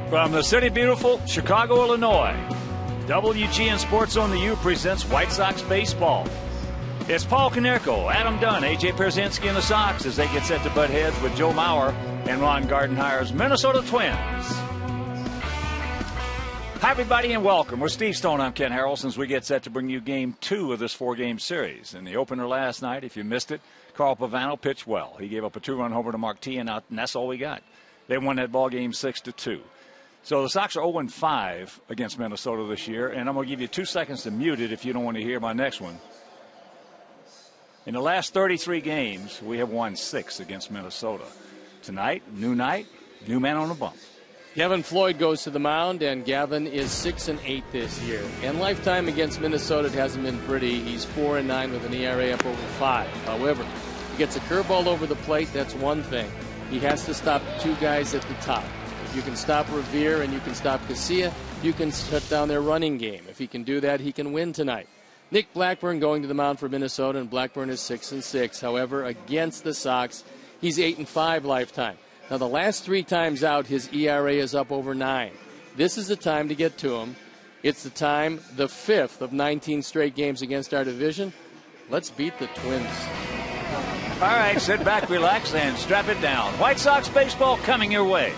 From the city beautiful Chicago, Illinois, WGN Sports on the U presents White Sox baseball. It's Paul Konerko, Adam Dunn, A.J. Pierzynski, and the Sox as they get set to butt heads with Joe Mauer and Ron Gardenhire's Minnesota Twins. Hi, everybody, and welcome. We're Steve Stone. I'm Ken Harrelson as we get set to bring you Game 2 of this 4-game series. In the opener last night, if you missed it, Carl Pavano pitched well. He gave up a 2-run homer to Mark T, and that's all we got. They won that ball game 6-2. So the Sox are 0-5 against Minnesota this year, and I'm going to give you 2 seconds to mute it if you don't want to hear my next one. In the last 33 games, we have won 6 against Minnesota. Tonight, new night, new man on the bump. Gavin Floyd goes to the mound, and Gavin is 6-8 this year. And lifetime against Minnesota, it hasn't been pretty. He's 4-9 with an ERA up over 5. However, he gets a curveball over the plate, that's one thing. He has to stop 2 guys at the top. If you can stop Revere and you can stop Casilla, you can shut down their running game. If he can do that, he can win tonight. Nick Blackburn going to the mound for Minnesota, and Blackburn is 6-6. However, against the Sox, he's 8-5 lifetime. Now, the last 3 times out, his ERA is up over 9. This is the time to get to him. It's the time, the 5th of 19 straight games against our division. Let's beat the Twins. All right, sit back, relax, and strap it down. White Sox baseball coming your way.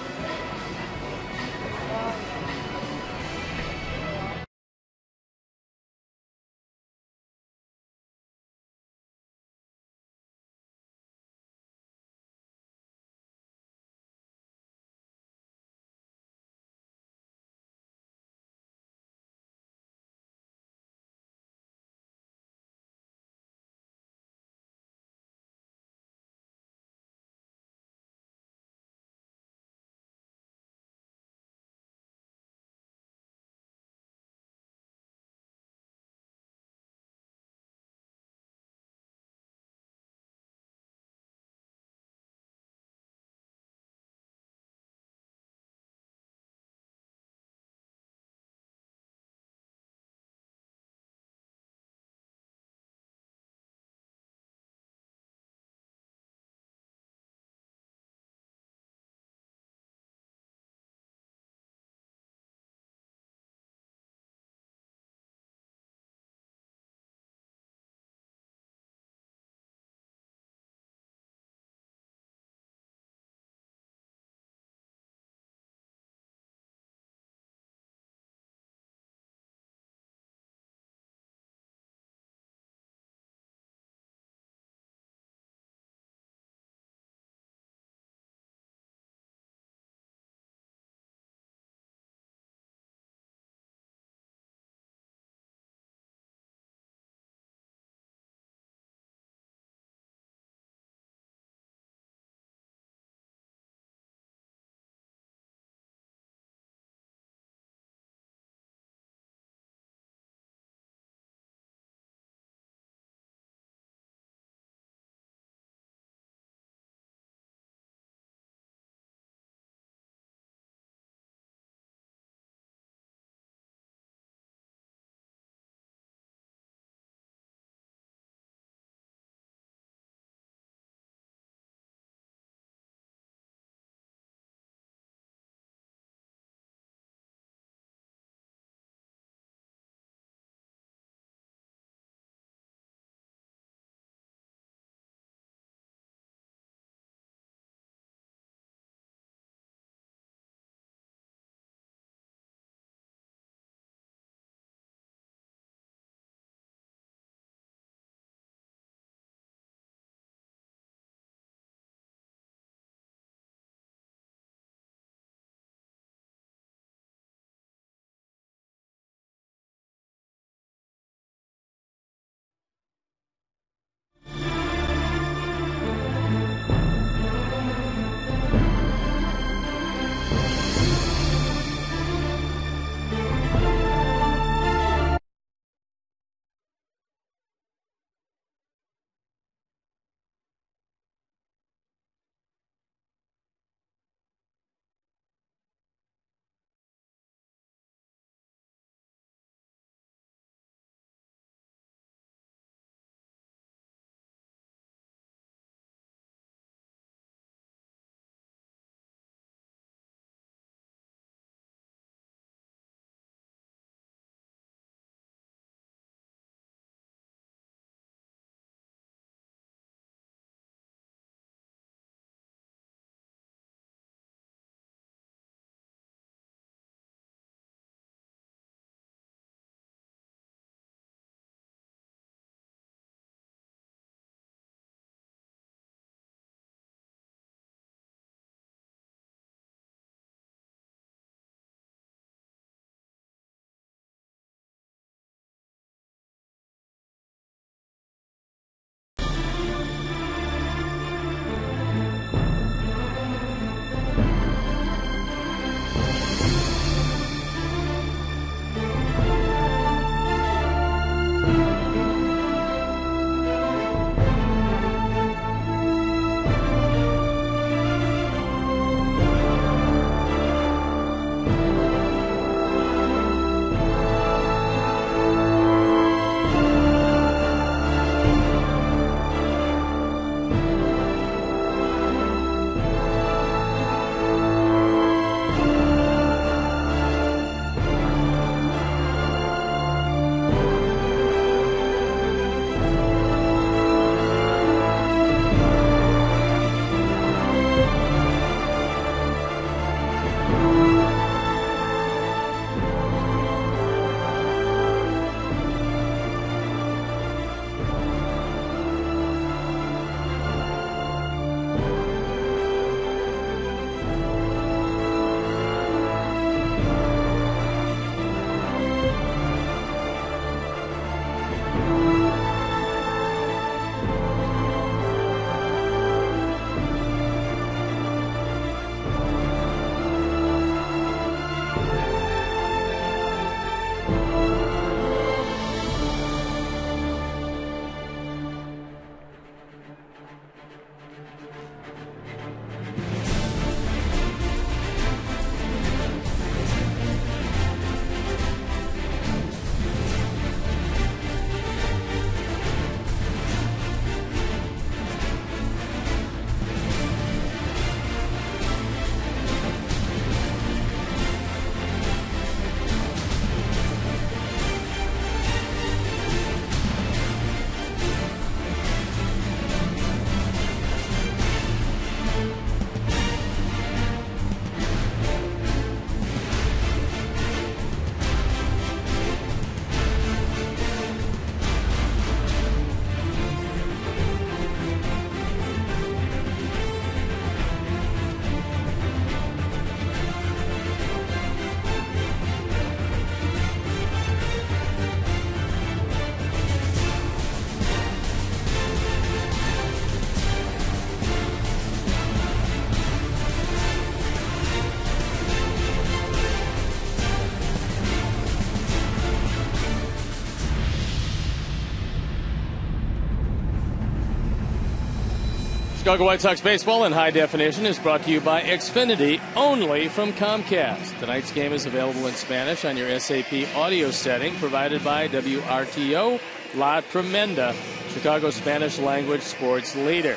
Chicago White Sox baseball in high definition is brought to you by Xfinity, only from Comcast. Tonight's game is available in Spanish on your SAP audio setting, provided by WRTO La Tremenda, Chicago's Spanish language sports leader.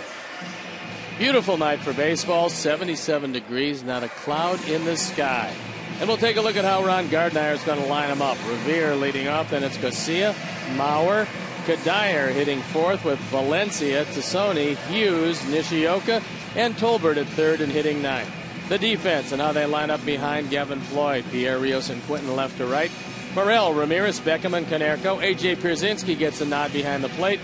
Beautiful night for baseball, 77 degrees, not a cloud in the sky. And we'll take a look at how Ron Gardner is going to line them up. Revere leading off, then it's Casilla, Mauer, Kadire hitting fourth with Valencia, Tassoni, Hughes, Nishioka, and Tolbert at third and hitting ninth. The defense and how they line up behind Gavin Floyd, Pierre Rios and Quinton left to right. Morel, Ramirez, Beckham, and Konerko. A.J. Pierzynski gets a nod behind the plate.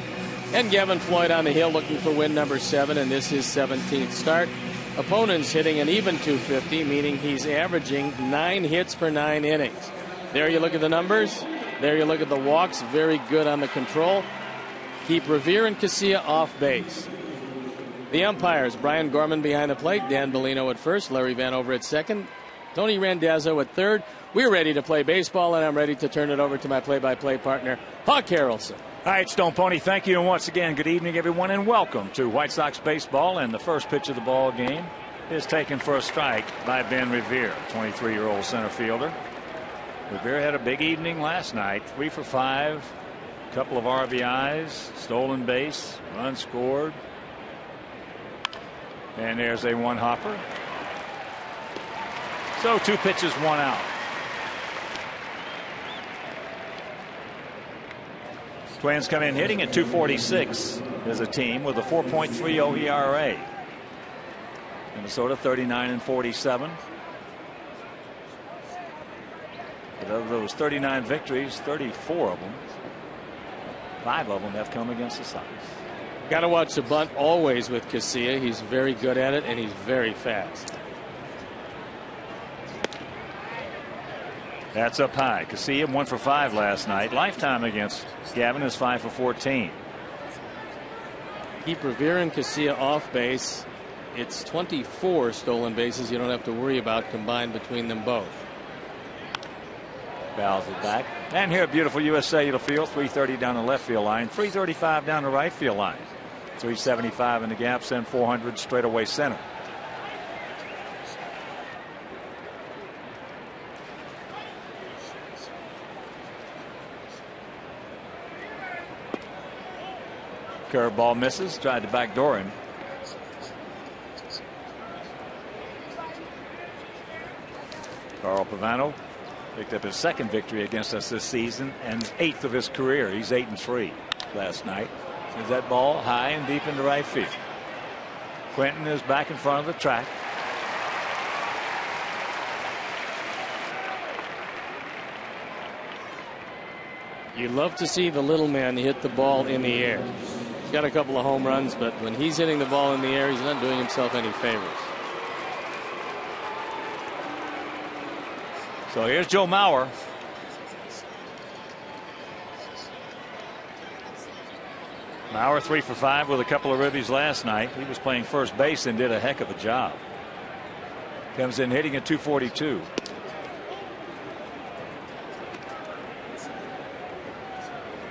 And Gavin Floyd on the hill looking for win number 7, and this is his 17th start. Opponents hitting an even 250, meaning he's averaging 9 hits per 9 innings. There you look at the numbers. There you look at the walks. Very good on the control. Keep Revere and Casilla off base. The umpires, Brian Gorman behind the plate, Dan Bellino at first, Larry Vanover at second, Tony Randazzo at third. We're ready to play baseball, and I'm ready to turn it over to my play-by-play partner, Hawk Harrelson. All right, Stone Pony, thank you. And once again, good evening, everyone, and welcome to White Sox baseball. And the first pitch of the ball game is taken for a strike by Ben Revere, 23-year-old center fielder. Revere had a big evening last night, 3 for 5, a couple of RBIs, stolen base, run scored. And there's a one-hopper. So 2 pitches, 1 out. Twins come in hitting at 246 as a team with a 4.30 ERA. Minnesota 39 and 47. But of those 39 victories, 34 of them, 5 of them have come against the Sox. Got to watch the bunt always with Casilla. He's very good at it, and he's very fast. That's up high. Casilla 1 for 5 last night. Lifetime against Gavin is 5 for 14. Keep Revere and Casilla off base. It's 24 stolen bases you don't have to worry about combined between them both. Fouls it back. And here at beautiful US Cellular Field, 330 down the left field line, 335 down the right field line, 375 in the gaps, and 400 straightaway center. Curveball misses. Tried to backdoor him. Carl Pavano picked up his 2nd victory against us this season and 8th of his career. He's 8-3 last night. Is that ball high and deep into right field? Quinton is back in front of the track. You love to see the little man hit the ball in the air. He's got a couple of home runs, but when he's hitting the ball in the air, he's not doing himself any favors. So here's Joe Mauer. Mauer 3 for 5 with a couple of ribbies last night. He was playing first base and did a heck of a job. Comes in hitting at 242.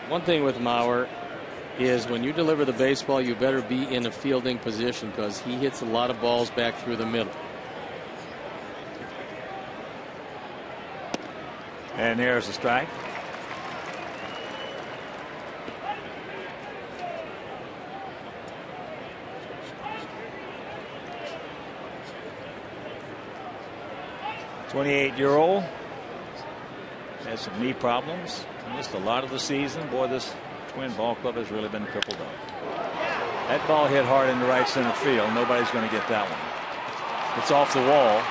One thing with Mauer is when you deliver the baseball, you better be in a fielding position because he hits a lot of balls back through the middle. And there's a strike. "28-year-old has some knee problems. Missed a lot of the season. Boy, this Twin ball club has really been crippled up. That ball hit hard into right center field. Nobody's going to get that one. It's off the wall.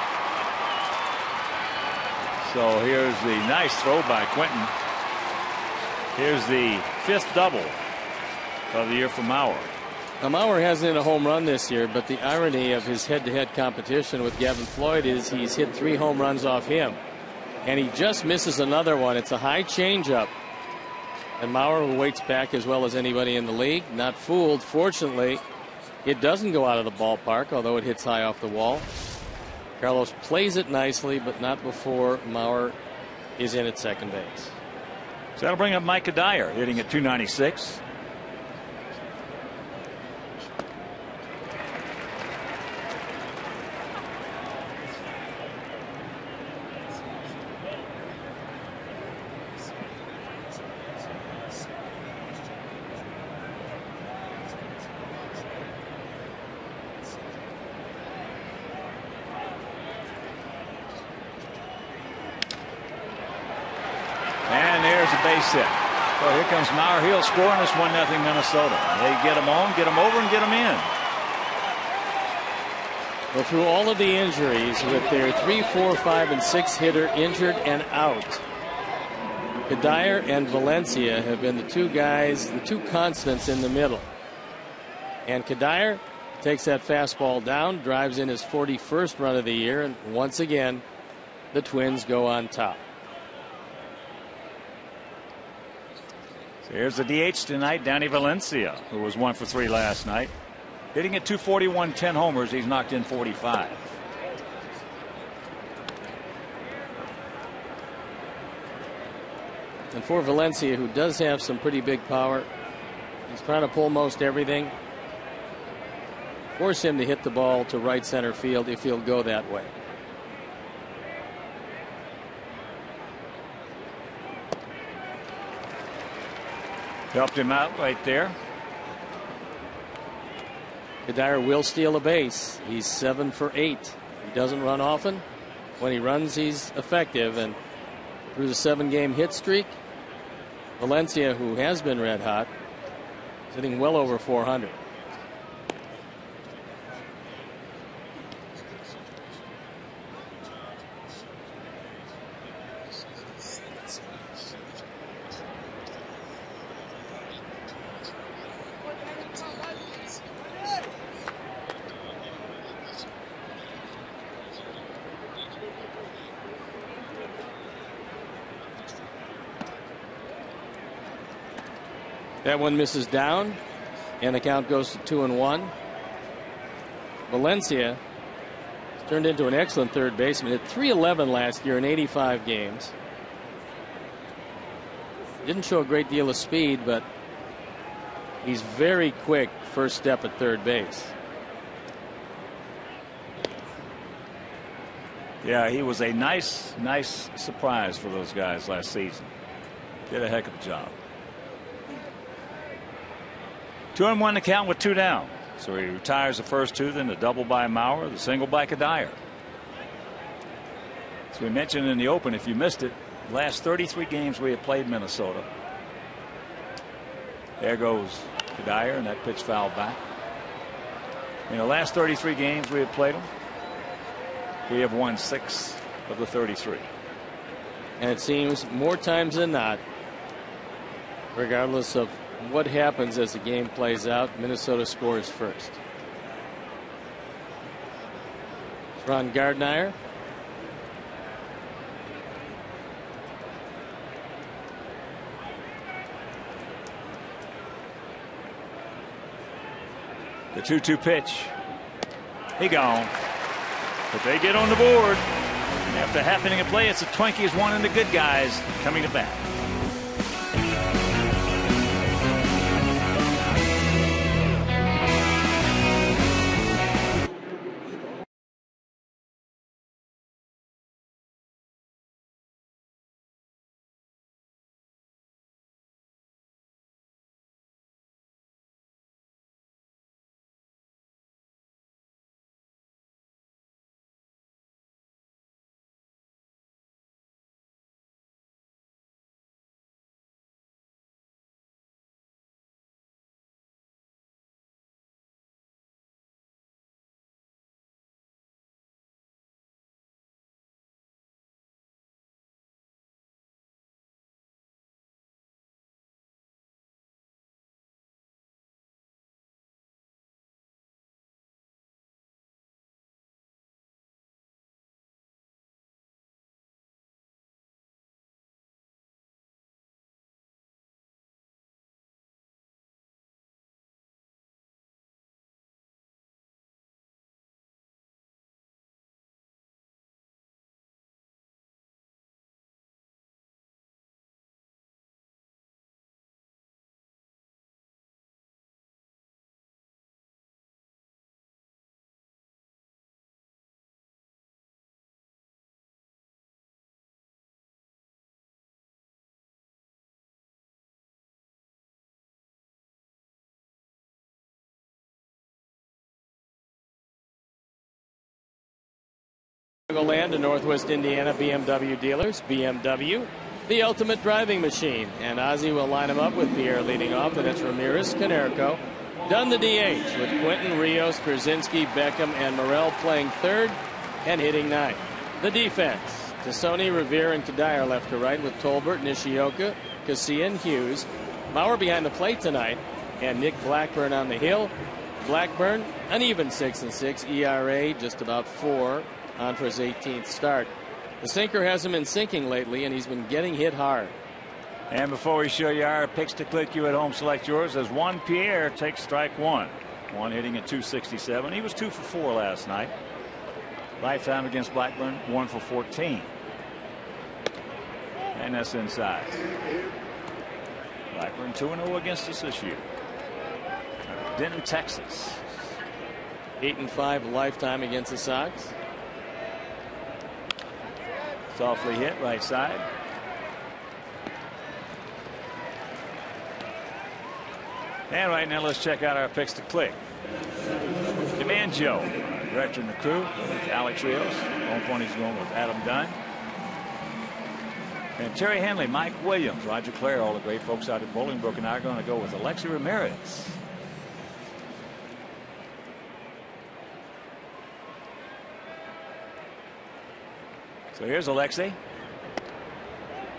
So here's the nice throw by Quinton. Here's the 5th double of the year for Mauer. Now, Mauer hasn't hit a home run this year, but the irony of his head-to-head competition with Gavin Floyd is he's hit 3 home runs off him. And he just misses another one. It's a high changeup. And Mauer, who waits back as well as anybody in the league, not fooled. Fortunately, it doesn't go out of the ballpark, although it hits high off the wall. Carlos plays it nicely, but not before Mauer is in at second base. So that'll bring up Mike Kadire, hitting at 296. base hit. Well, here comes Mauer. He'll score, and it's 1-0 Minnesota. They get him on, get him over, and get him in. Well, through all of the injuries, with their 3, 4, 5, and 6 hitter injured and out, Cuddyer and Valencia have been the two guys, the two constants in the middle. And Cuddyer takes that fastball down, drives in his 41st run of the year, and once again, the Twins go on top. So here's the DH tonight, Danny Valencia, who was 1 for 3 last night. Hitting at 241, 10 homers. He's knocked in 45. And for Valencia, who does have some pretty big power, he's trying to pull most everything. Force him to hit the ball to right center field if he'll go that way. Helped him out right there. Cuddyer will steal a base. He's 7 for 8. He doesn't run often. When he runs, he's effective. And through the 7-game hit streak, Valencia, who has been red hot, is hitting well over 400. That one misses down, and the count goes to 2-1. Valencia turned into an excellent third baseman. Hit .311 last year in 85 games. Didn't show a great deal of speed, but he's very quick first step at third base. Yeah, he was a nice surprise for those guys last season. Did a heck of a job. 2-1 to count with 2 down. So he retires the first 2, then the double by Mauer, the single by Cuddyer. So we mentioned in the open, if you missed it, last 33 games we have played Minnesota. There goes Cuddyer, and that pitch fouled back. In the last 33 games we have played them, we have won 6 of the 33. And it seems more times than not, regardless of what happens as the game plays out, Minnesota scores first. Ron Gardner. The 2-2 pitch. He gone. But they get on the board. After half inning of play, it's the Twinkies wanting the good guys coming to bat. Land in Northwest Indiana BMW dealers. BMW the ultimate driving machine. And Ozzie will line him up with Pierre leading off, and it's Ramirez, Canerco. Dunn the DH with Quinton, Rios, Pierzynski, Beckham, and Morel playing third and hitting ninth. The defense, Tassone, Revere, and Kadire left to right with Tolbert, Nishioka, Casilla, and Hughes. Mauer behind the plate tonight, and Nick Blackburn on the hill. Blackburn, an even 6-6, ERA just about 4, on for his 18th start. The sinker has him in sinking lately, and he's been getting hit hard. And before we show you our picks to click, you at home select yours as Juan Pierre takes strike one. One hitting at 267. He was 2 for 4 last night. Lifetime against Blackburn, 1 for 14. And that's inside. Blackburn 2-0 against us this year. Denton, Texas. 8-5 lifetime against the Sox. Softly hit right side. And right now let's check out our picks to click. Demand Joe, director and the crew, with Alex Rios. Home point he's going with Adam Dunn. And Terry Henley, Mike Williams, Roger Clare, all the great folks out at Bolingbrook, and I are going to go with Alexi Ramirez. So here's Alexi.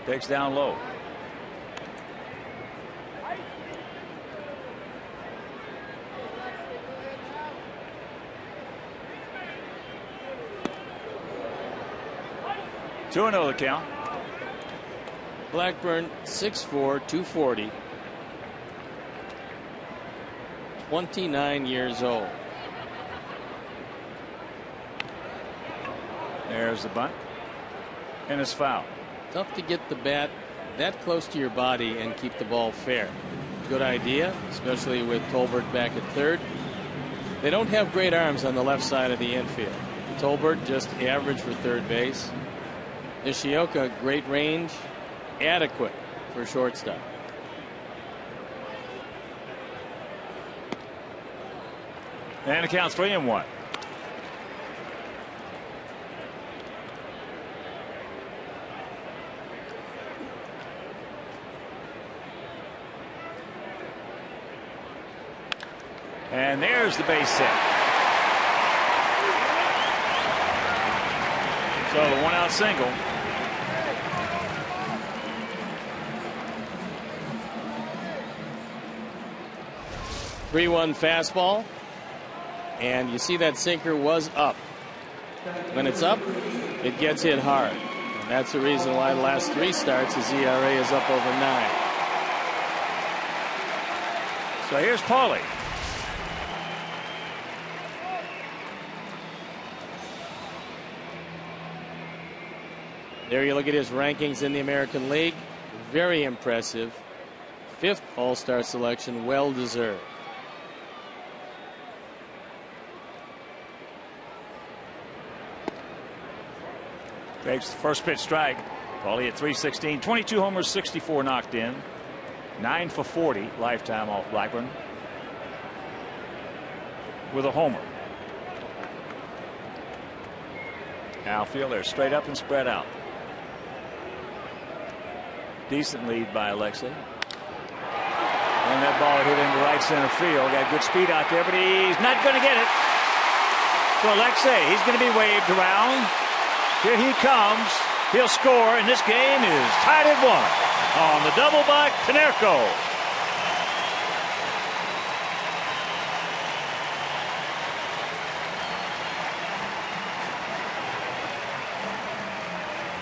Takes down low. Two and 0 the count. Blackburn 6'4", 240. 29 years old. There's the bunt. And it's foul. Tough to get the bat that close to your body and keep the ball fair. Good idea, especially with Tolbert back at third. They don't have great arms on the left side of the infield. Tolbert just average for third base. Nishioka, great range, adequate for shortstop. And it counts 3-1. And there's the base hit. So the 1-out single. Three-1 fastball, and you see that sinker was up. When it's up, it gets hit hard. And that's the reason why the last 3 starts his ERA is up over 9. So here's Paulie. There you look at his rankings in the American League. Very impressive. 5th All-Star selection, well deserved. Takes the first pitch strike. Paulie at 316. 22 homers, 64 knocked in. 9 for 40 lifetime off Blackburn. With a homer. Outfield, they're straight up and spread out. Decent lead by Alexi. And that ball hit into right center field. Got good speed out there, but he's not going to get it. So Alexi, he's going to be waved around. Here he comes. He'll score, and this game is tied at 1 on the double by Canerco.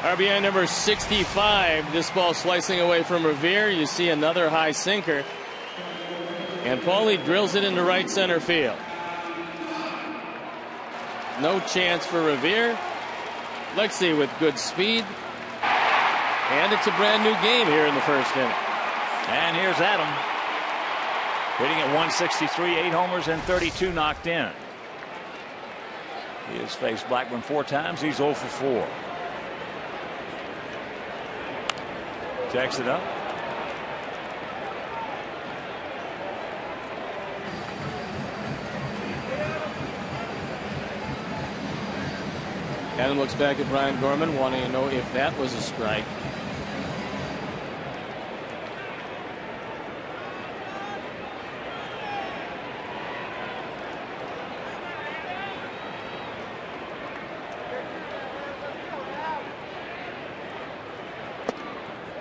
RBI number 65. This ball slicing away from Revere. You see another high sinker. And Paulie drills it into right center field. No chance for Revere. Lexi with good speed. And it's a brand new game here in the first inning. And here's Adam. Hitting at 163, 8 homers and 32 knocked in. He has faced Blackburn 4 times. He's 0 for 4. Jacks it up. Adam looks back at Brian Gorman, wanting to know if that was a strike.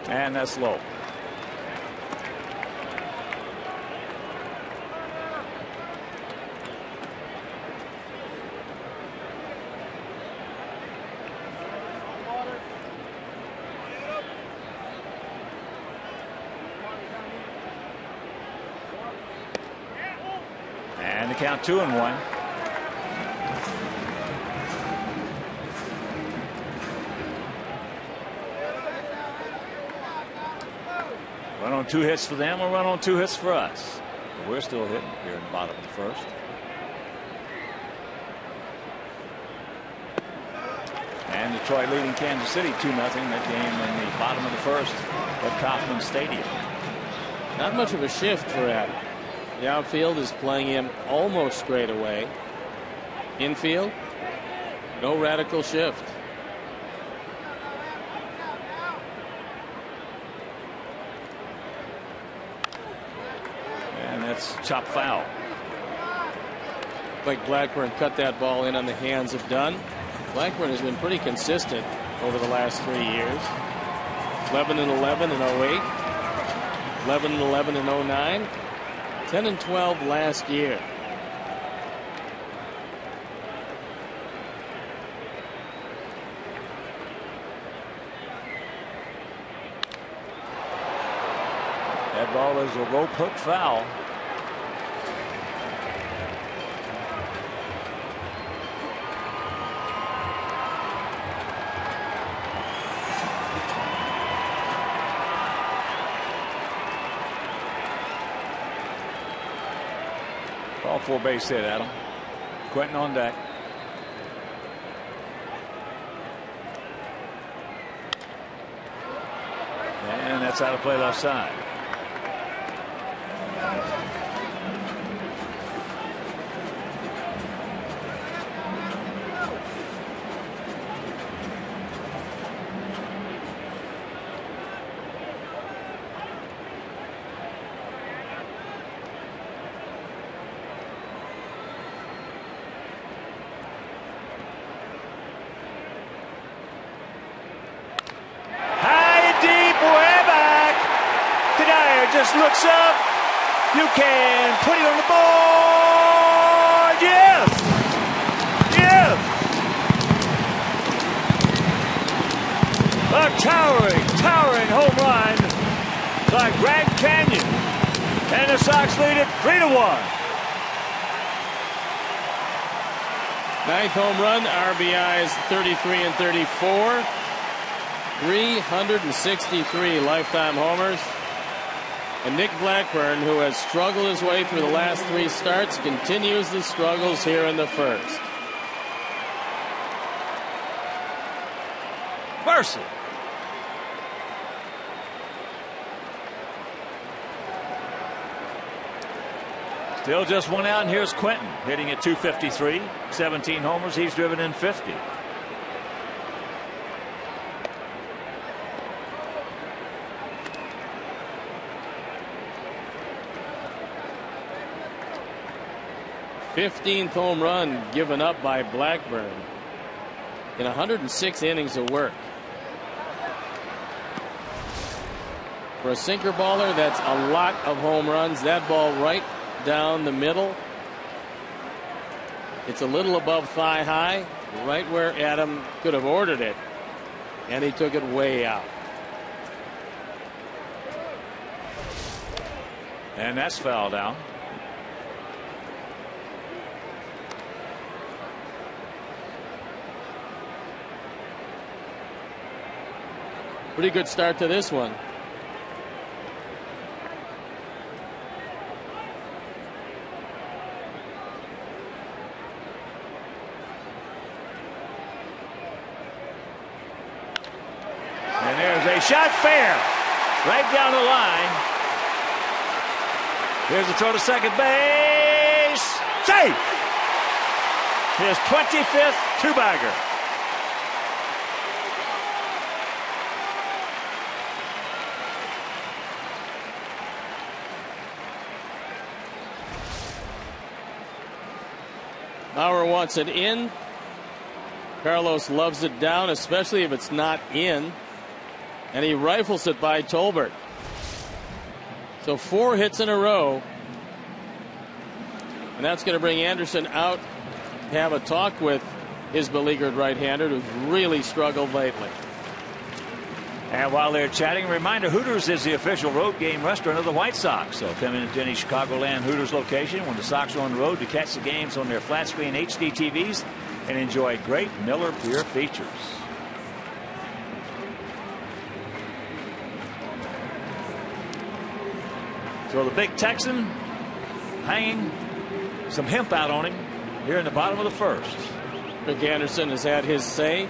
And that's low. And the count 2-1. Run on 2 hits for them, or run on 2 hits for us. But we're still hitting here in the bottom of the first. And Detroit leading Kansas City 2-0. That game in the bottom of the first at Kauffman Stadium. Not much of a shift for Adam. The outfield is playing him almost straight away. Infield, no radical shift. And that's chopped foul. Like Blackburn cut that ball in on the hands of Dunn. Blackburn has been pretty consistent over the last 3 years. 11-11 in 08. 11-11 in 09. 10-12 last year. That ball is a rope hook foul. Call for a base hit, Adam. Quentin on deck. And that's out of play left side. Just looks up. You can put it on the board. Yes. Yes. A towering home run by Grand Canyon. And the Sox lead it 3-1. Ninth home run, RBIs 33 and 34. 363 lifetime homers. And Nick Blackburn, who has struggled his way through the last 3 starts, continues the struggles here in the first. Mercy. Still just 1 out, and here's Quentin hitting at .253. 17 homers. He's driven in 50. th home run given up by Blackburn in 106 innings of work. For a sinker baller, that's a lot of home runs. That ball right down the middle. It's a little above thigh high, right where Adam could have ordered it, and he took it way out. And that's fouled out. Pretty good start to this one. And there's a shot fair. Right down the line. Here's a throw to second base. Safe. His 25th two-bagger. Bauer wants it in. Carlos loves it down, especially if it's not in. And he rifles it by Tolbert. So 4 hits in a row. And that's going to bring Anderson out to have a talk with his beleaguered right-hander who's really struggled lately. And while they're chatting, a reminder, Hooters is the official road game restaurant of the White Sox. So come into any Chicagoland Hooters location when the Sox are on the road to catch the games on their flat-screen HD TVs and enjoy great Miller beer features. So the big Texan hanging some hemp out on him here in the bottom of the first. Rick Anderson has had his say.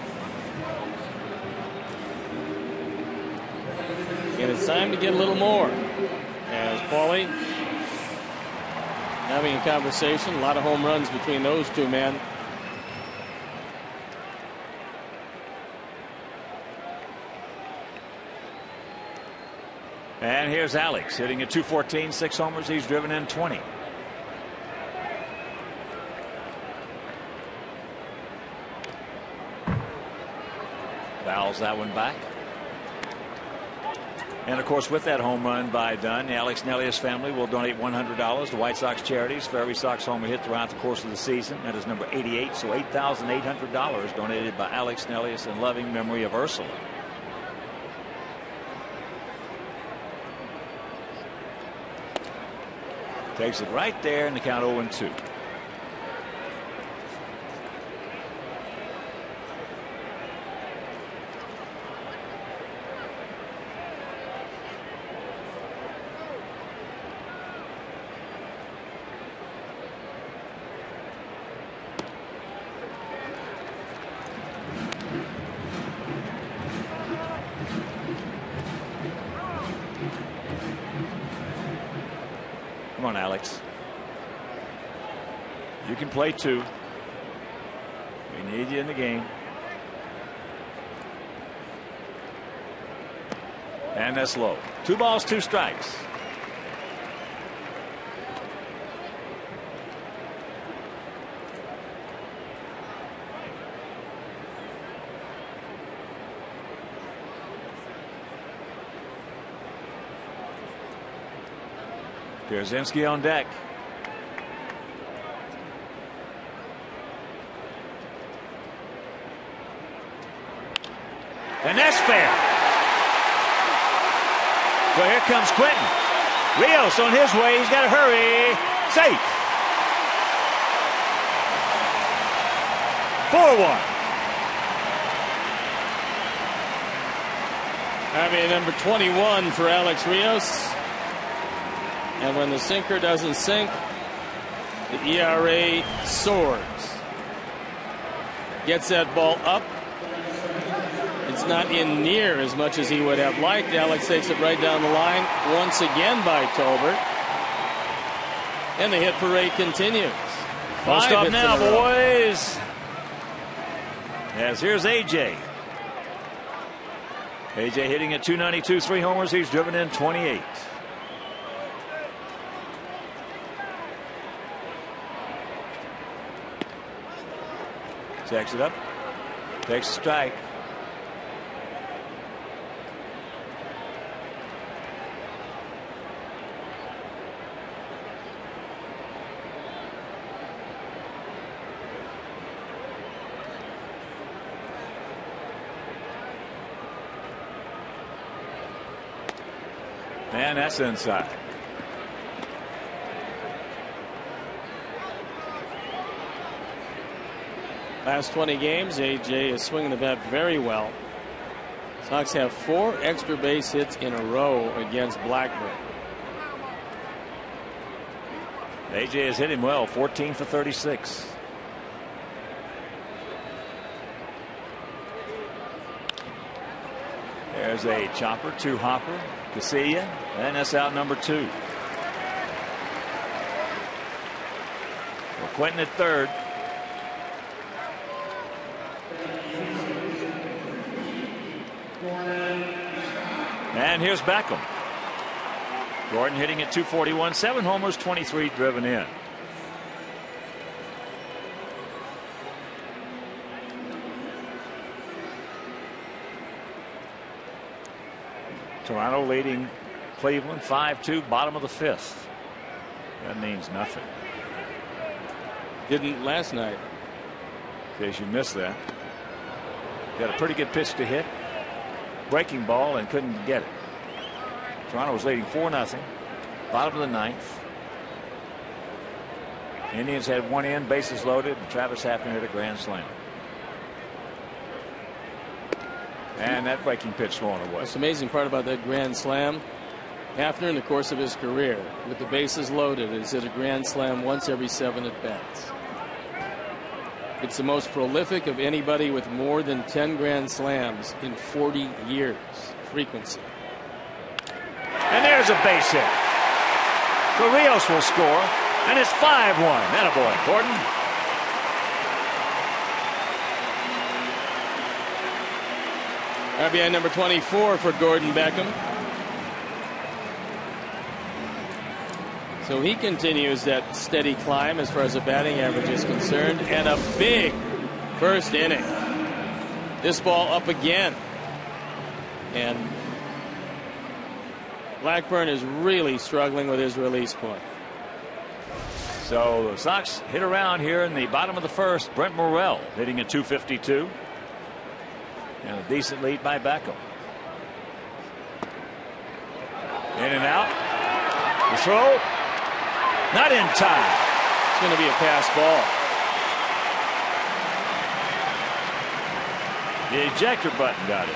And it's time to get a little more. As Paulie having a conversation. A lot of home runs between those two men. And here's Alex hitting at .214, 6 homers. He's driven in 20. Fouls that one back. And of course, with that home run by Dunn, the Alex Nelius family will donate $100 to White Sox charities for every Sox homer hit throughout the course of the season. That is number 88, so $8,800 donated by Alex Nelius in loving memory of Ursula. Takes it right there in the count 0-2. Come on, Alex. You can play 2. We need you in the game. And that's low. 2 balls, 2 strikes. Pierzynski on deck. And that's fair. So here comes Quentin. Rios on his way. He's got to hurry. Safe. 4-1. I mean, number 21 for Alex Rios. And when the sinker doesn't sink, the ERA soars. Gets that ball up. It's not in near as much as he would have liked. Alex takes it right down the line once again by Tolbert. And the hit parade continues. Don't stop now, boys. Yes, here's AJ. AJ hitting at .292, 3 homers. He's driven in 28. Checks it up. Takes a strike. And that's inside. Last 20 games, AJ is swinging the bat very well. Sox have 4 extra base hits in a row against Blackburn. AJ has hit him well, 14 for 36. There's a chopper to Hopper, Casilla, and that's out number 2. Well, Quentin at third. And here's Beckham. Gordon hitting at .241, 7 homers, 23 driven in. Toronto leading Cleveland 5-2, bottom of the 5th. That means nothing. Didn't last night. In case you missed that. Got a pretty good pitch to hit. Breaking ball and couldn't get it. Toronto was leading 4-0. Bottom of the 9th. Indians had one in, bases loaded, and Travis Hafner hit a grand slam. And that breaking pitch thrown away. What's the amazing part about that grand slam? Hafner, in the course of his career, with the bases loaded, has hit a grand slam once every 7 at-bats. It's the most prolific of anybody with more than 10 grand slams in 40 years. Frequency. And there's a base hit. Rios will score, and it's 5-1. Attaboy, Gordon. RBI number 24 for Gordon Beckham. So he continues that steady climb as far as the batting average is concerned, and a big first inning. This ball up again, and Blackburn is really struggling with his release point. So the Sox hit around here in the bottom of the 1st. Brent Morrell hitting at .252. And a decent lead by Beckham. In and out. The throw. Not in time. It's going to be a pass ball. The ejector button got it.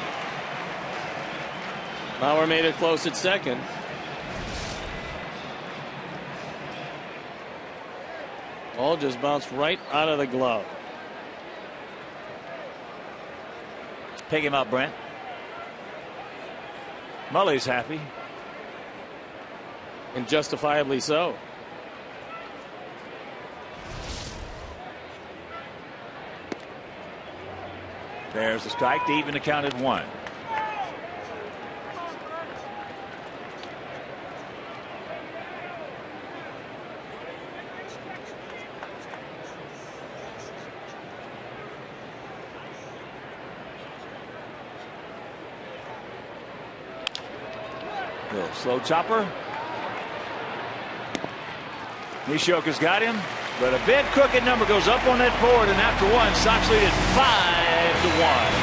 Mauer made it close at second. Ball just bounced right out of the glove. Take him out, Brent. Mully's happy. And justifiably so. There's the strike to even the count at 1. Little slow chopper. Nishioka's got him, but a big crooked number goes up on that board, and after one, Sox lead it 5-1.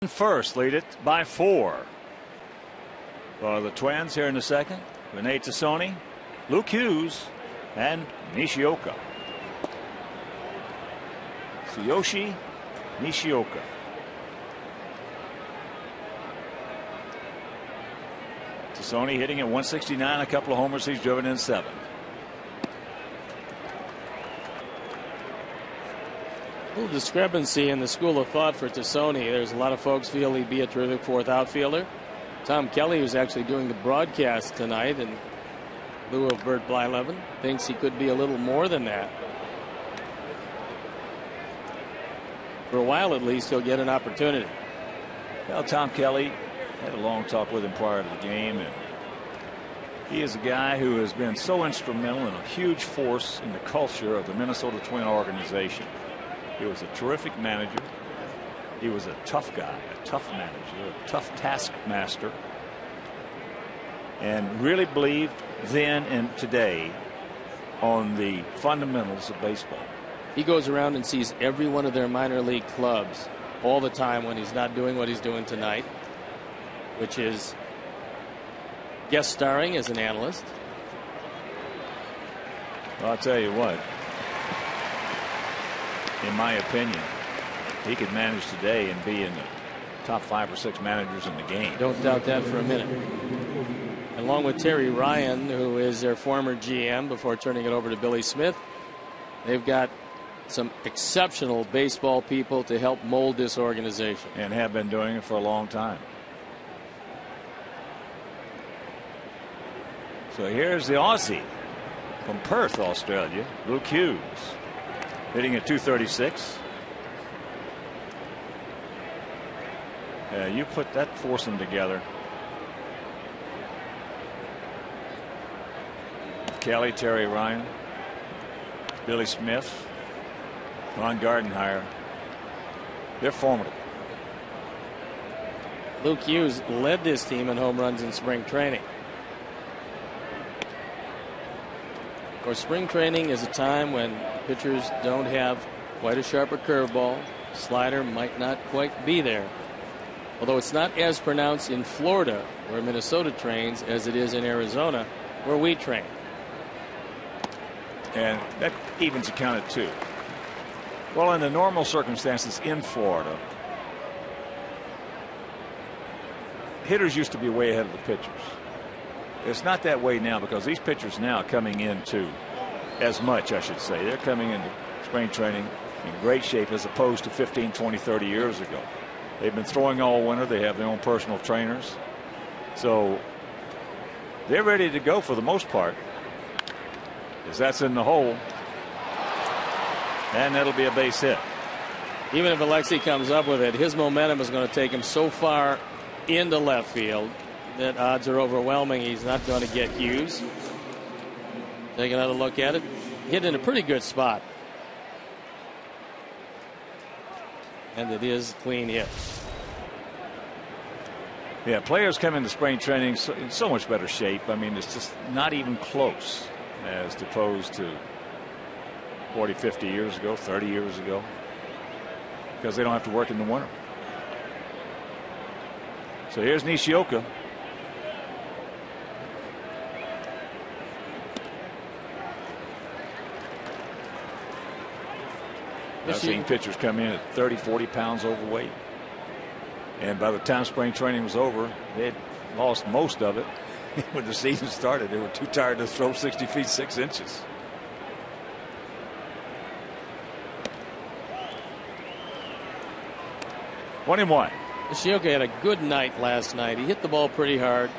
First, lead it by 4. For the Twins here in the second. Renee Tassoni Luke Hughes and Nishioka. Tsuyoshi Nishioka. Tassone hitting at 169, a couple of homers. He's driven in 7. A little discrepancy in the school of thought for Tassone. There's a lot of folks feel he'd be a terrific 4th outfielder. Tom Kelly, who's actually doing the broadcast tonight in lieu of Bert Blyleven, thinks he could be a little more than that. For a while at least, he'll get an opportunity. Well, Tom Kelly had a long talk with him prior to the game, and he is a guy who has been so instrumental and a huge force in the culture of the Minnesota Twin organization. He was a terrific manager. He was a tough guy, a tough manager, a tough taskmaster, and really believed then and today on the fundamentals of baseball. He goes around and sees every one of their minor league clubs all the time when he's not doing what he's doing tonight, which is guest starring as an analyst. Well, I'll tell you what, in my opinion, he could manage today and be in the top 5 or 6 managers in the game. Don't doubt that for a minute. Along with Terry Ryan, who is their former GM before turning it over to Billy Smith, they've got some exceptional baseball people to help mold this organization. And have been doing it for a long time. So here's the Aussie from Perth, Australia, Luke Hughes, hitting at 236. You put that foursome together. Kelly, Terry Ryan, Billy Smith, Ron Gardenhire. They're formidable. Luke Hughes led this team in home runs in spring training. Of course, spring training is a time when pitchers don't have quite a sharper curveball. Slider might not quite be there. Although it's not as pronounced in Florida, where Minnesota trains, as it is in Arizona, where we train. And that evens account at 2. Well, in the normal circumstances in Florida, hitters used to be way ahead of the pitchers. It's not that way now because these pitchers now coming into as much, I should say. They're coming into spring training in great shape as opposed to 15, 20, 30 years ago. They've been throwing all winter. They have their own personal trainers. So they're ready to go for the most part, as that's in the hole. And that'll be a base hit. Even if Alexi comes up with it, his momentum is going to take him so far into left field that odds are overwhelming he's not going to get Hughes. Take another look at it. Hit in a pretty good spot. And it is clean hit. Yeah, players come into spring training in so much better shape. I mean, it's just not even close as opposed to 40, 50 years ago, 30 years ago, because they don't have to work in the winter. So here's Nishioka. I've seen pitchers come in at 30, 40 pounds overweight. And by the time spring training was over, they'd lost most of it. When the season started, they were too tired to throw 60 feet 6 inches. One and one. Nishioka had a good night last night. He hit the ball pretty hard.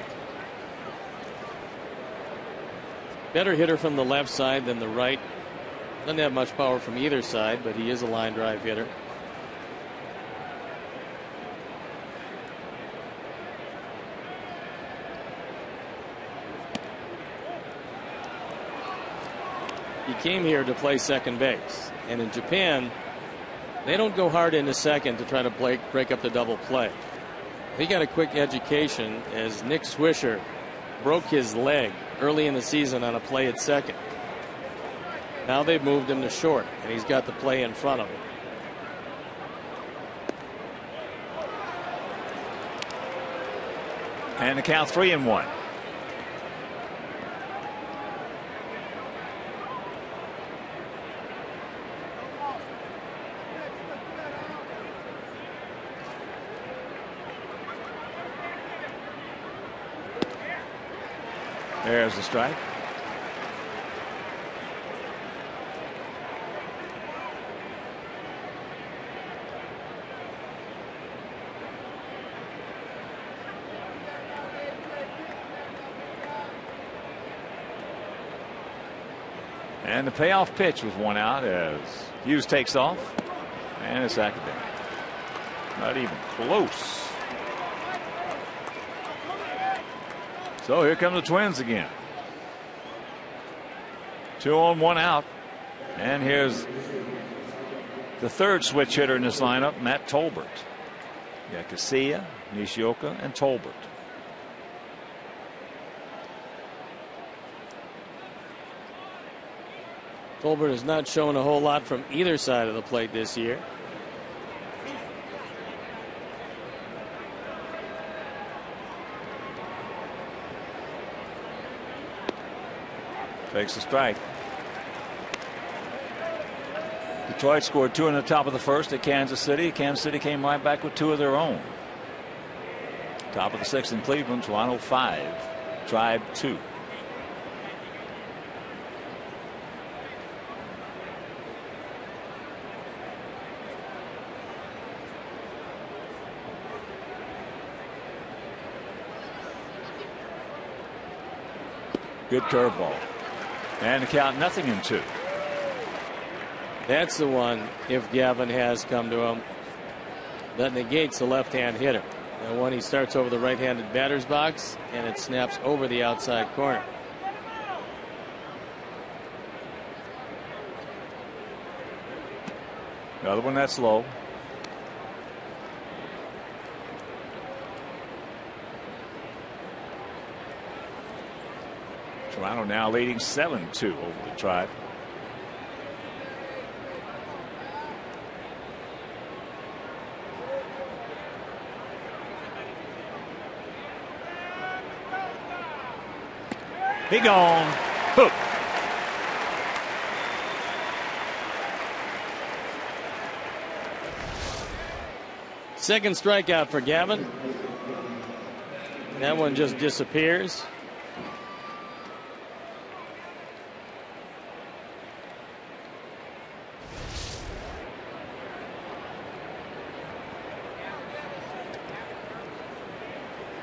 Better hitter from the left side than the right. Doesn't have much power from either side, but he is a line drive hitter. He came here to play second base, and in Japan they don't go hard into second to try to break up the double play. He got a quick education as Nick Swisher broke his leg early in the season on a play at second. Now they've moved him to short, and he's got the play in front of him. And the count 3-1. There's the strike. And the payoff pitch with one out as Hughes takes off. And it's Academic. Not even close. So here come the Twins again. 2 on, 1 out. And here's the third switch hitter in this lineup, Matt Tolbert. You got Casilla, Nishioka, and Tolbert. Tolbert has not shown a whole lot from either side of the plate this year. Takes the strike. Detroit scored 2 in the top of the first at Kansas City. Kansas City came right back with 2 of their own. Top of the 6th in Cleveland. Toronto 5. Tribe 2. Good curveball. And the count 0-2. That's the one, if Gavin has come to him, that negates the left-hand hitter. And when he starts over the right-handed batter's box, and it snaps over the outside corner. Another one that's low. Toronto now leading 7-2 over the Tribe. He gone. Hook. Second strikeout for Gavin. That one just disappears.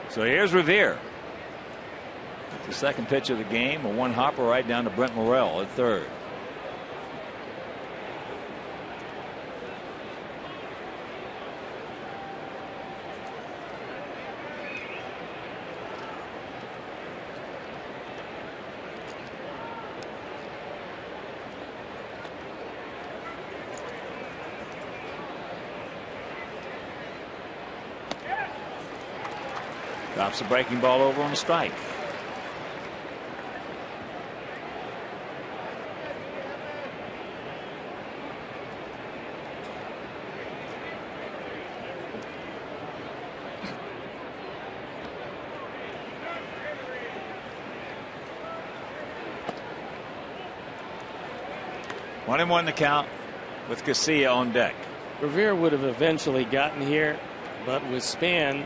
So here's Revere. The second pitch of the game, a one hopper right down to Brent Morel at third. Drops the breaking ball over on the strike. One and one the count with Casilla on deck. Revere would have eventually gotten here, but with Span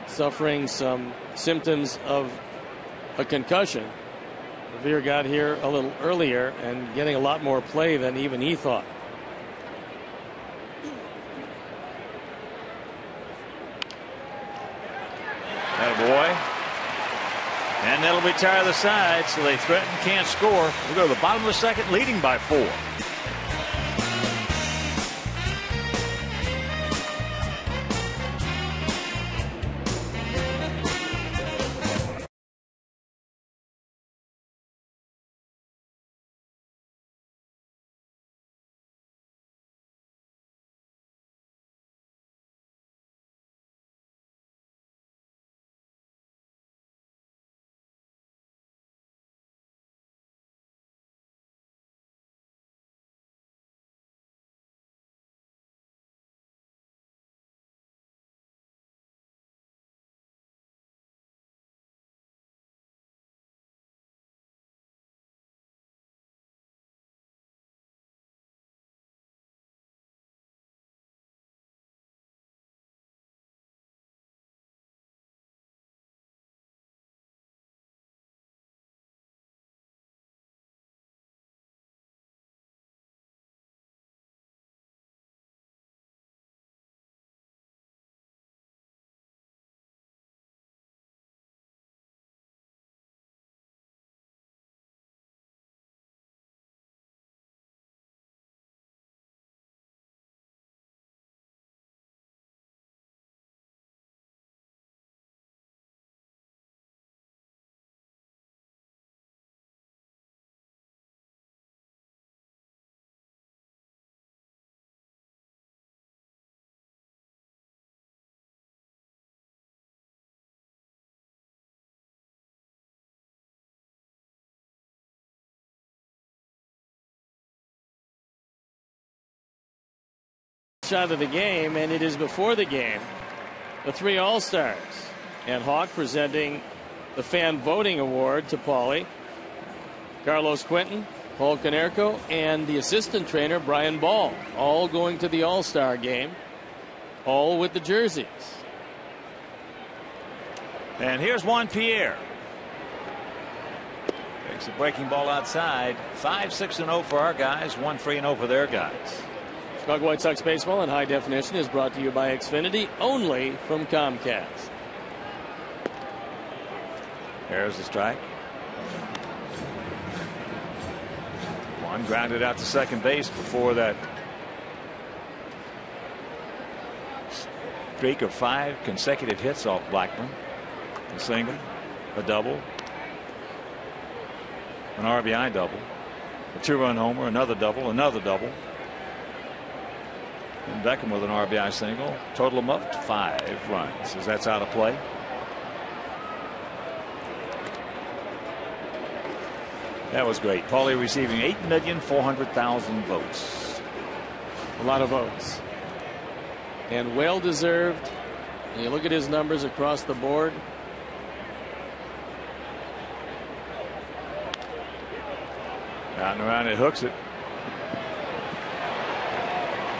suffering some symptoms of a concussion, Revere got here a little earlier and getting a lot more play than even he thought. Attaboy. And that'll retire the side, so they threaten, can't score. We go to the bottom of the second, leading by 4. shot of the game, and it is before the game. The 3 All-Stars. And Hawk presenting the fan voting award to Paulie. Carlos Quentin, Paul Konerko, and the assistant trainer Brian Ball, all going to the All-Star game, all with the jerseys. And here's Juan Pierre. Takes a breaking ball outside. 5-6-0 for our guys, 1-3-0 for their guys. Chicago White Sox baseball in high definition is brought to you by Xfinity, only from Comcast. There's the strike. One grounded out to second base before that streak of 5 consecutive hits off Blackburn. A single, a double, an RBI double, a 2-run homer, another double, another double. And Beckham with an RBI single. Total them up to 5 runs as that's out of play. That was great. Paulie receiving 8,400,000 votes. A lot of votes. And well deserved. And you look at his numbers across the board. Out and around, it hooks it.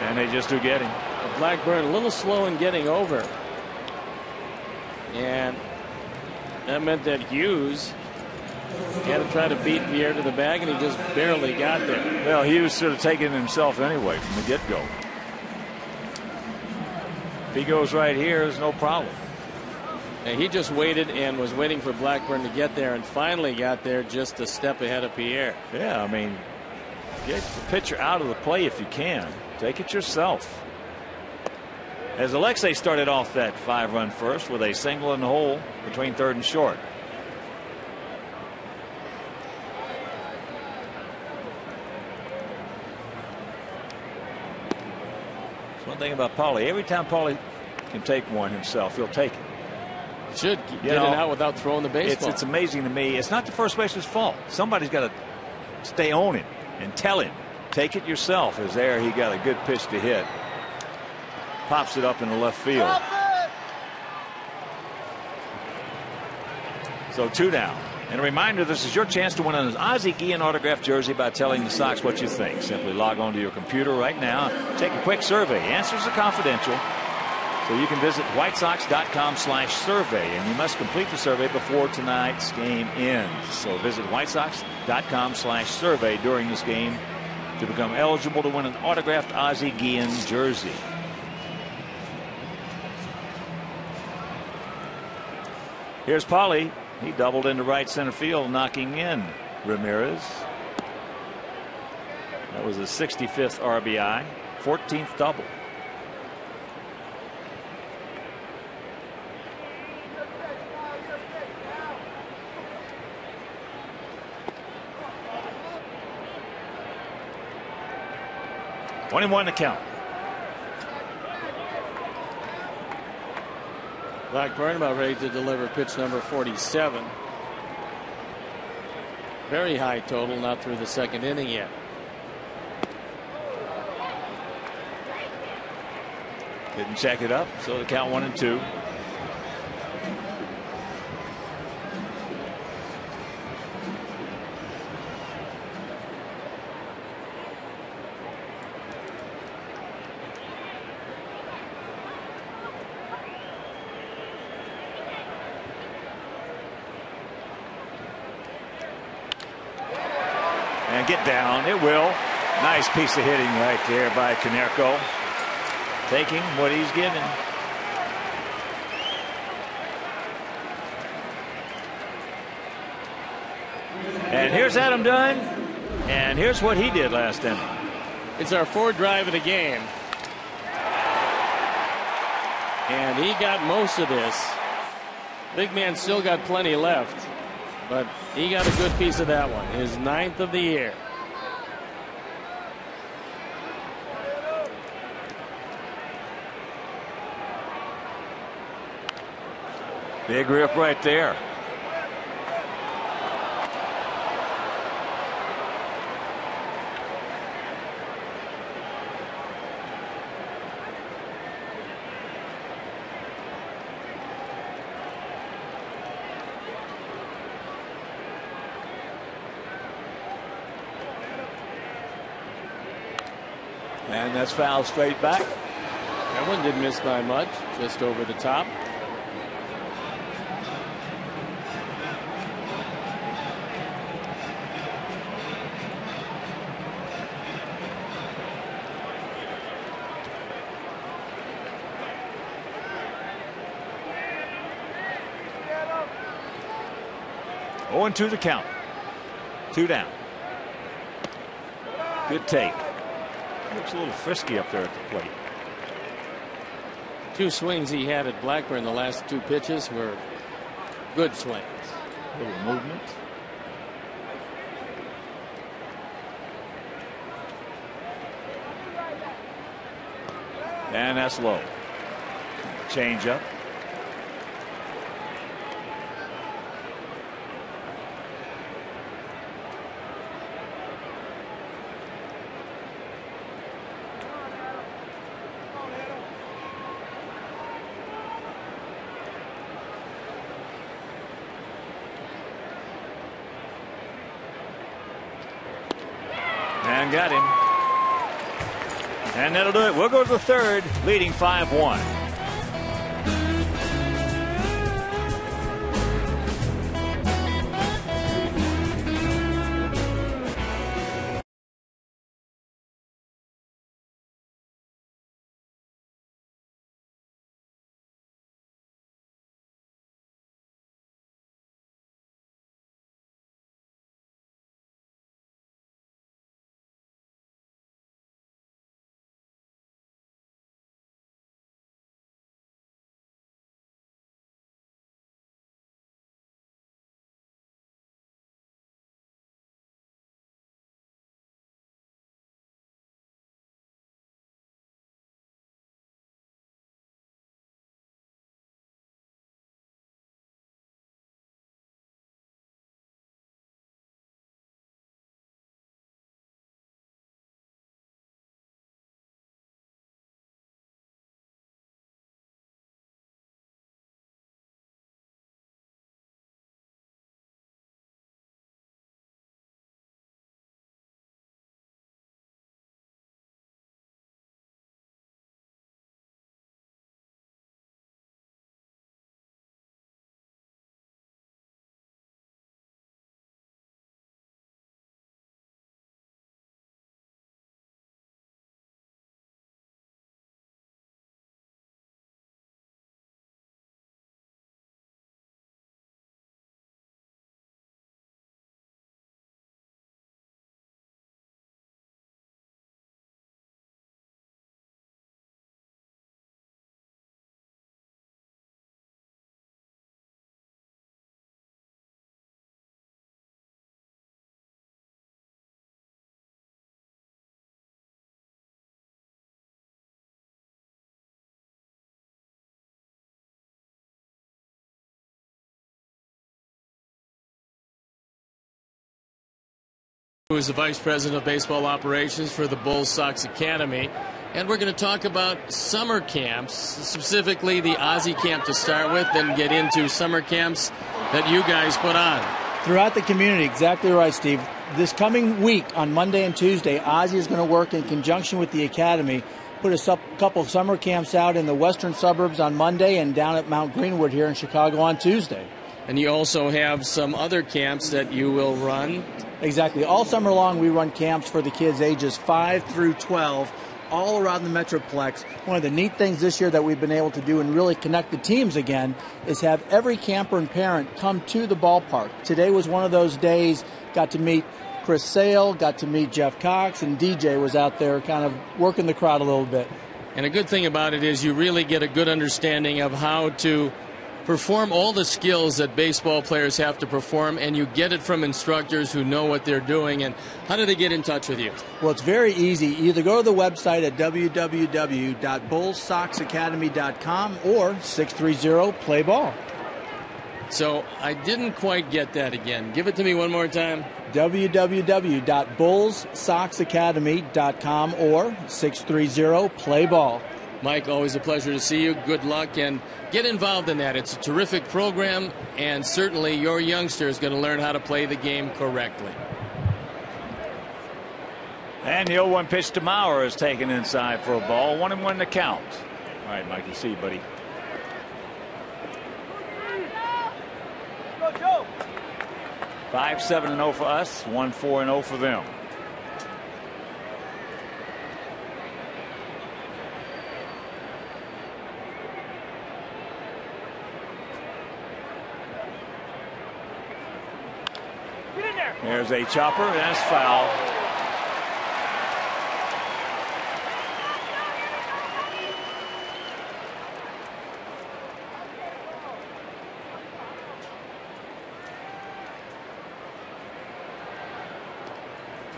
And they just do get him. Blackburn a little slow in getting over. And that meant that Hughes had to try to beat Pierre to the bag, and he just barely got there. Well, Hughes should have taken himself anyway from the get-go. If he goes right here, there's no problem. And he just waited and was waiting for Blackburn to get there, and finally got there just a step ahead of Pierre. Yeah, I mean, get the pitcher out of the play if you can. Take it yourself. As Alexei started off that 5-run first with a single in the hole between third and short. That's one thing about Paulie. Every time Paulie can take one himself, he'll take it. Should get it out without throwing the baseball. It's amazing to me. It's not the first baseman's fault. Somebody's got to stay on him and tell him, take it yourself. As there, he got a good pitch to hit. Pops it up in the left field. So 2 down. And a reminder, this is your chance to win an Ozzie Guillen autographed jersey by telling the Sox what you think. Simply log on to your computer right now. Take a quick survey. Answers are confidential. So you can visit whitesox.com/survey, and you must complete the survey before tonight's game ends. So visit whitesox.com/survey during this game to become eligible to win an autographed Ozzie Guillen jersey. Here's Paulie. He doubled into right center field, knocking in Ramirez. That was his 65th RBI, 14th double. .21 to count. Blackburn about ready to deliver pitch number 47. Very high total, not through the second inning yet. Didn't check it up, so the count 1-2. Get down. It will. Nice piece of hitting right there by Konerko. Taking what he's given. And here's Adam Dunn. And here's what he did last inning. It's our 4th drive of the game. And he got most of this. Big man still got plenty left. But he got a good piece of that one. His 9th of the year. Big rip right there. And that's foul straight back. That one didn't miss by much, just over the top. Oh, and 2 the count. 2 down. Good take. Looks a little frisky up there at the plate. 2 swings he had at Blackburn. The last 2 pitches were good swings. A little movement. And that's low. Change up. And got him. And that'll do it. We'll go to the 3rd, leading 5-1. Who is the Vice President of Baseball Operations for the Bulls Sox Academy. And we're going to talk about summer camps, specifically the Ozzie camp to start with, then get into summer camps that you guys put on. Throughout the community, exactly right, Steve. This coming week on Monday and Tuesday, Ozzie is going to work in conjunction with the Academy, put a couple of summer camps out in the western suburbs on Monday and down at Mount Greenwood here in Chicago on Tuesday. And you also have some other camps that you will run. Exactly. All summer long, we run camps for the kids ages 5 through 12 all around the Metroplex. One of the neat things this year that we've been able to do and really connect the teams again is have every camper and parent come to the ballpark. Today was one of those days. Got to meet Chris Sale, got to meet Jeff Cox, and DJ was out there kind of working the crowd a little bit. And a good thing about it is you really get a good understanding of how to perform all the skills that baseball players have to perform, and you get it from instructors who know what they're doing. And how do they get in touch with you? Well, it's very easy. Either go to the website at www.bullsoxacademy.com or 630-PLAY-BALL. So I didn't quite get that again. Give it to me one more time. www.bullsoxacademy.com or 630-PLAY-BALL. Mike, always a pleasure to see you. Good luck, and get involved in that. It's a terrific program, and certainly your youngster is going to learn how to play the game correctly. And the 0-1 pitch to Mauer is taken inside for a ball. 1-1 to count. All right, Mikey, see you, buddy. 5-7-0 for us. 1-4-0 for them. There's a chopper. That's foul.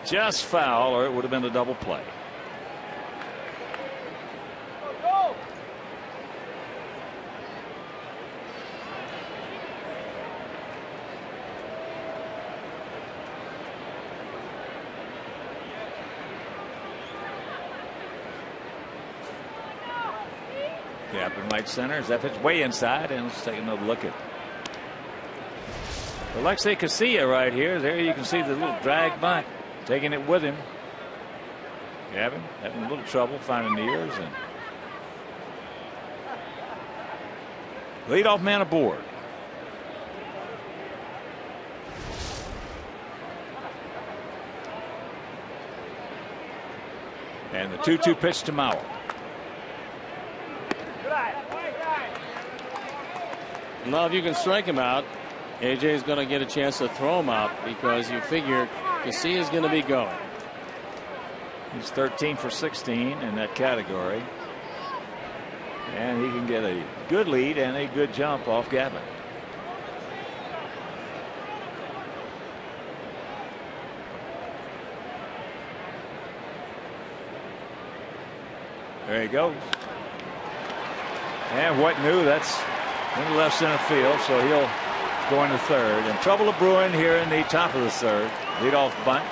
Just foul, or it would have been a double play. Gap in right center. Is that pitch way inside? And let's take another look at Alexei Casilla right here. There you can see the little drag bunt. Taking it with him. Gavin having a little trouble finding the ears. And leadoff man aboard. And the 2-2 pitch to Mauer. Now, if you can strike him out, AJ is going to get a chance to throw him out because you figure Casilla is going to be going. He's 13 for 16 in that category. And he can get a good lead and a good jump off Gavin. There he goes. And what new? That's in left center field, so he'll go into third. And trouble of brewing here in the top of the third. Leadoff bunt.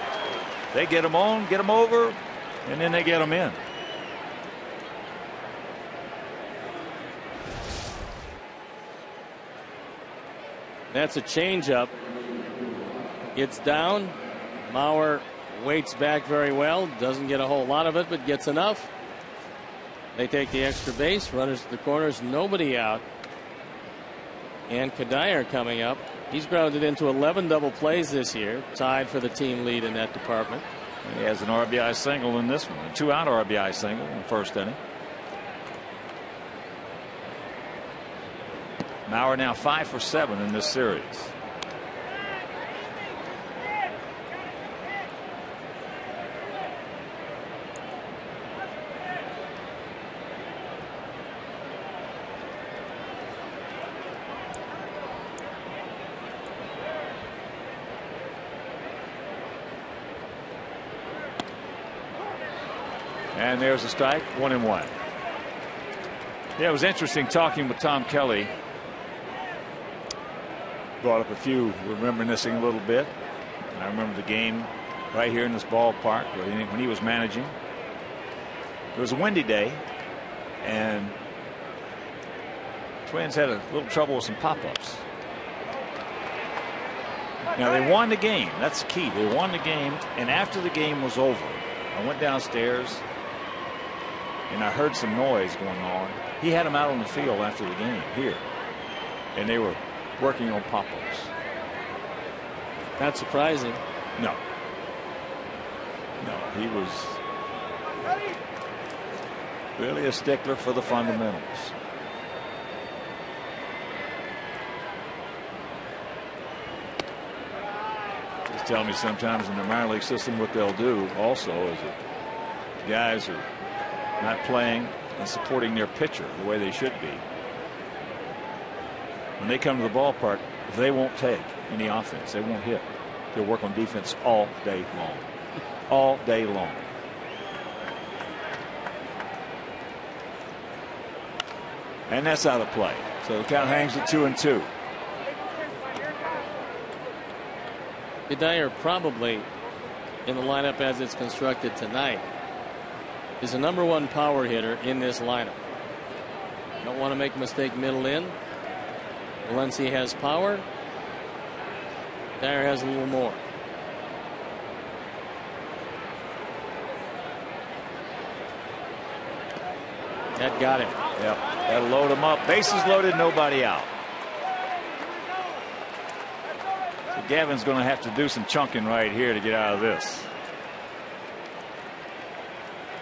They get him on, get him over, and then they get him in. That's a changeup. It's down. Mauer waits back very well. Doesn't get a whole lot of it, but gets enough. They take the extra base. Runners to the corners. Nobody out. And Kadire coming up. He's grounded into 11 double plays this year. Tied for the team lead in that department. And he has an RBI single in this one. A 2-out RBI single in the first inning. Mauer now 5 for 7 in this series. And there's a strike, 1-1. Yeah, it was interesting talking with Tom Kelly. Brought up a few, reminiscing a little bit. I remember the game right here in this ballpark when he was managing. It was a windy day, and Twins had a little trouble with some pop-ups. Now they won the game. That's the key. They won the game, and after the game was over, I went downstairs and I heard some noise going on. He had them out on the field after the game here, and they were working on pop-ups. Not surprising. No. No, he was really a stickler for the fundamentals. Just tell me sometimes in the minor league system what they'll do also is that guys are not playing and supporting their pitcher the way they should be. When they come to the ballpark, they won't take any offense. They won't hit. They'll work on defense all day long. All day long. And that's out of play. So the count hangs at 2-2. Kadire probably in the lineup as it's constructed tonight is the #1 power hitter in this lineup. Don't want to make a mistake middle in. Valencia has power. Dyer has a little more. That got him. Yep. That'll load him up. Bases loaded, nobody out. So Gavin's going to have to do some chunking right here to get out of this.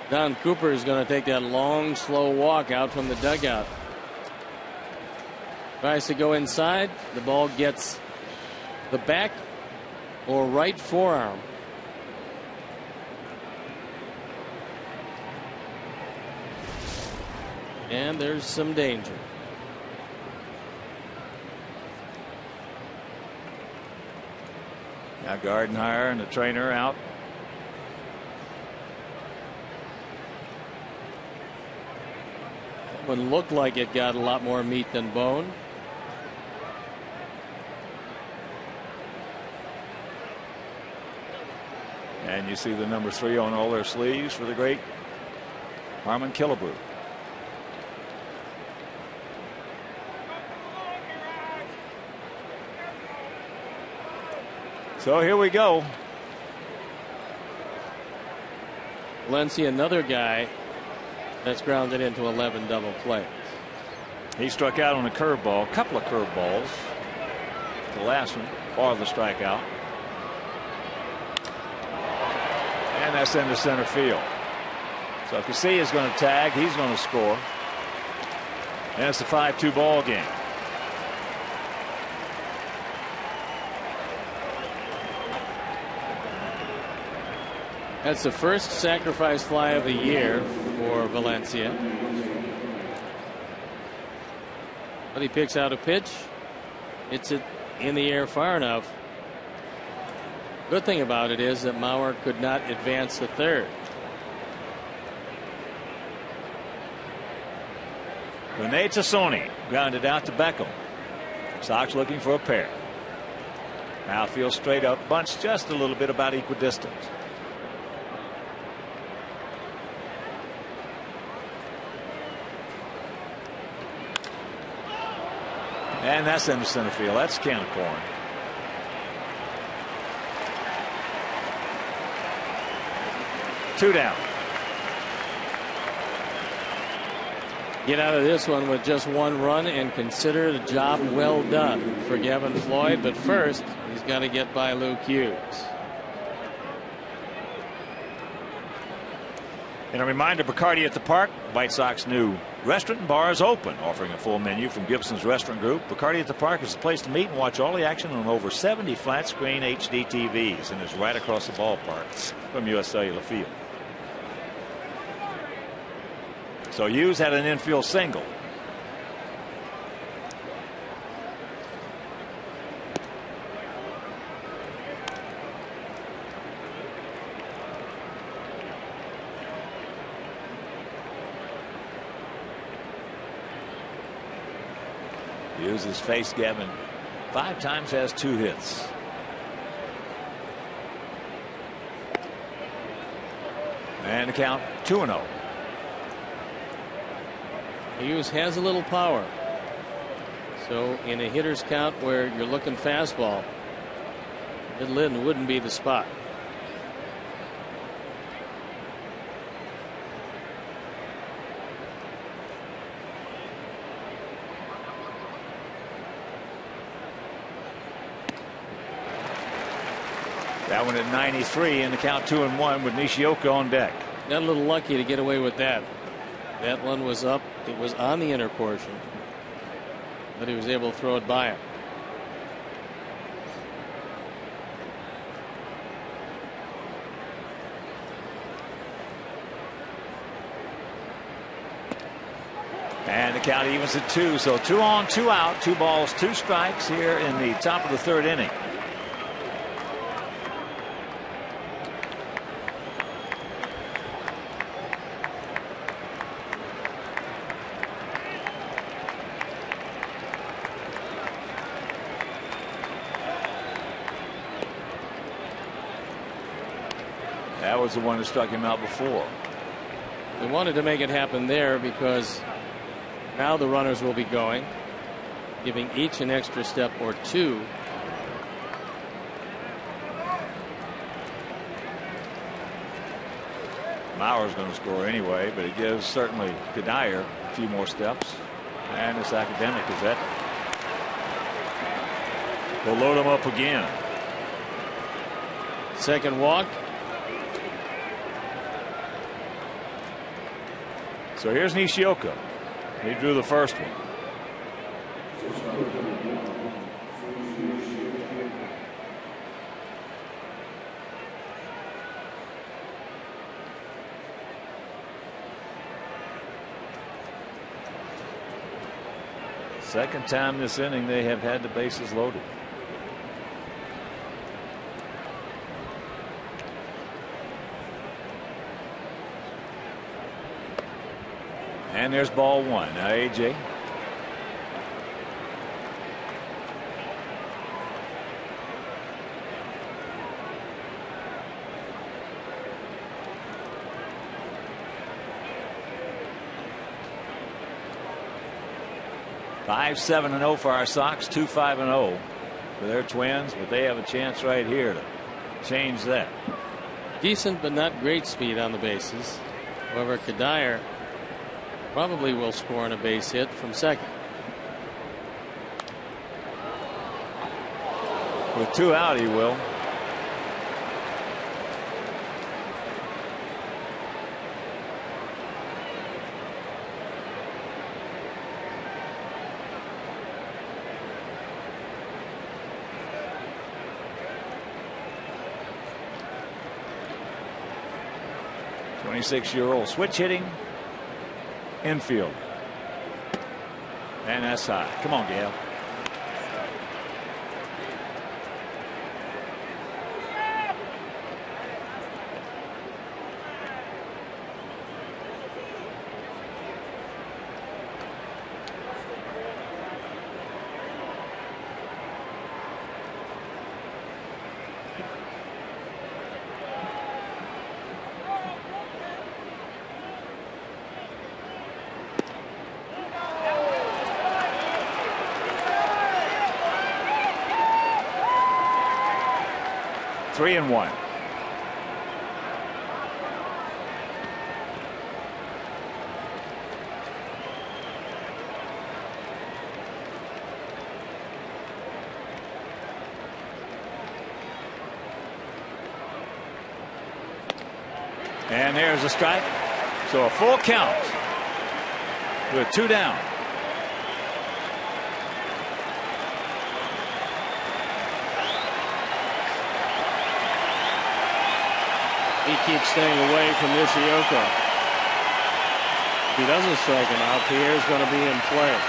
Don Cooper is going to take that long, slow walk out from the dugout. Tries to go inside. The ball gets the back or right forearm. And there's some danger. Now Gardenhire and the trainer out. That one looked like it got a lot more meat than bone. And you see the number 3 on all their sleeves for the great Harmon Killebrew. So here we go. Valencia, another guy that's grounded into 11 double plays. He struck out on a curveball, a couple of curveballs. The last one, or the strikeout. And that's into center field. So Casilla is going to tag. He's going to score. And it's a 5-2 ball game. That's the first sacrifice fly of the year for Valencia. But he picks out a pitch. Hits it in the air far enough. Good thing about it is that Mauer could not advance to third. Rene Tassoni grounded out to Beckham. Sox looking for a pair. Outfield straight up, bunched just a little bit, about equidistant. And that's into center field. That's a can of corn. Two down. Get out of this one with just one run and consider the job well done for Gavin Floyd. But first, he's got to get by Luke Hughes. And a reminder, Bacardi at the Park, White Sox new restaurant and bar is open, offering a full menu from Gibson's Restaurant Group. Bacardi at the Park is the place to meet and watch all the action on over 70 flat screen HD TVs, and is right across the ballpark from US Cellular Field. So Hughes had an infield single. Hughes has faced Gavin 5 times, has 2 hits. And the count 2-0. Hughes has a little power. So in a hitter's count where you're looking fastball, Midland wouldn't be the spot. That one at 93, and the count 2-1 with Nishioka on deck. Got a little lucky to get away with that. That one was up. It was on the inner portion, but he was able to throw it by him. And the count evens at 2. So 2 on, 2 out, 2 balls, 2 strikes here in the top of the 3rd inning. That was the one that struck him out before. They wanted to make it happen there because now the runners will be going, giving each an extra step or 2. Mauer's going to score anyway, but it gives certainly Kadire a few more steps. And this Academic is that. We'll load him up again. Second walk. So here's Nishioka. He drew the first one. Second time this inning they have had the bases loaded. And there's ball one. Now AJ. Five 7-0 for our Sox. 2-5-0 for their Twins, but they have a chance right here to change that. Decent but not great speed on the bases. However, Kadire probably will score on a base hit from second. With two out, he will. Six-year-old switch hitting infield. And that's high. Come on, Gale. Three and one. And there's a strike. So a full count with two down. He keeps staying away from Nishioka. If he doesn't strike him out, Pierre's going to be in play.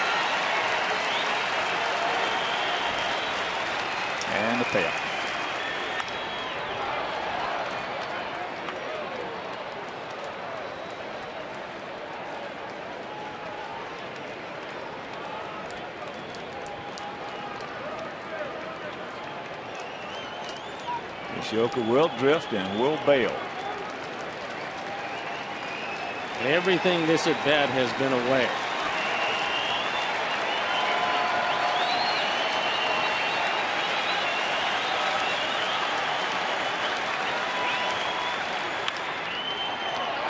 And the payoff. Nishioka will drift and will bail. Everything this at bat has been away.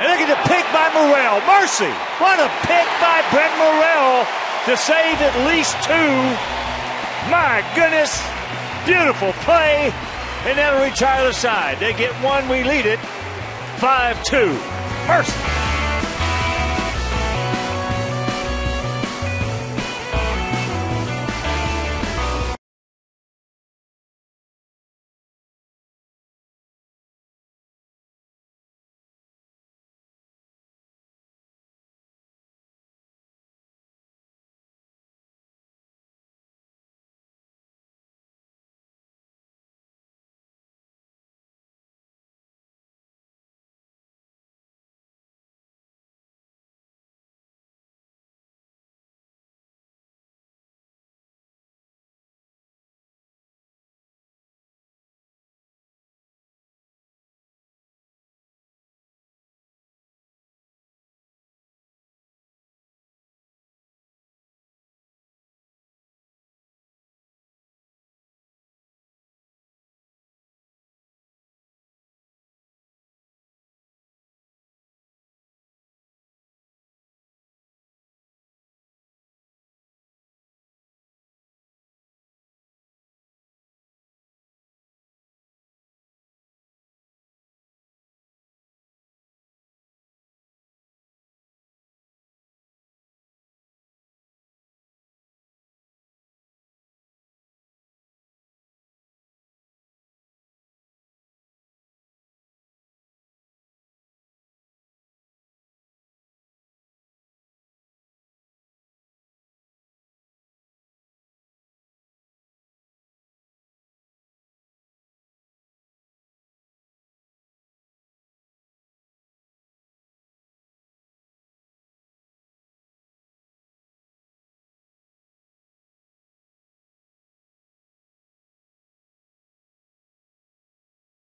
And look at the pick by Morel. Mercy. What a pick by Brent Morel to save at least two. My goodness. Beautiful play. And that'll retire the side. They get one. We lead it 5-2. Mercy.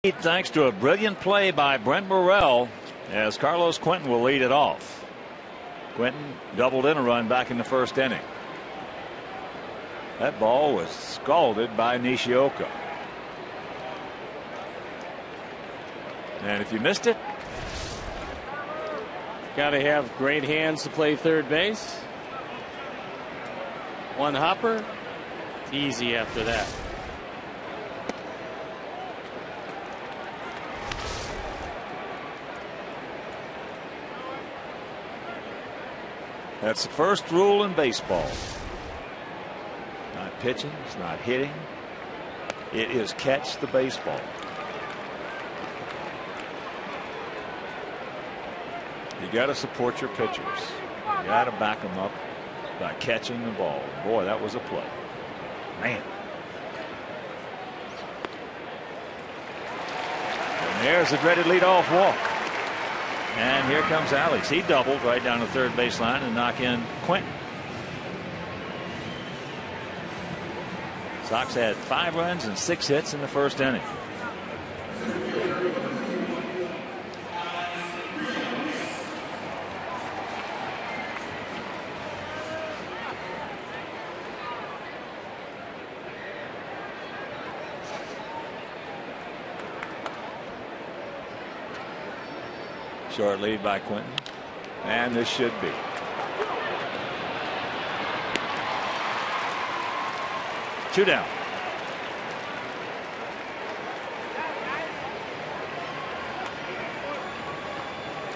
Thanks to a brilliant play by Brent Burrell, as Carlos Quentin will lead it off. Quentin doubled in a run back in the first inning. That ball was scalded by Nishioka. And if you missed it, got to have great hands to play third base. One hopper, it's easy after that. that's the first rule in baseball. Not pitching, it's not hitting. It is catch the baseball. You got to support your pitchers. You got to back them up by catching the ball. Boy, that was a play. Man. And there's the dreaded leadoff walk. And here comes Alex. He doubled right down the third baseline and knock in Quentin. Sox had 5 runs and 6 hits in the first inning. Short lead by Quentin, and this should be. Two down.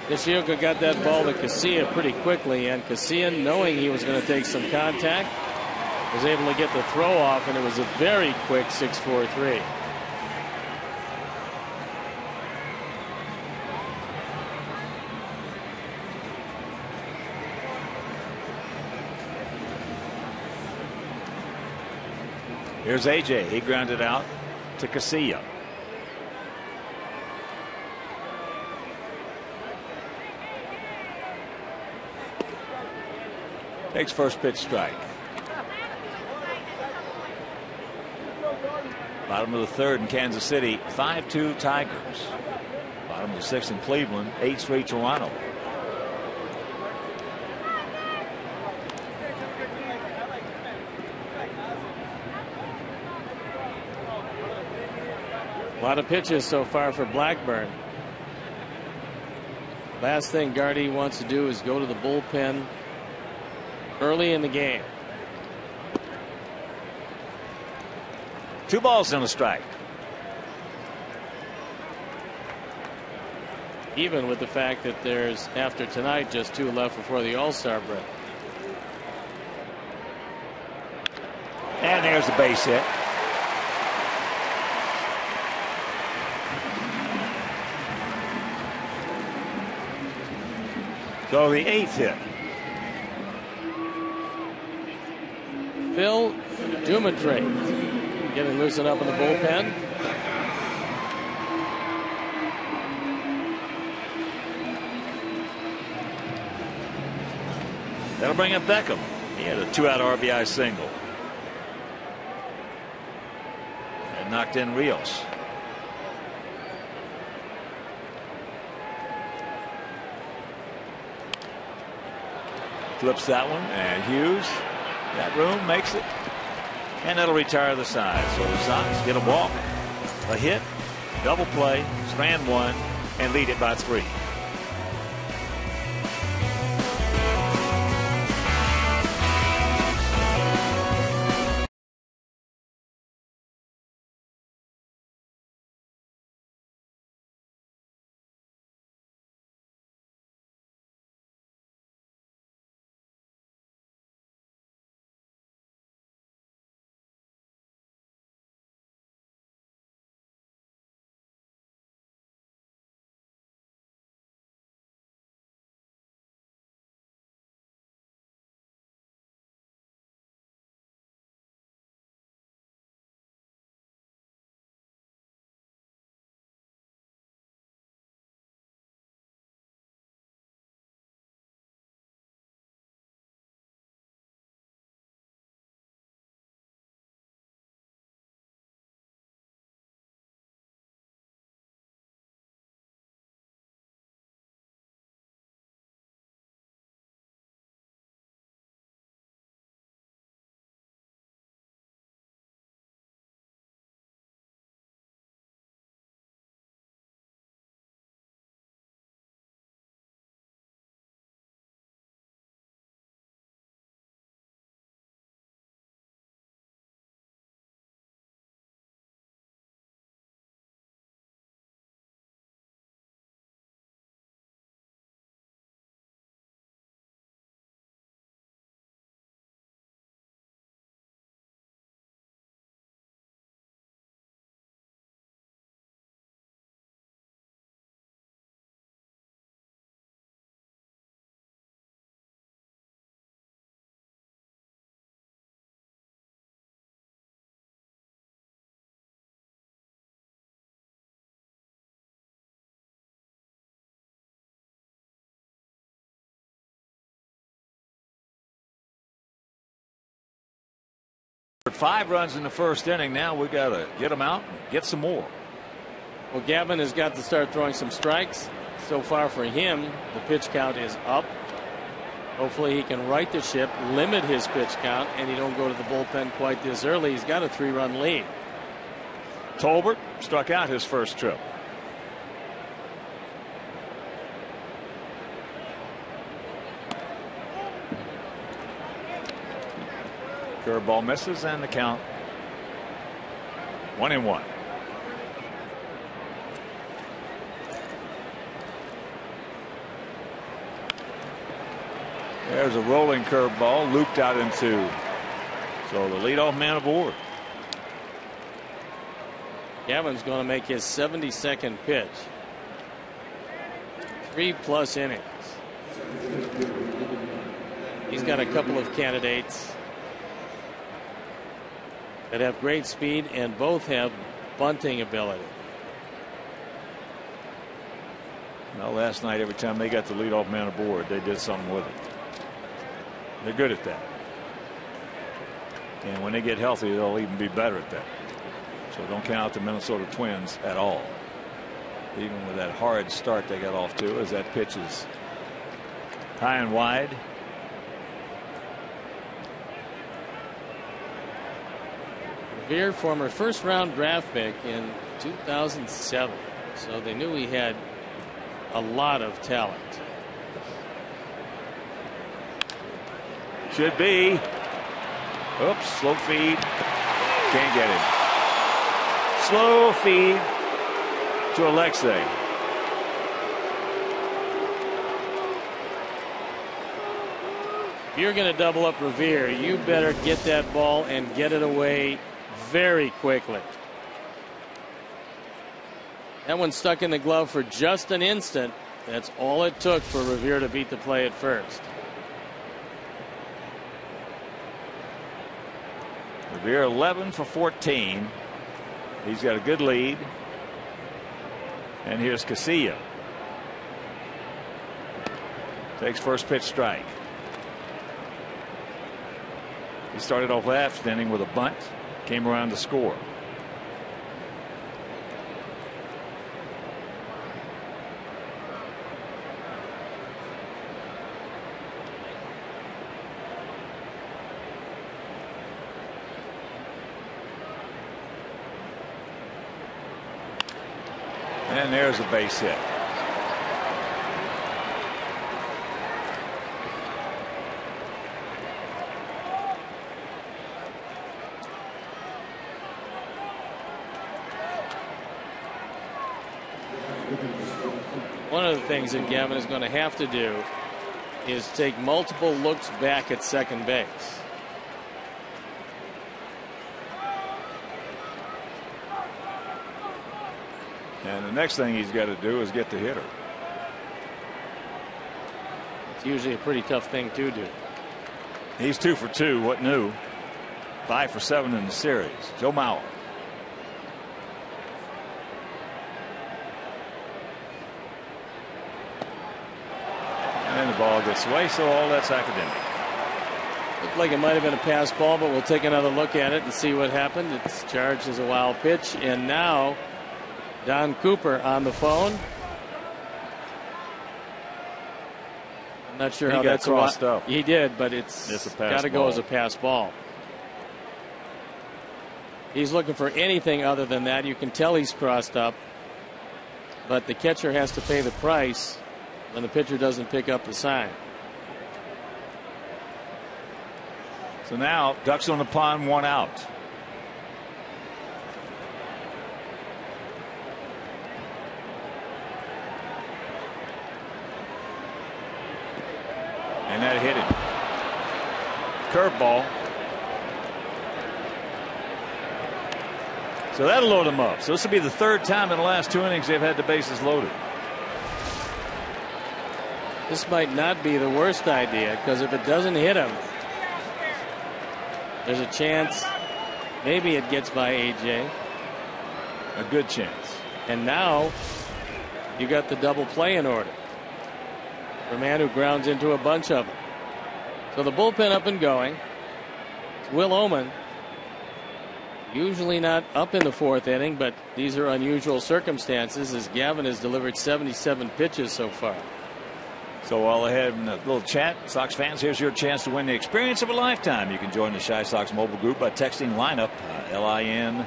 Nishioka got that ball to Casilla pretty quickly, and Casilla, knowing he was going to take some contact, was able to get the throw off, and it was a very quick 6-4-3. Here's AJ. He grounded out to Casilla. Takes first pitch strike. Bottom of the third in Kansas City. 5-2 Tigers. Bottom of the sixth in Cleveland. 8-3 Toronto. A lot of pitches so far for Blackburn. Last thing Gardy wants to do is go to the bullpen early in the game. 2 balls and a strike. Even with the fact that there's, after tonight, just 2 left before the All-Star break. And there's the base hit. So the 8th hit. Phil Dumatrate getting loosened up in the bullpen. That'll bring up Beckham. He had a 2-out RBI single. And knocked in Rios. Flips that one, and Hughes, that room makes it, and that'll retire the side. So the Sox get a walk, a hit, double play, strand one, and lead it by 3. 5 runs in the first inning. Now we got to get them out and get some more. Well, Gavin has got to start throwing some strikes. So far for him, the pitch count is up. Hopefully he can right the ship, limit his pitch count, and he don't go to the bullpen quite this early. He's got a 3-run lead. Tolbert struck out his first trip. Curveball misses, and the count 1-1. There's a rolling curveball looped out in 2. So the leadoff man aboard. Gavin's going to make his 72nd pitch. 3+ innings. He's got a couple of candidates that have great speed and both have bunting ability. Well, last night, every time they got the leadoff man aboard, they did something with it. They're good at that. And when they get healthy, they'll even be better at that. So don't count out the Minnesota Twins at all. Even with that hard start they got off to, as that pitch is high and wide. Revere, former first-round draft pick in 2007. So they knew he had a lot of talent. Should be. Oops, slow feed. Can't get it. Slow feed to Alexei. If you're going to double up Revere, you better get that ball and get it away very quickly. That one stuck in the glove for just an instant. That's all it took for Revere to beat the play at first. Revere 11 for 14. He's got a good lead. And here's Casilla. Takes first pitch strike. He started off last inning with a bunt. Came around to score. And there's a base hit. One of the things that Gavin is going to have to do is take multiple looks back at second base. And the next thing he's got to do is get the hitter. It's usually a pretty tough thing to do. He's 2 for 2. What new? 5 for 7 in the series. Joe Mauer. And the ball gets away, so all that's academic. Looked like it might have been a pass ball, but we'll take another look at it and see what happened. It's charged as a wild pitch, and now Don Cooper on the phone. I'm not sure how that's crossed up. He did, but it's got to go as a pass ball. He's looking for anything other than that. You can tell he's crossed up, but the catcher has to pay the price when the pitcher doesn't pick up the sign. So now ducks on the pond, 1 out. And that hit him. Curveball. So that'll load him up. So this will be the 3rd time in the last 2 innings they've had the bases loaded. This might not be the worst idea, because if it doesn't hit him, there's a chance maybe it gets by AJ. A good chance. And now you got the double play in order for a man who grounds into a bunch of them. So the bullpen up and going. It's Will Oman Usually not up in the fourth inning, but these are unusual circumstances as Gavin has delivered 77 pitches so far. So while ahead in the little chat, Sox fans, here's your chance to win the experience of a lifetime. You can join the Shy Sox mobile group by texting lineup LINEUP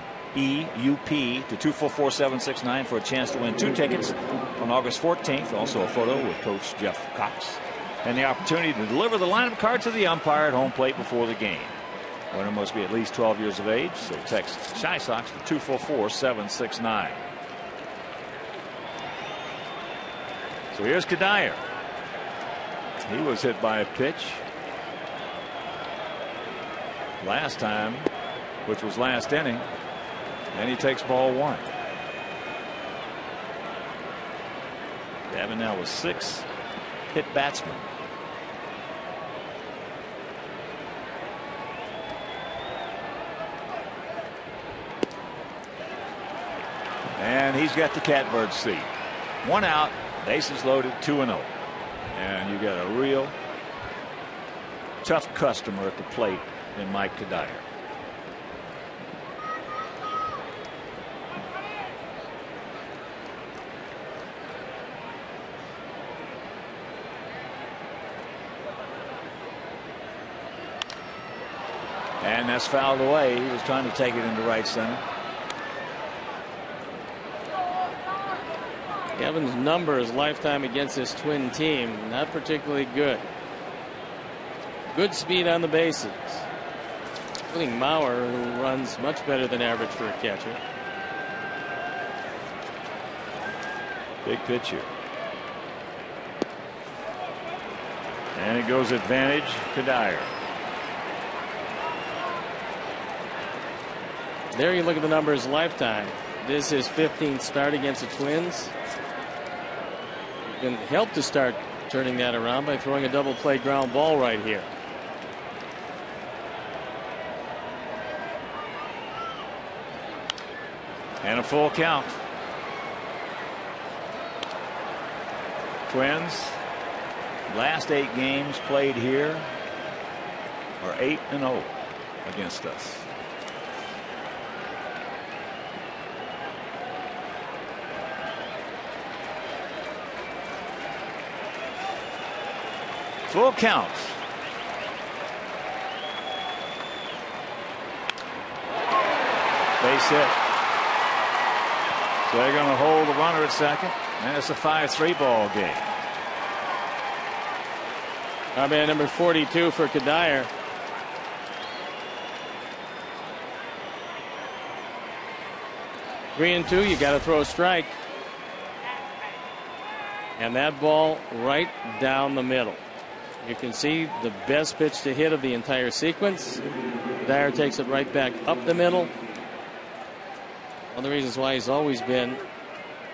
to 244769 for a chance to win 2 tickets on August 14th. Also a photo with Coach Jeff Cox and the opportunity to deliver the lineup card to the umpire at home plate before the game. Winner must be at least 12 years of age, so text Shy Sox to 244769. So here's Kadire. He was hit by a pitch last time, which was last inning, and he takes ball 1. Gavin now with 6 hit batsmen. And he's got the catbird seat. 1 out, bases loaded, 2-0. And you got a real tough customer at the plate in Mike Kadire. And that's fouled away. He was trying to take it into right center. Gavin's numbers lifetime against this Twin team, not particularly good. Good speed on the bases, including Mauer, who runs much better than average for a catcher. Big pitch here. And it goes advantage to Dyer. There you look at the numbers lifetime. This is 15th start against the Twins. Can help to start turning that around by throwing a double play ground ball right here. And a full count. Twins last 8 games played here are 8-0 against us. Full count. Base hit. So they're going to hold the runner at second. And it's a 5-3 ball game. Man number 42 for Kadire. Three and 2. You got to throw a strike. And that ball right down the middle. You can see the best pitch to hit of the entire sequence. Dyer takes it right back up the middle. One of the reasons why he's always been a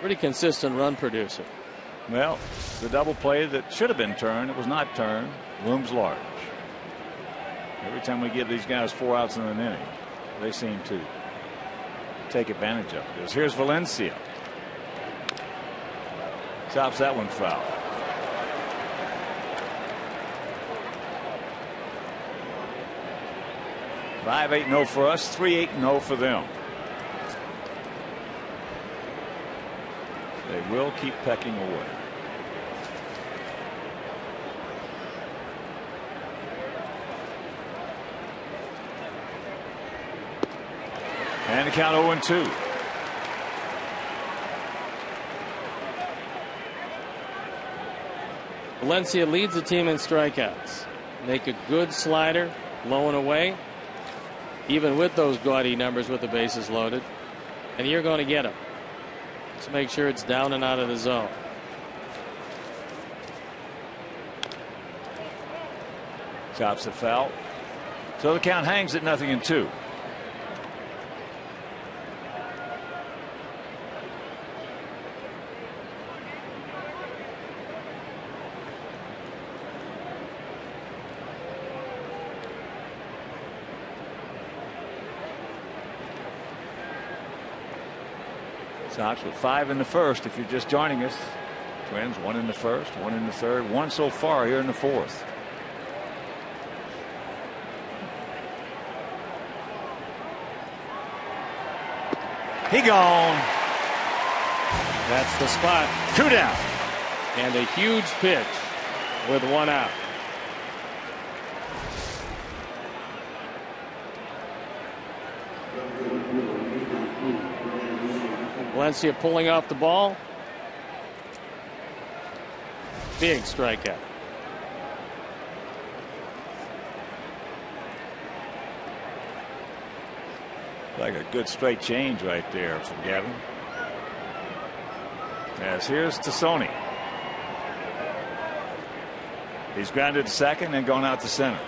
pretty consistent run producer. Well, the double play that should have been turned, it was not turned, looms large. Every time we give these guys 4 outs in an inning, they seem to take advantage of it. Here's Valencia. Chops that one foul. 5-8-0 for us, 3-8-0 for them. They will keep pecking away. And the count 0-2. Valencia leads the team in strikeouts. Make a good slider, low and away, even with those gaudy numbers with the bases loaded, and you're going to get them. Just make sure it's down and out of the zone. Chops it foul. So the count hangs at 0-2. Sox with 5 in the first. If you're just joining us, Twins 1 in the first, 1 in the third, 1 so far here in the fourth. He gone. That's the spot. 2 down. And a huge pitch with 1 out. Valencia pulling off the ball. Big strikeout. Like a good straight change right there from Gavin. As here's Tassone. He's grounded to second and going out to center.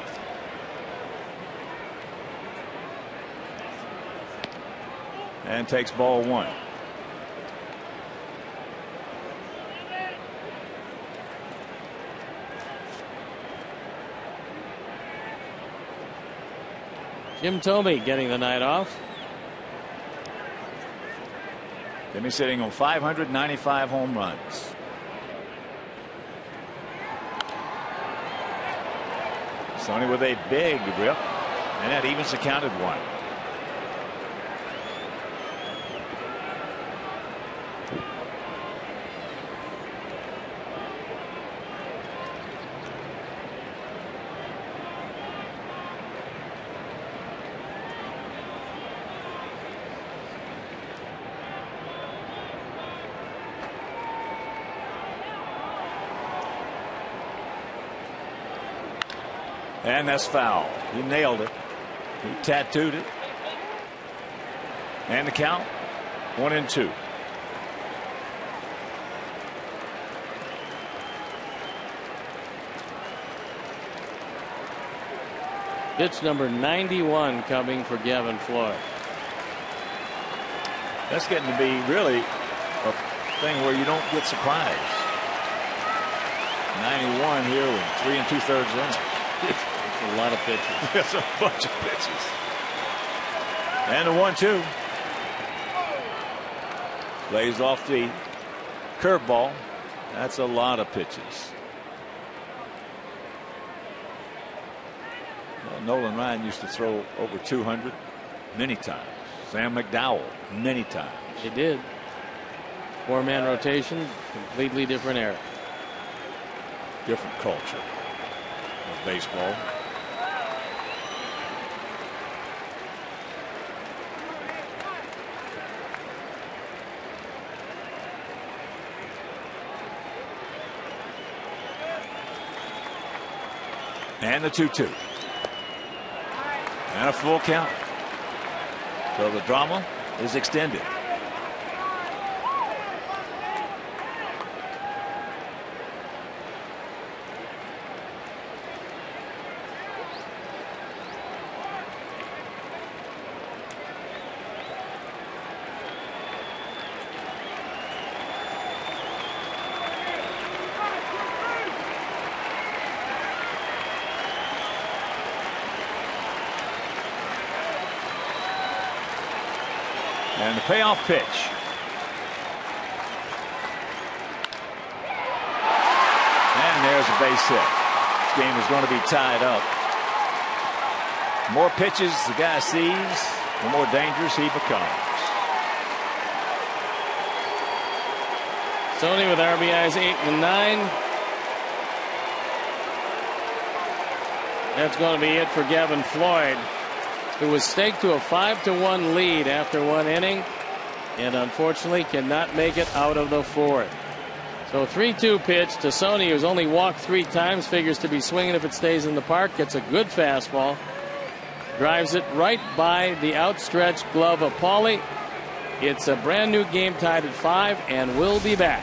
And takes ball 1. Jim Thome getting the night off. Jimmy sitting on 595 home runs. Sony with a big rip, and that evens the count at 1. And that's foul. He nailed it. He tattooed it. And the count 1-2. Pitch number 91 coming for Gavin Floyd. That's getting to be really a thing where you don't get surprised. 91 here with 3 2/3 innings. It's a lot of pitches. That's a bunch of pitches. And a 1-2. Lays off the curveball. That's a lot of pitches. Well, Nolan Ryan used to throw over 200 many times. Sam McDowell many times. He did. 4-man rotation, completely different era. Different culture of baseball. And the 2-2. And a full count. So the drama is extended. And the payoff pitch. And there's a base hit. This game is going to be tied up. The more pitches the guy sees, the more dangerous he becomes. Sony with RBIs 8 and 9. That's going to be it for Gavin Floyd, who was staked to a 5-1 lead after 1 inning and unfortunately cannot make it out of the 4th. So 3-2 pitch to Sony, who's only walked 3 times, figures to be swinging if it stays in the park, gets a good fastball, drives it right by the outstretched glove of Paulie. It's a brand new game tied at 5, and we'll be back.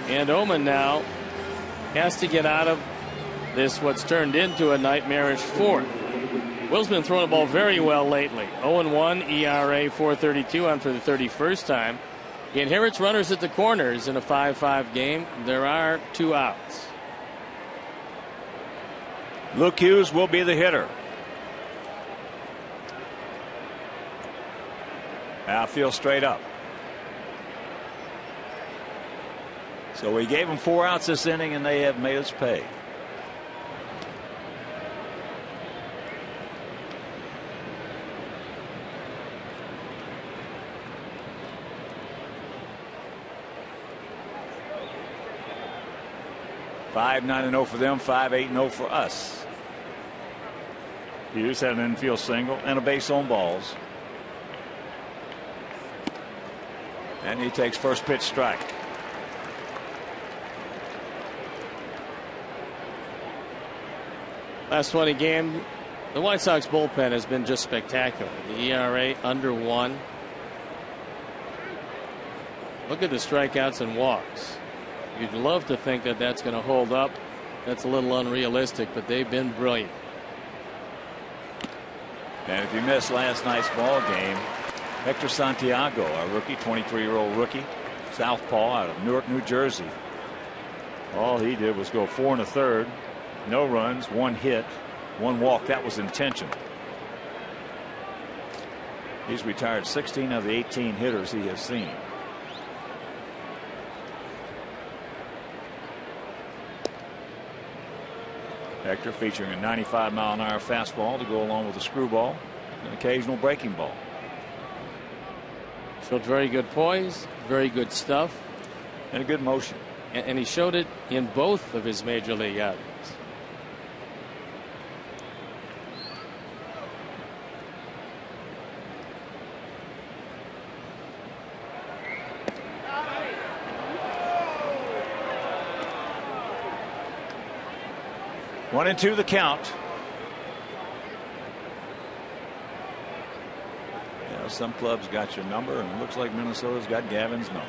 And Oman now has to get out of this, what's turned into a nightmarish fourth. Will's been throwing the ball very well lately. 0-1, ERA 4.32 on for the 31st time. He inherits runners at the corners in a 5-5 game. There are 2 outs. Luke Hughes will be the hitter. Outfield straight up. So we gave them 4 outs this inning, and they have made us pay. Five 9-0 for them, 5-8-0 for us. Hughes had an infield single and a base on balls. And he takes first pitch strike. Last 20 game, the White Sox bullpen has been just spectacular. The ERA under 1. Look at the strikeouts and walks. You'd love to think that that's going to hold up. That's a little unrealistic, but they've been brilliant. And if you missed last night's ball game, Hector Santiago, a rookie, 23-year-old rookie, southpaw out of Newark, New Jersey. All he did was go 4 1/3, no runs, 1 hit, 1 walk. That was intentional. He's retired 16 of the 18 hitters he has seen. Hector featuring a 95-mile-an-hour fastball to go along with a screwball, an occasional breaking ball. Showed very good poise, very good stuff, and a good motion. And he showed it in both of his major league outings. One and 2 the count. Yeah, some clubs got your number, and it looks like Minnesota's got Gavin's number.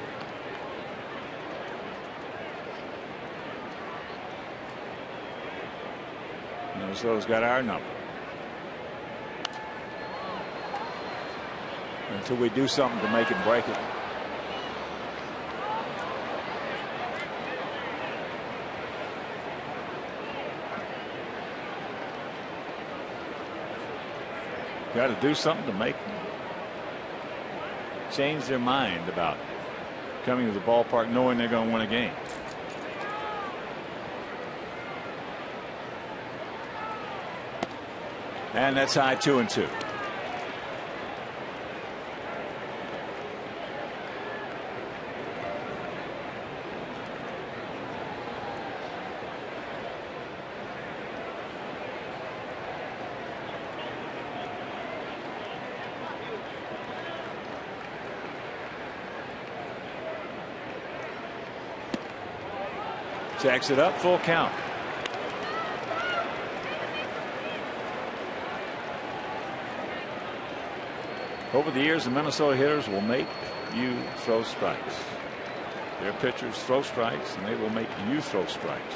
Minnesota's got our number. Until we do something to make it break it. Got to do something to make them change their mind about coming to the ballpark knowing they're going to win a game. And that's high, 2-2. Jacks it up, full count. Over the years, the Minnesota hitters will make you throw strikes. Their pitchers throw strikes, and they will make you throw strikes.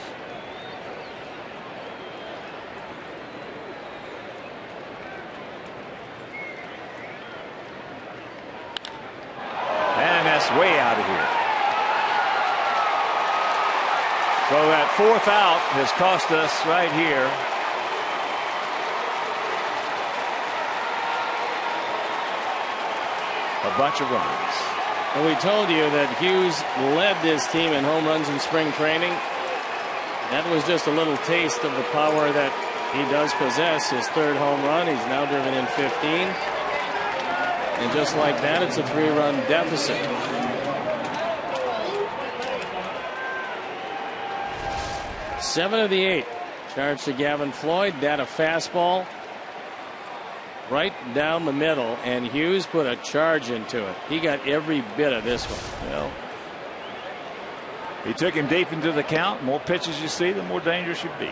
And that's way out of here. So that 4th out has cost us right here. A bunch of runs. And we told you that Hughes led this team in home runs in spring training. That was just a little taste of the power that he does possess. His 3rd home run. He's now driven in 15. And just like that, it's a 3-run deficit. Seven of the 8 charged to Gavin Floyd. That a fastball right down the middle, and Hughes put a charge into it. He got every bit of this one. Well, he took him deep into the count. The more pitches you see, the more dangerous you be.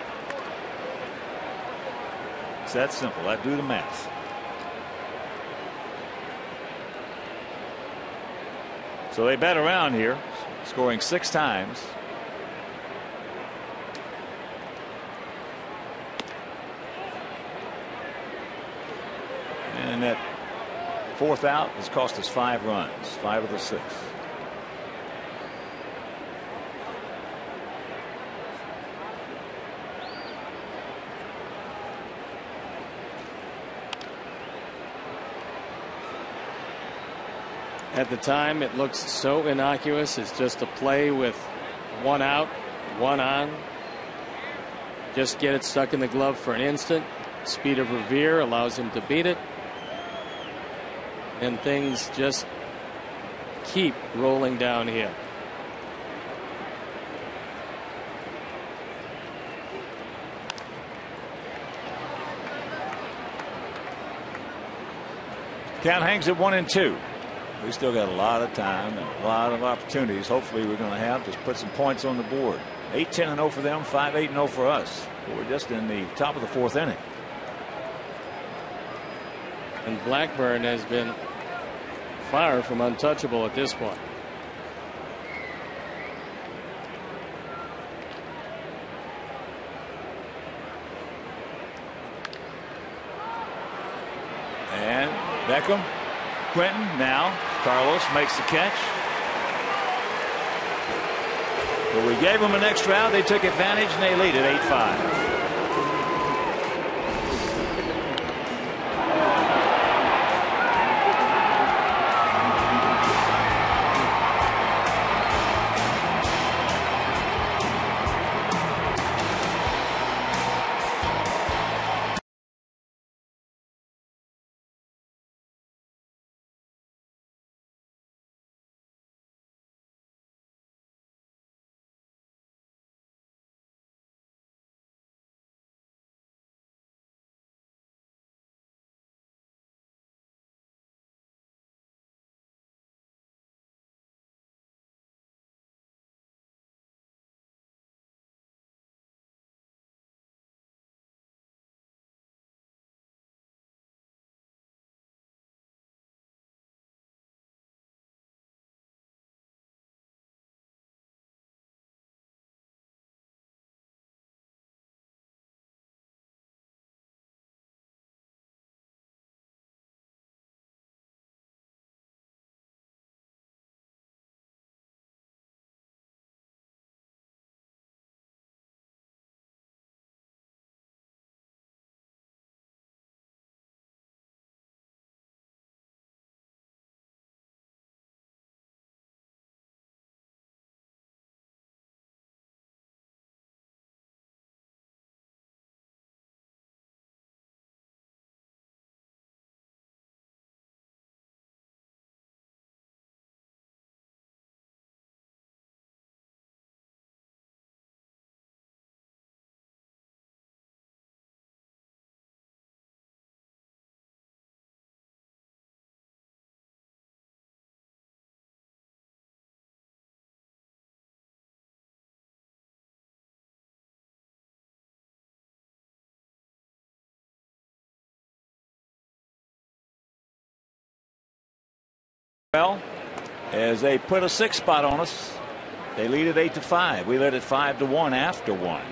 It's that simple. I do the math. So they bet around here, scoring 6 times. And that fourth out has cost us 5 runs, 5 of the 6. At the time, it looks so innocuous. It's just a play with 1 out, 1 on. Just get it stuck in the glove for an instant. Speed of Revere allows him to beat it. And things just keep rolling downhill. Count hangs at 1-2. We still got a lot of time and a lot of opportunities. Hopefully we're going to have to put some points on the board. 8-10-0 for them, 5-8-0 for us. We're just in the top of the 4th inning. And Blackburn has been far from untouchable at this point. And Beckham, Quentin, now Carlos makes the catch. But we gave them an extra out. They took advantage and they lead at 8-5. Well, as they put a 6 spot on us, they lead at 8-5. We led at 5-1 after 1.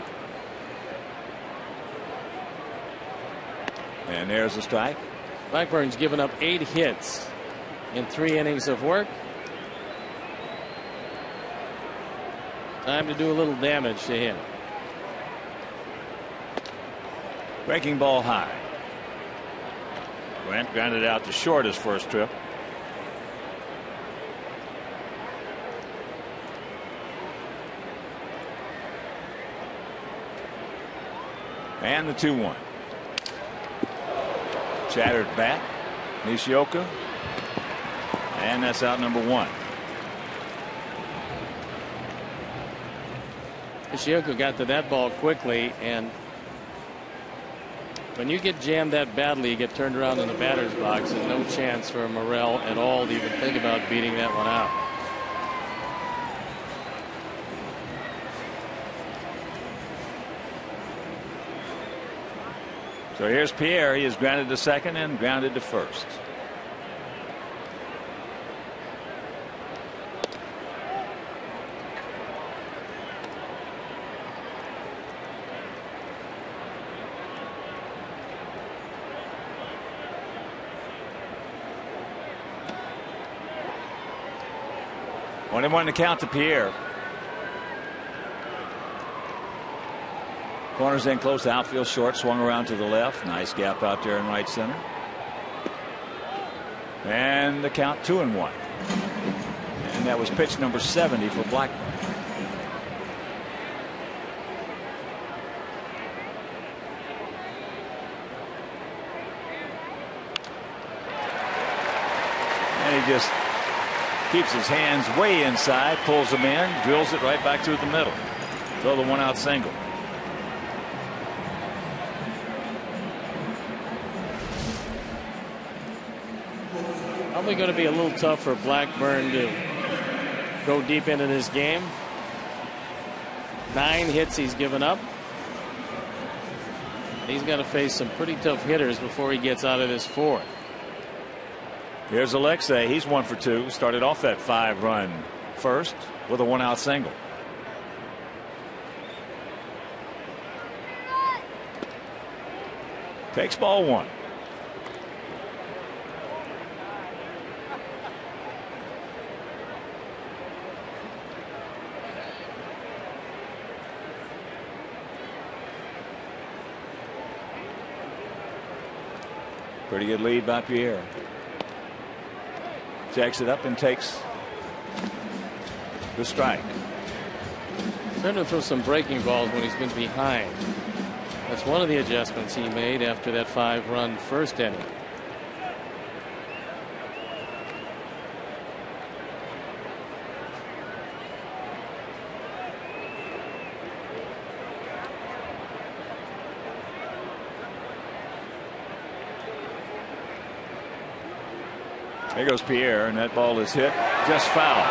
And there's a strike. Blackburn's given up 8 hits in 3 innings of work. Time to do a little damage to him. Breaking ball high. Grant grounded out to short his first trip. And the 2-1. Shattered bat. Nishioka. And that's out number 1. Nishioka got to that ball quickly, and when you get jammed that badly, you get turned around in the batter's box, and no chance for Morel at all to even think about beating that one out. So here's Pierre. He is grounded to second and grounded to first. 1-1 to count to Pierre. Corners in close to outfield short. Swung around to the left. Nice gap out there in right center. And the count 2-1. And that was pitch number 70 for Blackburn. And he just keeps his hands way inside, pulls them in, drills it right back through the middle. Throw the 1-out single. Probably going to be a little tough for Blackburn to go deep into this game. 9 hits he's given up. He's got to face some pretty tough hitters before he gets out of this 4th. Here's Alexei. He's 1 for 2. Started off that 5-run first with a 1-out single. Takes ball 1. Pretty good lead by Pierre. Jacks it up and takes the strike. Trying to throw some breaking balls when he's been behind. That's one of the adjustments he made after that 5-run first inning. There goes Pierre, and that ball is hit just foul.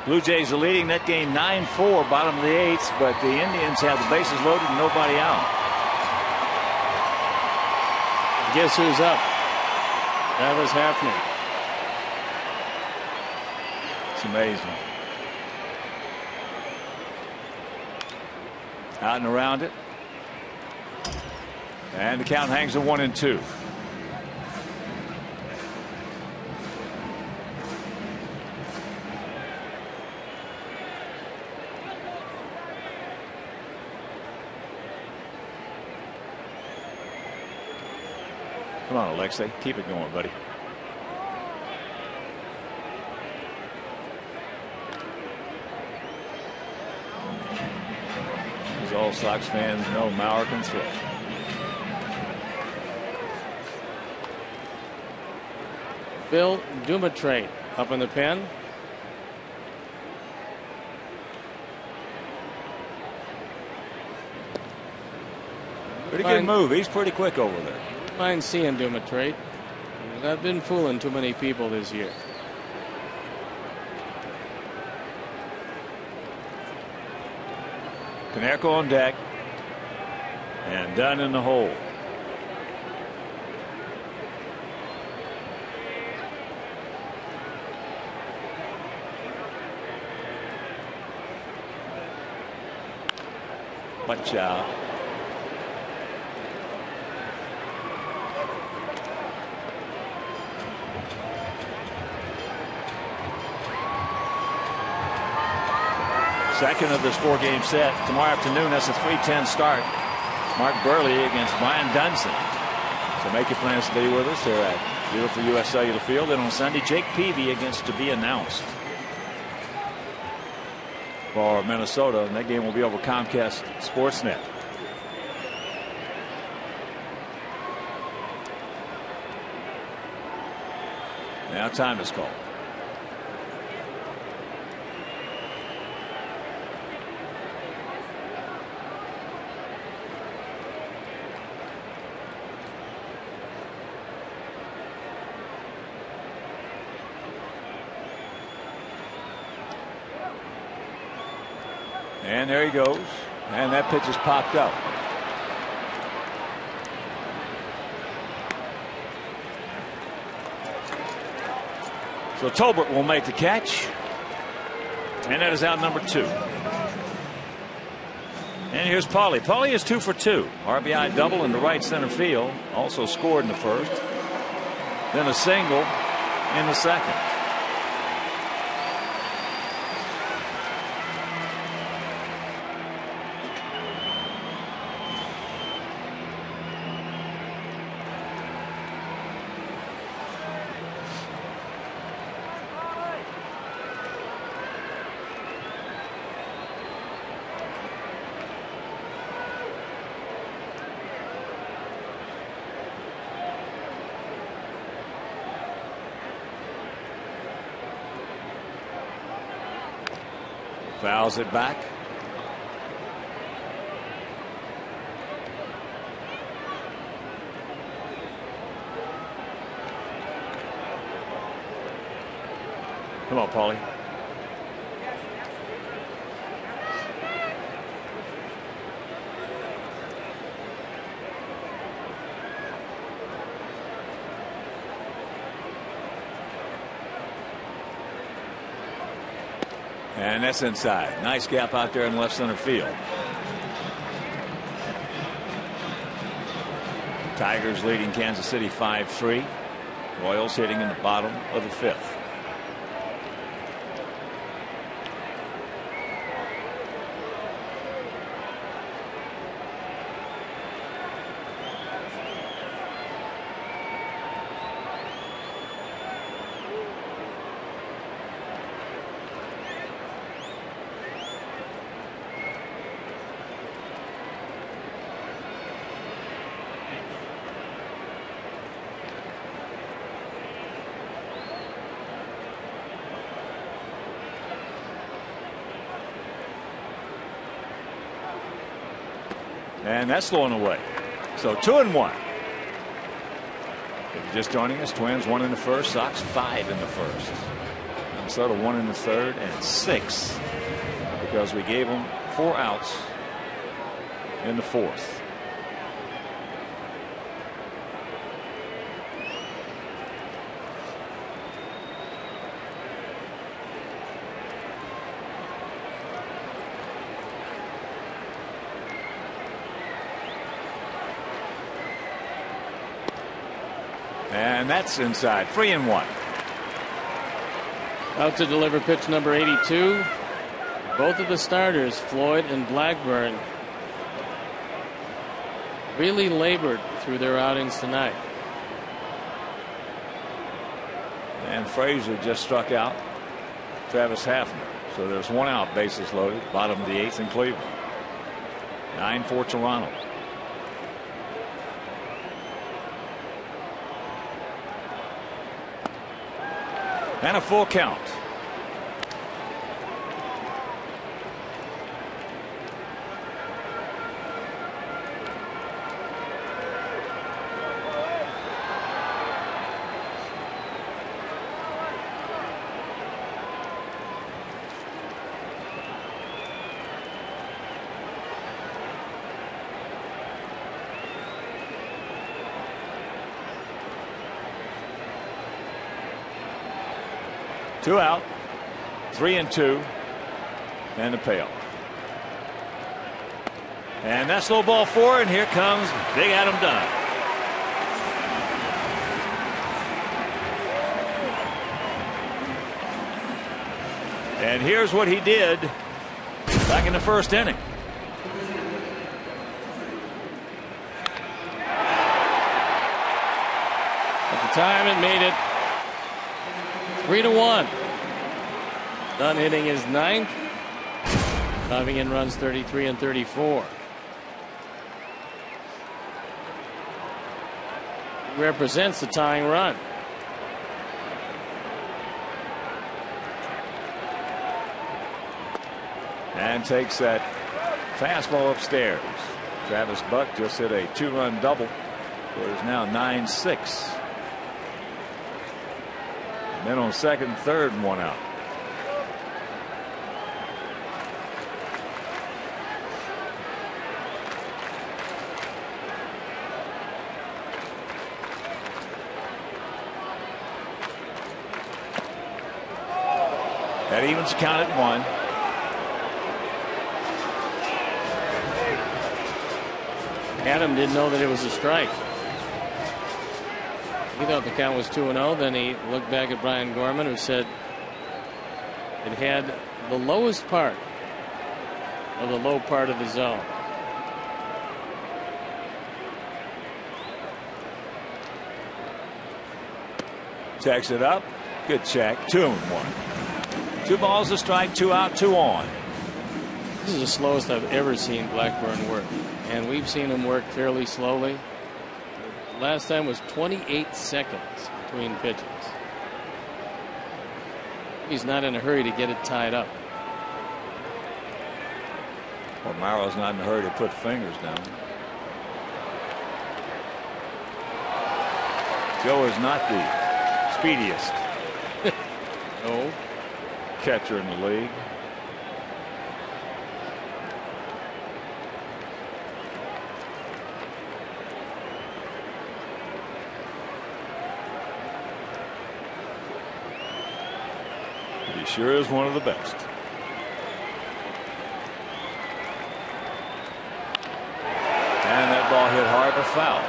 Blue Jays are leading that game 9-4, bottom of the 8th, but the Indians have the bases loaded and nobody out. Guess who's up? Travis Hafner. It's amazing. Out and around it. And the count hangs at 1-2. Come on, Alexei. Keep it going, buddy. As all Sox fans know, Mauer can throw. Phil Dumatrate up in the pen. Pretty good move. He's pretty quick over there. Mind seeing Dumatrate. He's not been fooling too many people this year. Konerko on deck. And Dunn in the hole. Watch out. Second of this 4-game set. Tomorrow afternoon, that's a 3:10 start. Mark Burley against Brian Dunson. So make your plans to be with us here at beautiful US Cellular Field. And on Sunday, Jake Peavy against to be announced for Minnesota. And that game will be over Comcast Sportsnet. Now time is called. And there he goes. And that pitch is popped up. So Tolbert will make the catch. And that is out number 2. And here's Pauly. Pauly is 2 for 2. RBI double in the right center field. Also scored in the first. Then a single in the second. Fouls it back. Come on, Pauly. And that's inside. Nice gap out there in left center field. Tigers leading Kansas City 5-3. Royals hitting in the bottom of the 5th. And that's thrown away. So 2-1. If you're just joining us, Twins 1 in the first, Sox 5 in the first. Minnesota 1 in the third and 6 because we gave them 4 outs in the fourth. And that's inside. 3-1. Out to deliver pitch number 82. Both of the starters, Floyd and Blackburn, really labored through their outings tonight. And Frazier just struck out Travis Hafner. So there's 1 out, bases loaded. Bottom of the 8th in Cleveland. 9 for Toronto. And a full count. Two out, 3-2, and the payoff. And that's low ball 4, and here comes Big Adam Dunn. And here's what he did back in the first inning. At the time, it made it 3-1. Dunn hitting his 9th. Driving in runs 33 and 34. He represents the tying run. And takes that fastball upstairs. Travis Buck just hit a 2-run double. So it's now 9-6. And then on second, third, and 1 out. That evens the count at 1. Adam didn't know that it was a strike. He thought the count was 2-0. Then he looked back at Brian Gorman, who said it had the lowest part of the low part of the zone. Checks it up. Good check. 2-1. 2 balls a strike, 2 out, 2 on. This is the slowest I've ever seen Blackburn work. And we've seen him work fairly slowly. Last time was 28 seconds between pitches. He's not in a hurry to get it tied up. Well, Morrow's not in a hurry to put fingers down. Joe is not the speediest No. catcher in the league. He sure is one of the best. And that ball hit hard but foul.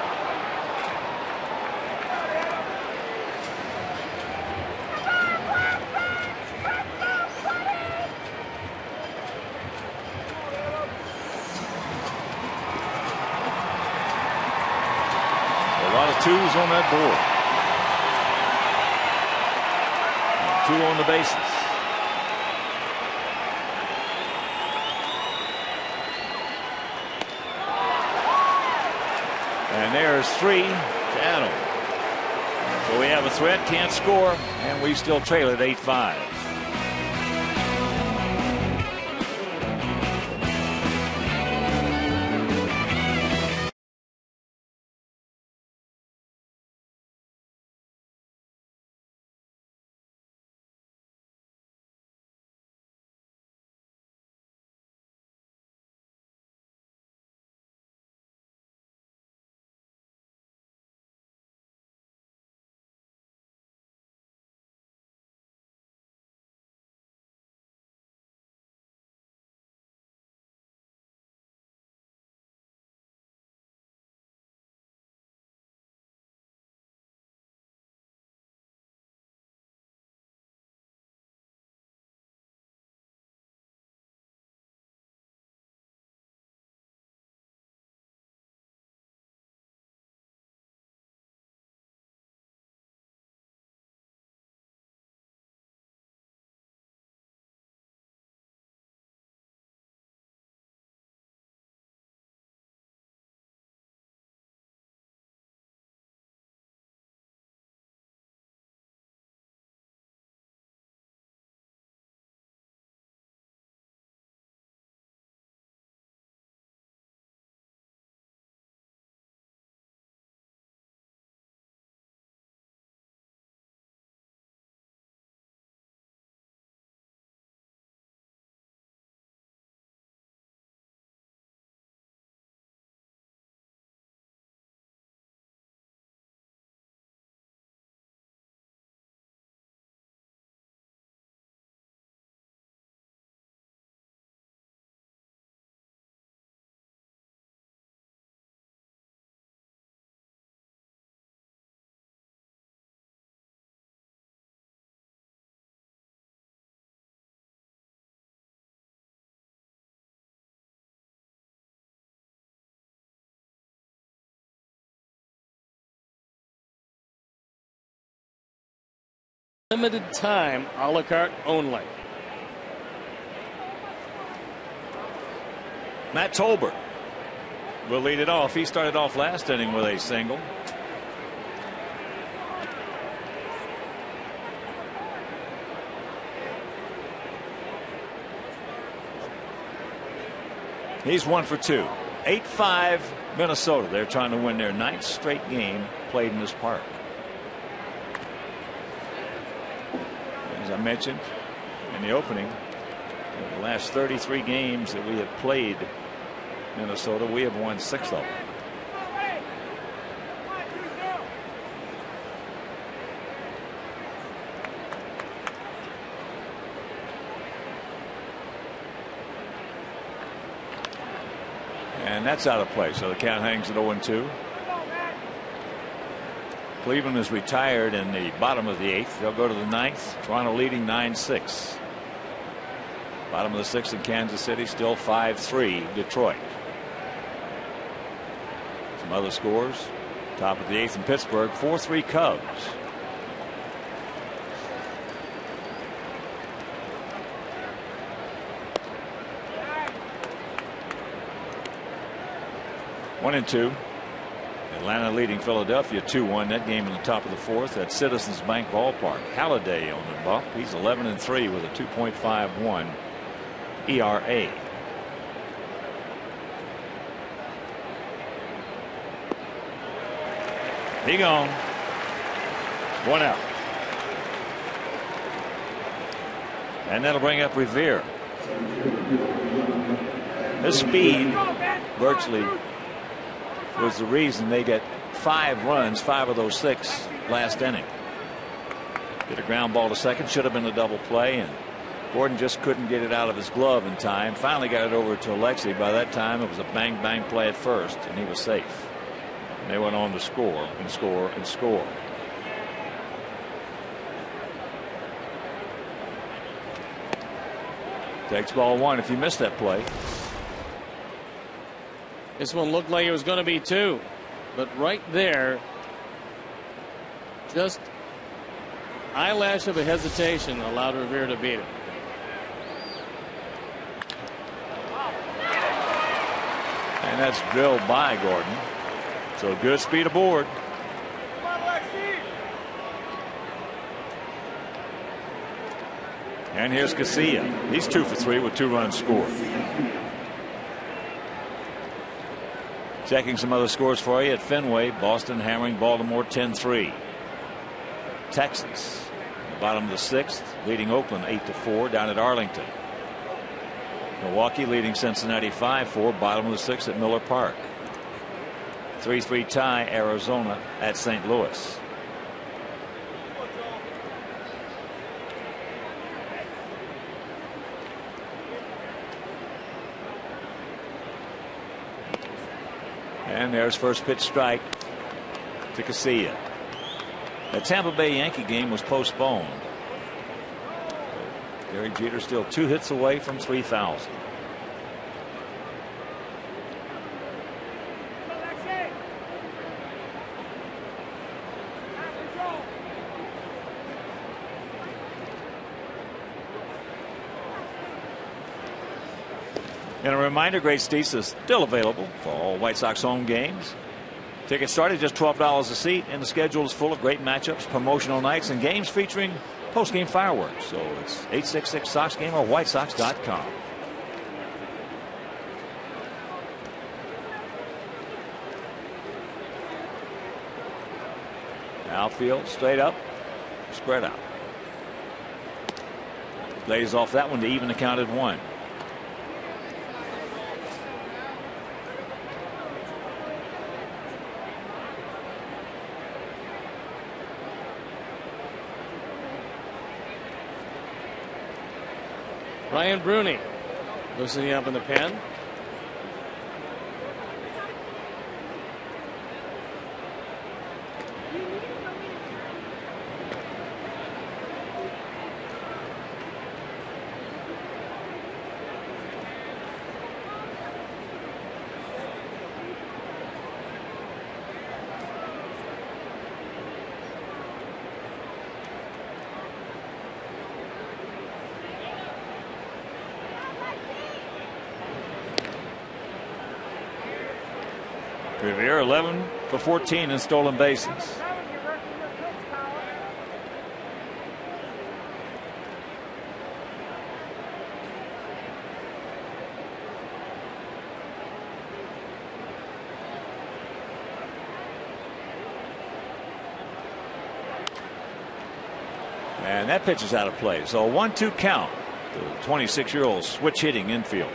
A lot of 2s on that board. 2 on the bases. And there's 3 to Adam. So we have a threat, can't score, and we still trail at 8-5. Limited time, a la carte only. Matt Tolbert will lead it off. He started off last inning with a single. He's 1 for 2. 8-5 Minnesota. They're trying to win their 9th straight game played in this park. As I mentioned in the opening, in the last 33 games that we have played Minnesota, we have won 6 of them. And that's out of play. So the count hangs at 0-2. Cleveland is retired in the bottom of the 8th. They'll go to the 9th. Toronto leading 9-6. Bottom of the 6th in Kansas City, still 5-3 Detroit. Some other scores. Top of the 8th in Pittsburgh, 4-3 Cubs. One and two. Atlanta leading Philadelphia 2-1. That game in the top of the 4th at Citizens Bank Ballpark. Halladay on the bump. He's 11-3 with a 2.51 ERA. He gone. One out. And that'll bring up Revere. His speed virtually was the reason they get 5 runs, 5 of those 6 last inning. Hit a ground ball to second, should have been a double play, and Gordon just couldn't get it out of his glove in time. Finally got it over to Alexi. By that time it was a bang bang play at first, and he was safe. And they went on to score and score and score. Takes ball 1 if you missed that play. This one looked like it was going to be 2, but right there, just eyelash of a hesitation allowed Revere to beat it. And that's drilled by Gordon. So good speed aboard. And here's Casilla. He's 2 for 3 with 2 runs scored. Checking some other scores for you at Fenway. Boston hammering Baltimore 10-3. Texas, the bottom of the 6th, leading Oakland 8-4 down at Arlington. Milwaukee leading Cincinnati 5-4, bottom of the 6th at Miller Park. 3-3 tie Arizona at St. Louis. And there's first pitch strike to Casilla. The Tampa Bay Yankee game was postponed. Derek Jeter still 2 hits away from 3,000. And a reminder, Great Steaks is still available for all White Sox home games. Tickets start at just $12 a seat, and the schedule is full of great matchups, promotional nights, and games featuring post-game fireworks. So it's 866-SOX-GAME or WhiteSox.com. Outfield, straight up, spread out. Lays off that one to even the count at 1. Ryan Bruni loosening up in the pen. Revere 11 for 14 in stolen bases. And that pitch is out of play. So a 1-2 count. The 26-year-old switch hitting infield.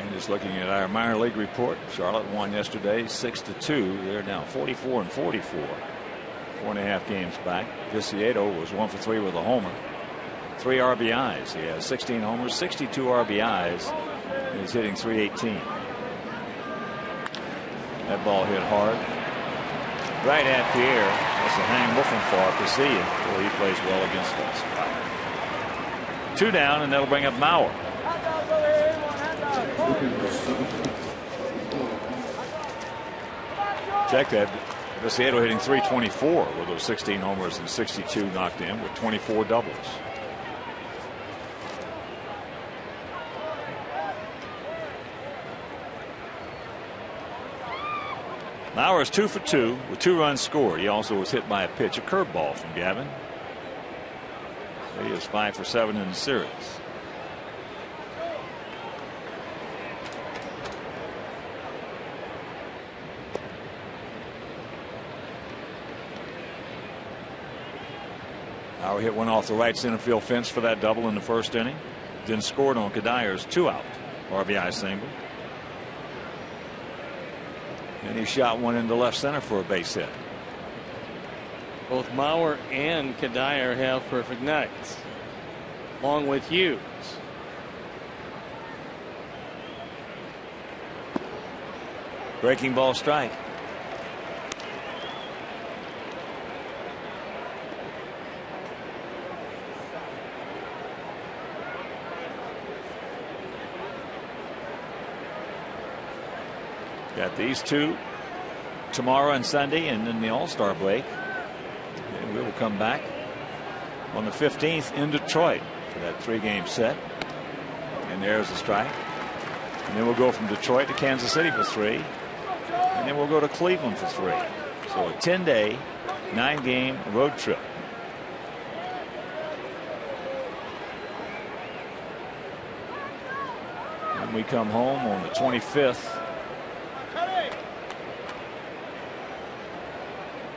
And just looking at our minor league report, Charlotte won yesterday 6-2. They're now 44 and 44. 4.5 games back. Viciedo was 1 for 3 with a homer. 3 RBIs. He has 16 homers, 62 RBIs. And he's hitting .318. That ball hit hard. Right at Pierre. That's a hang Wolfenfarb to see it. Boy, he plays well against us. 2 down, and that'll bring up Mauer. Check that. Viciedo hitting .324 with those 16 homers and 62 knocked in with 24 doubles. Mauer is 2 for 2 with 2 runs scored. He also was hit by a pitch, a curveball from Gavin. So he is 5 for 7 in the series. Mauer hit one off the right center field fence for that double in the first inning. Then scored on Kadyr's 2-out RBI single. And he shot one into left center for a base hit. Both Mauer and Kadir have perfect nights, along with Hughes. Breaking ball strike. Got these two tomorrow and Sunday, and then the All-Star break. And we will come back on the 15th in Detroit for that 3-game set. And there's the strike. And then we'll go from Detroit to Kansas City for 3. And then we'll go to Cleveland for 3. So a 10-day, 9-game road trip. And we come home on the 25th.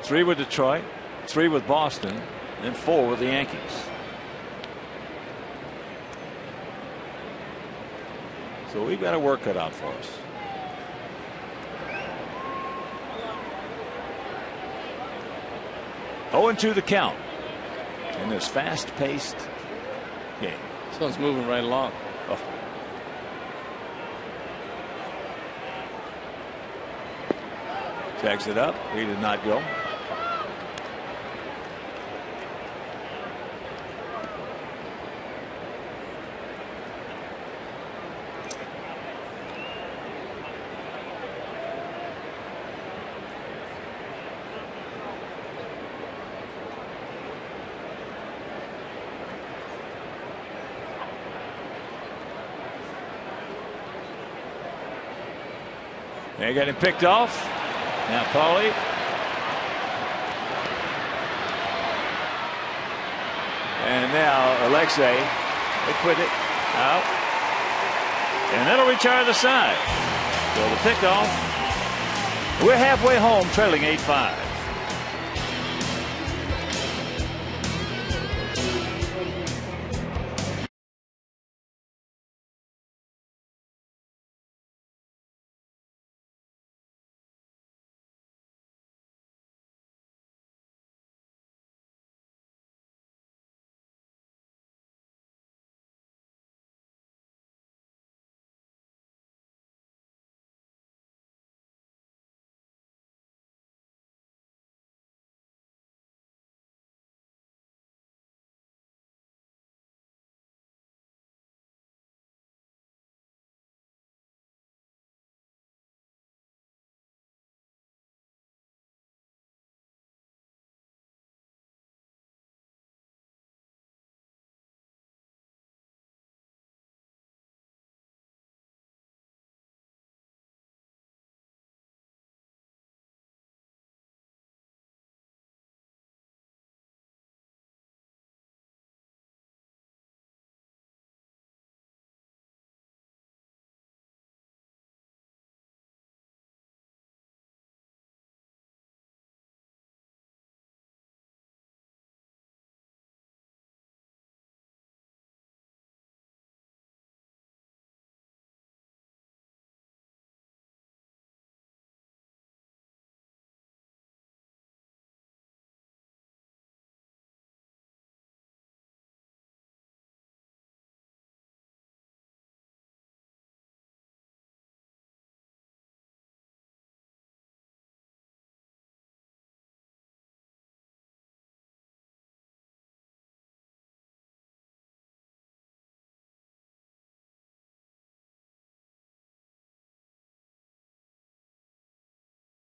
3 with Detroit, 3 with Boston, and 4 with the Yankees. So we've got a work cut out for us. Oh, 0-2 the count in this fast-paced game. This one's moving right along. Oh. Checks it up. He did not go. They got him picked off. Now Paulie. And now Alexei. They put it out. And that'll retire the side. So the pickoff. We're halfway home, trailing 8-5.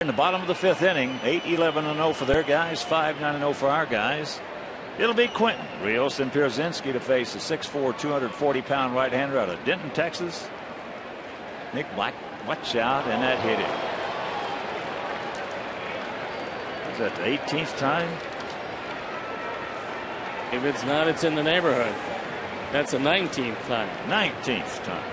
In the bottom of the 5th inning, 8-11-0 for their guys, 5-9-0 for our guys. It'll be Quentin Rios and Pierzynski to face a 6'4", 240-pound right-hander out of Denton, Texas. Nick Black, watch out, and that hit him. Is that the 18th time? If it's not, it's in the neighborhood. That's the 19th time. 19th time.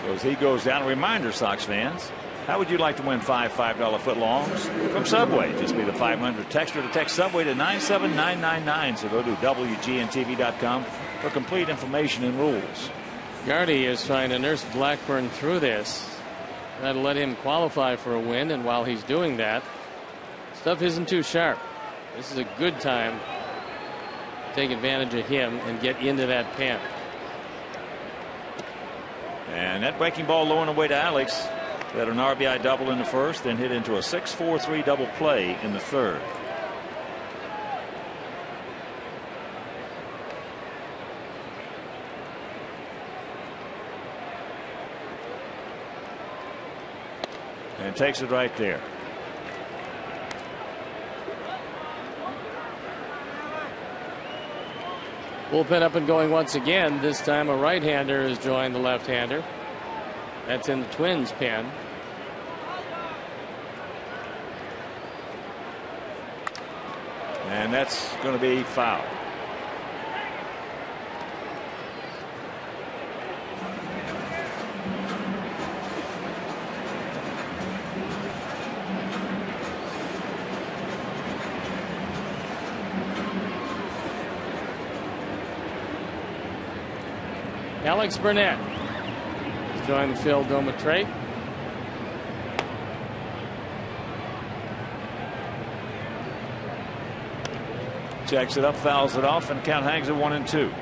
So as he goes down, a reminder, Sox fans, how would you like to win $5 footlongs from Subway? Just be the 500 texter to text Subway to 97999. So go to WGNTV.com for complete information and rules. Gardy is trying to nurse Blackburn through this. That'll let him qualify for a win, and while he's doing that, stuff isn't too sharp. This is a good time to take advantage of him and get into that pen. And that breaking ball low and away to Alex. Had an RBI double in the first, then hit into a 6-4-3 double play in the third. And takes it right there. Bullpen up and going once again. This time a right-hander has joined the left-hander. That's in the Twins pen. And that's going to be foul. Alex Burnett has joined the Phil Domatrate. Checks it up, fouls it off, and count hangs at 1-2.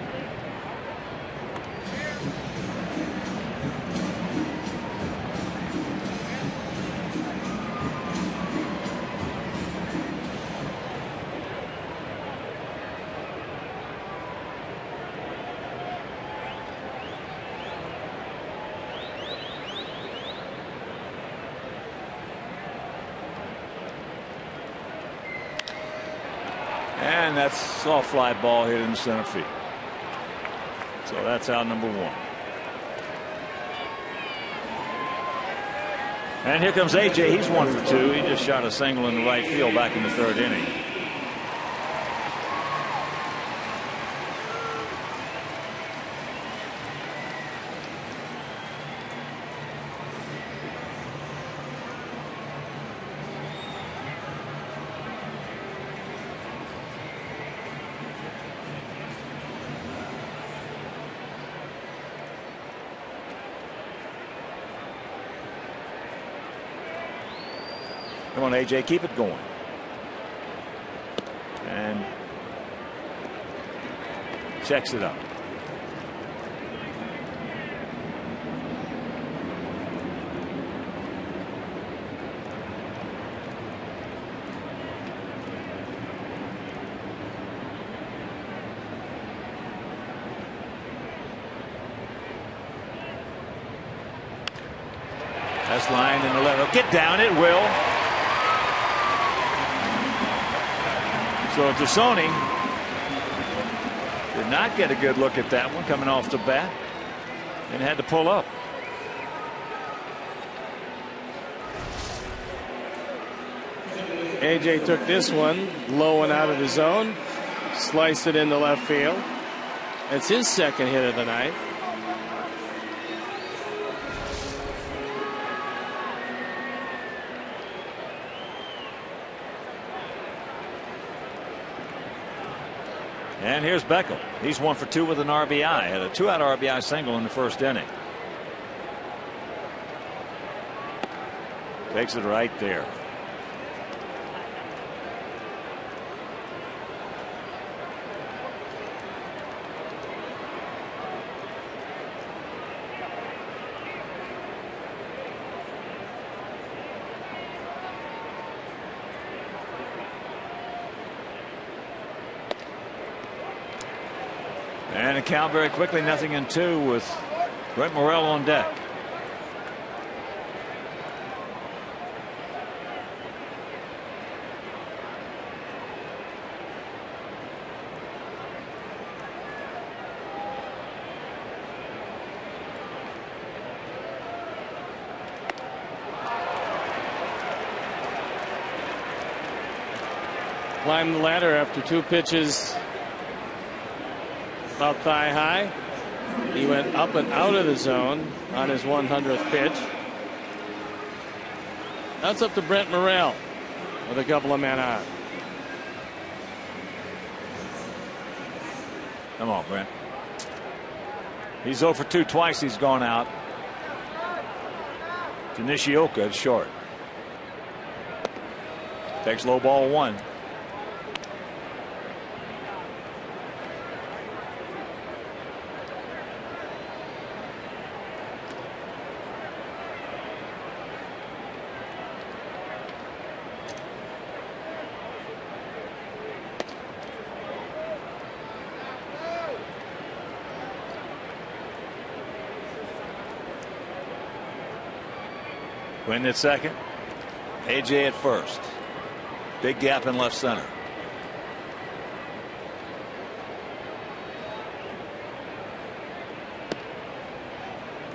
And that's soft fly ball hit in the center field. So that's out number 1. And here comes AJ. He's 1 for 2. He just shot a single in the right field back in the 3rd inning. Come on, AJ, keep it going. And checks it up. That's lined in the left. Get down, it will. So Tassone did not get a good look at that one coming off the bat and had to pull up. AJ took this one low and out of the zone, sliced it into left field. It's his 2nd hit of the night. And here's Beckel. He's 1 for 2 with an RBI. Had a 2-out RBI single in the 1st inning. Takes it right there. And a count very quickly, 0-2 with Brent Morel on deck. climbed the ladder after 2 pitches about thigh high. He went up and out of the zone on his 100th pitch. That's up to Brent Morel with a couple of men on. Come on, Brent. He's 0 for 2 twice. He's gone out. To Nishioka, it's short. Takes low ball 1. Quinn at second. AJ at first. Big gap in left center.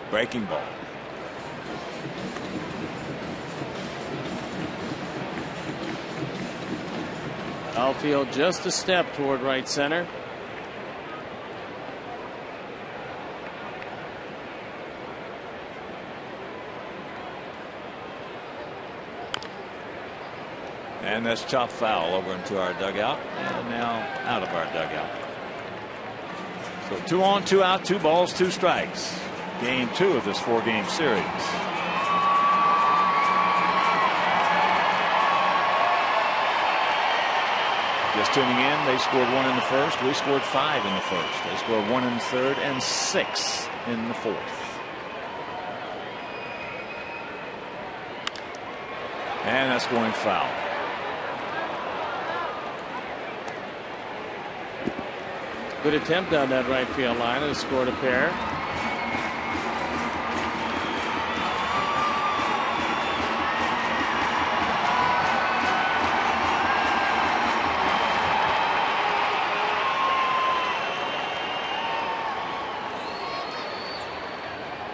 Breaking ball. Outfield just a step toward right center. And that's chopped foul over into our dugout, and now out of our dugout. So 2 on, 2 out, 2 balls, 2 strikes. Game 2 of this 4-game series. Just tuning in, they scored 1 in the first. We scored 5 in the first. They scored 1 in the third and 6 in the fourth. And that's going foul. Good attempt on that right field line and scored a pair.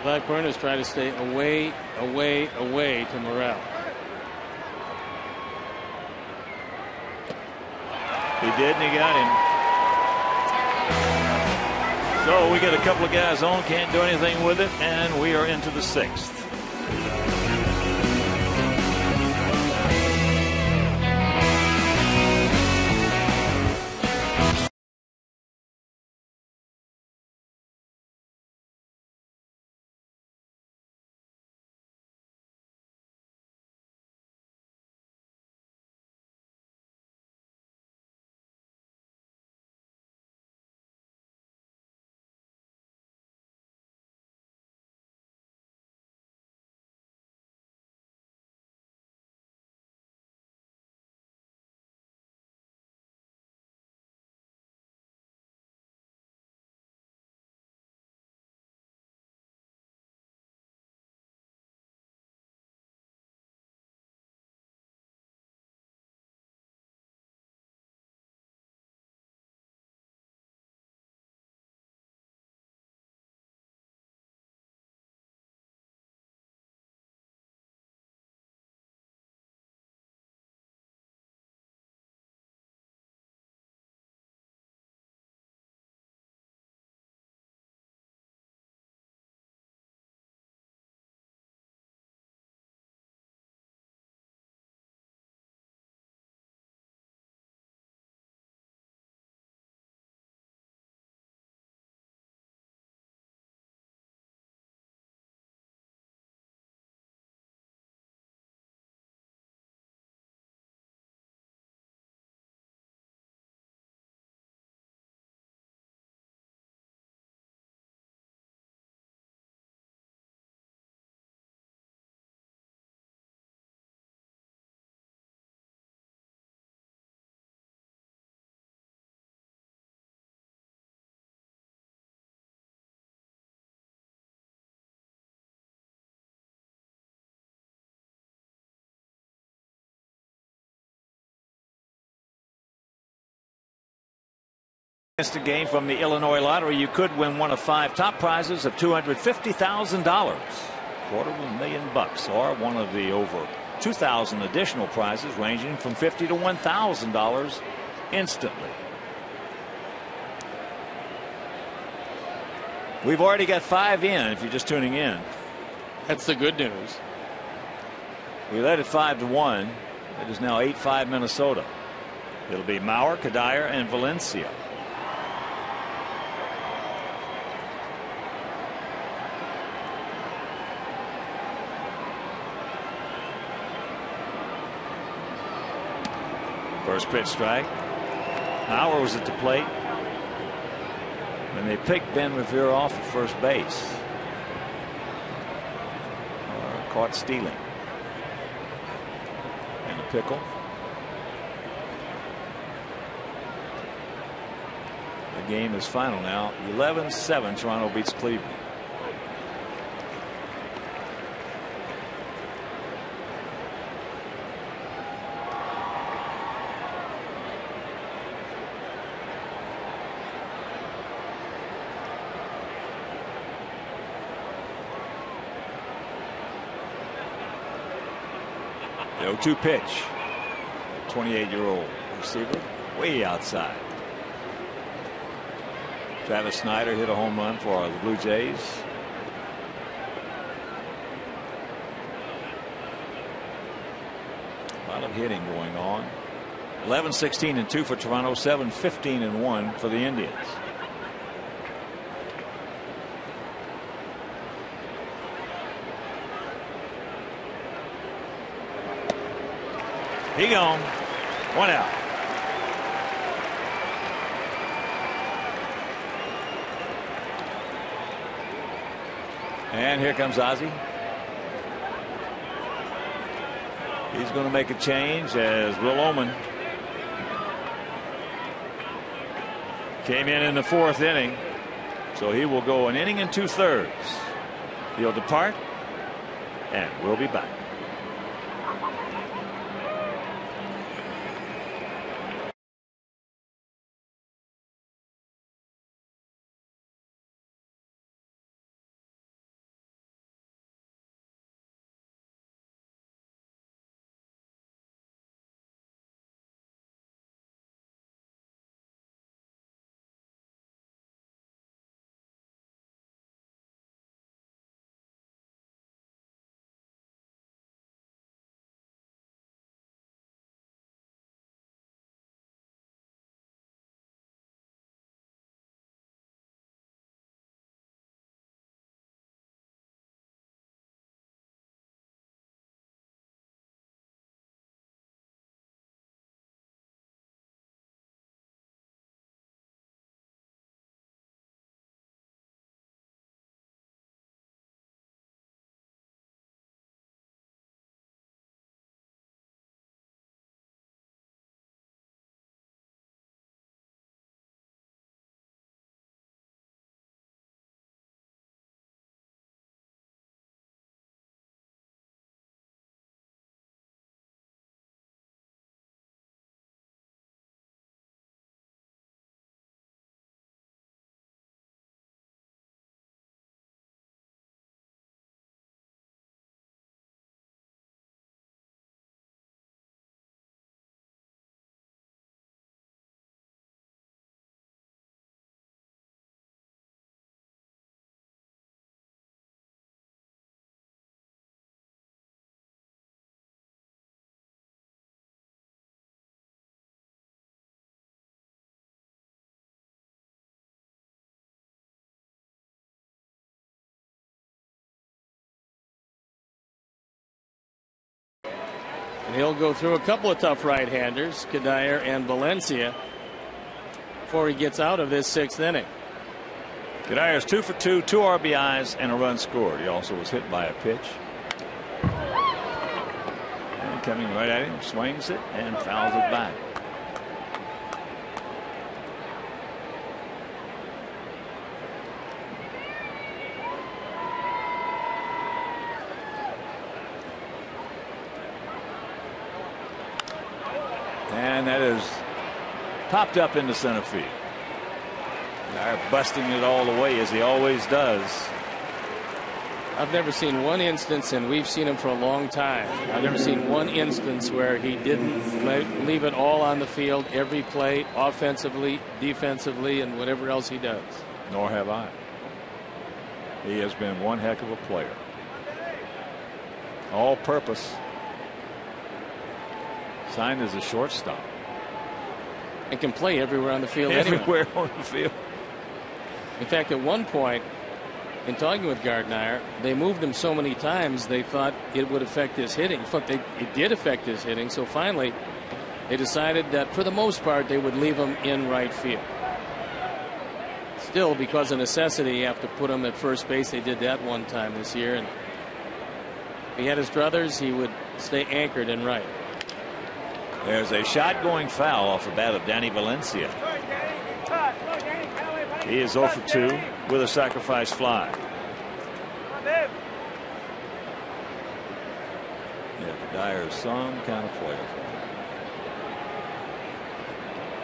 Blackburn is trying to stay away to Morel. He did, and he got him. So we get a couple of guys on, can't do anything with it, and we are into the 6th. Against a game from the Illinois Lottery, you could win one of 5 top prizes of $250,000, $250,000, or one of the over 2,000 additional prizes ranging from $50 to $1,000 instantly. We've already got 5 in if you're just tuning in. That's the good news. We led it 5-1. It is now 8-5 Minnesota. It'll be Mauer, Kadire, and Valencia. First pitch strike. Mauer was at the plate. And they picked Ben Revere off at first base. Caught stealing. And a pickle. The game is final now. 11-7. Toronto beats Cleveland. The 0-2 pitch. 28-year-old receiver way outside. Travis Snyder hit a home run for the Blue Jays. A lot of hitting going on. 11-16-2 for Toronto. 7-15-1 for the Indians. He gone. 1 out. And here comes Ozzie. He's going to make a change as Will Oman came in the 4th inning. So he will go an inning and 2/3. He'll depart, and we'll be back. And he'll go through a couple of tough right-handers, Kadire and Valencia, before he gets out of this 6th inning. Kadire's 2 for 2, 2 RBIs, and a run scored. He also was hit by a pitch. And coming right at him, swings it and fouls it back. And that is popped up into center field. Kadire busting it all the way as he always does. I've never seen one instance, and we've seen him for a long time. I've never seen one instance where he didn't leave it all on the field every play, offensively, defensively, and whatever else he does. Nor have I. He has been one heck of a player. All purpose. Signed as a shortstop. And can play everywhere on the field. Everywhere anyway. on the field. In fact, at one point, in talking with Gardner, they moved him so many times they thought it would affect his hitting. In fact, it did affect his hitting. So finally, they decided that for the most part they would leave him in right field. Still, because of necessity, you have to put him at first base. They did that one time this year. And if he had his druthers, he would stay anchored in right. There's a shot going foul off the bat of Danny Valencia. He is 0 for 2 with a sacrifice fly. Yeah, Dyer is some kind of player.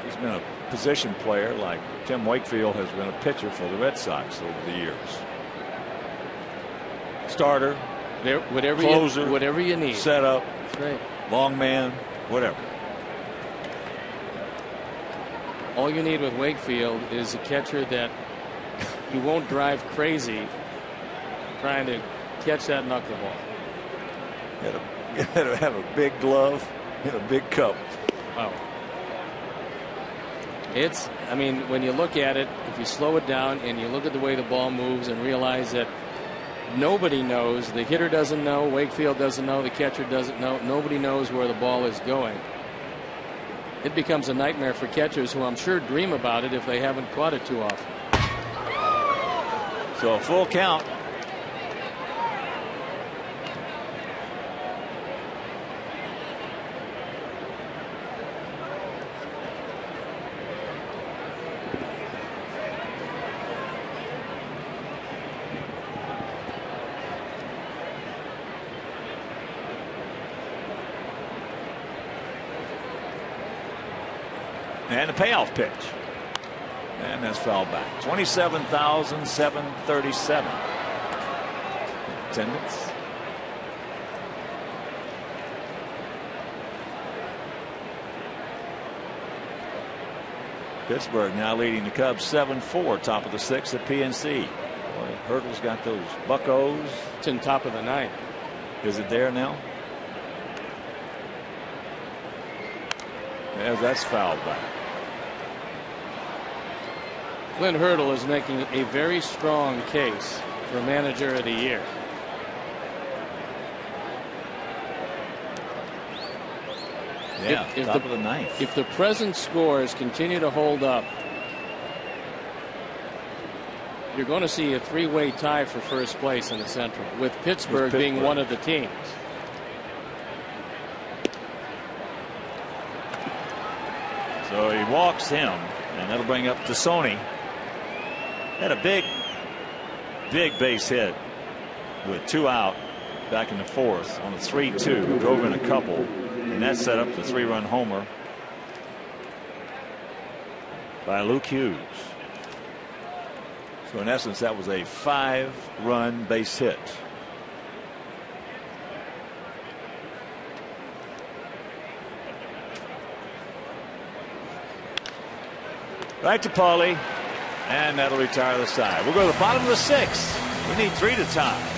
He's been a position player like Tim Wakefield has been a pitcher for the Red Sox over the years. Starter, closer, whatever you need. Setup, right. Long man, whatever. All you need with Wakefield is a catcher that you won't drive crazy trying to catch that knuckleball. You gotta have a big glove and a big cup. Wow. I mean, when you look at it, if you slow it down and you look at the way the ball moves and realize that nobody knows, the hitter doesn't know, Wakefield doesn't know, the catcher doesn't know, nobody knows where the ball is going. It becomes a nightmare for catchers who I'm sure dream about it if they haven't caught it too often. So a full count. And a payoff pitch. And that's fouled back. 27,737. Attendance. Pittsburgh now leading the Cubs 7-4, top of the 6th at PNC. Boy, Hurdle's got those buckos. It's in top of the 9th. Is it there now? Yeah, that's fouled back. Clint Hurdle is making a very strong case for manager of the year. Yeah, top of the 9th. If the present scores continue to hold up, you're going to see a three-way tie for first place in the Central, with Pittsburgh being one of the teams. So he walks him, and that'll bring up Tassone. Had a big base hit with 2 out back in the 4th on a 3-2. Drove in a couple, and that set up the 3-run homer by Luke Hughes. So in essence, that was a 5-run base hit. Right to Paulie, and that'll retire the side. We'll go to the bottom of the 6th. We need 3 to tie.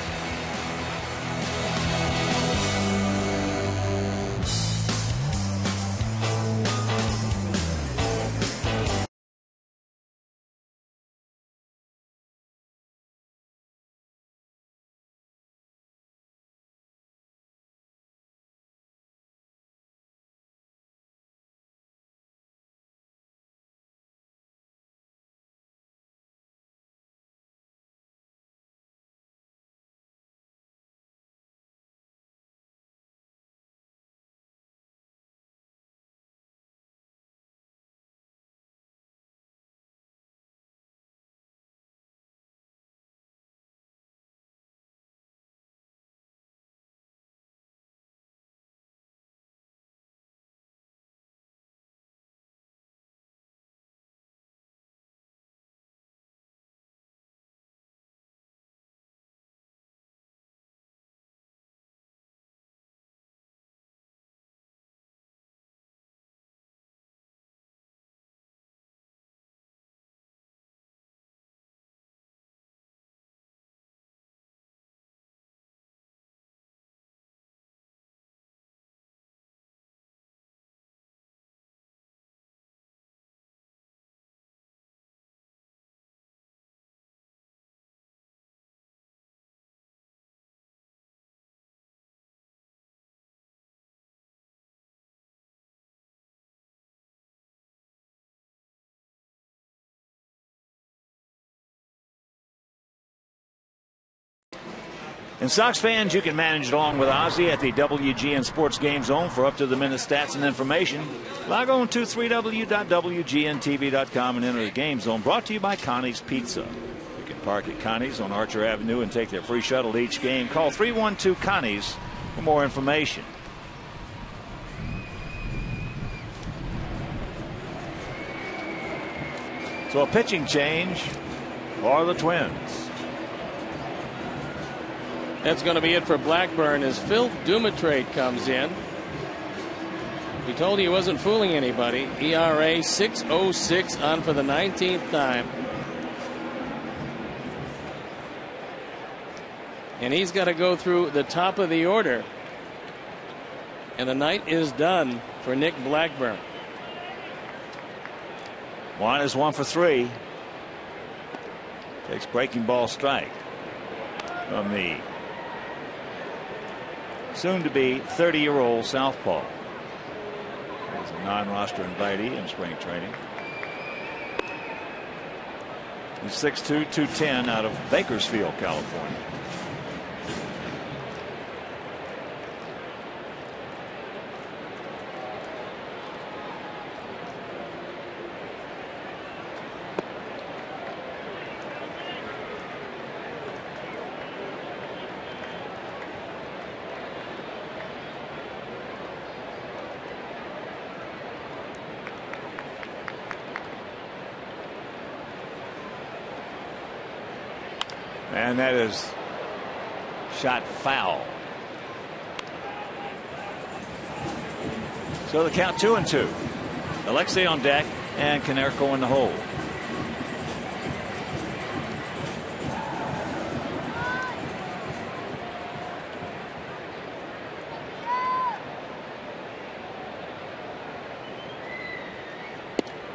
And Sox fans, you can manage along with Ozzie at the WGN Sports Game Zone for up-to-the-minute stats and information. Log on to www.wgntv.com and enter the Game Zone, brought to you by Connie's Pizza. You can park at Connie's on Archer Avenue and take their free shuttle to each game. Call 312-CONNIES for more information. So a pitching change for the Twins. That's going to be it for Blackburn as Phil Dumitrade comes in. We told you he wasn't fooling anybody. ERA 6.06 on for the 19th time. And he's got to go through the top of the order. And the night is done for Nick Blackburn. Juan is 1 for 3. Takes breaking ball strike from the soon-to-be 30-year-old southpaw. He's a non-roster invitee in spring training. He's 6'2", 210 out of Bakersfield, California. And that is shot foul. So the count 2-2. Alexei on deck and Konerko in the hole.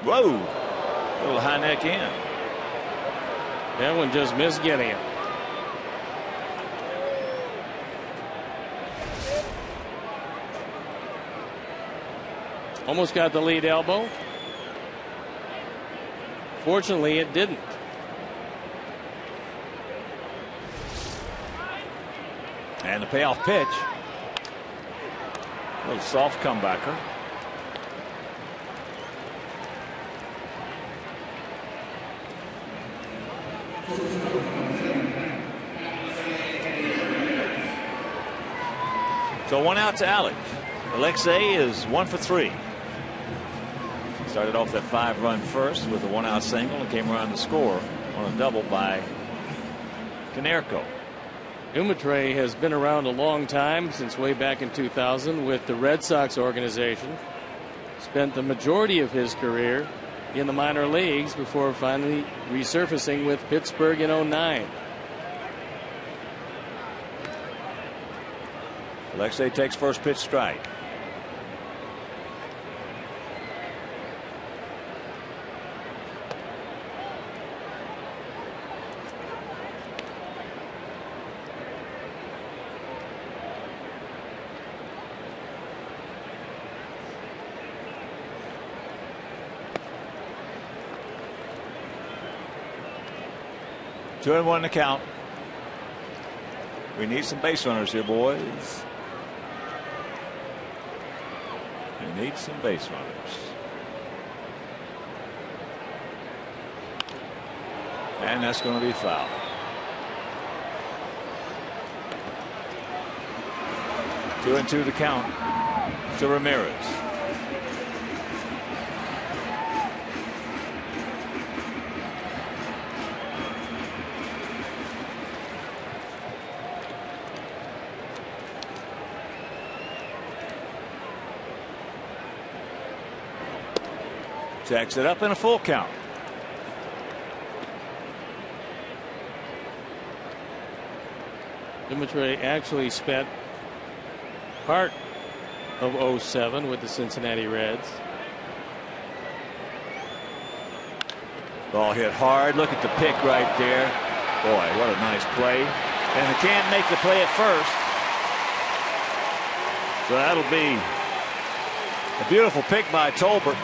Whoa, little high neck in. That one just missed getting it. Almost got the lead elbow. Fortunately, it didn't. And the payoff pitch. A little soft comebacker. So 1 out to Alex. Alexei is 1 for 3. Started off that 5-run first with a 1-out single and came around to score on a double by Konerko. Dumitrade has been around a long time, since way back in 2000 with the Red Sox organization. Spent the majority of his career in the minor leagues before finally resurfacing with Pittsburgh in 2009. Alexei takes first pitch strike. Two and 1 to count. We need some base runners here, boys. We need some base runners. And that's going to be foul. Two and 2 to count to Ramirez. Jacks it up in a full count. Dumitrade actually spent part of 07 with the Cincinnati Reds. Ball hit hard. Look at the pick right there. Boy, what a nice play. And they can't make the play at first. So that'll be a beautiful pick by Tolbert.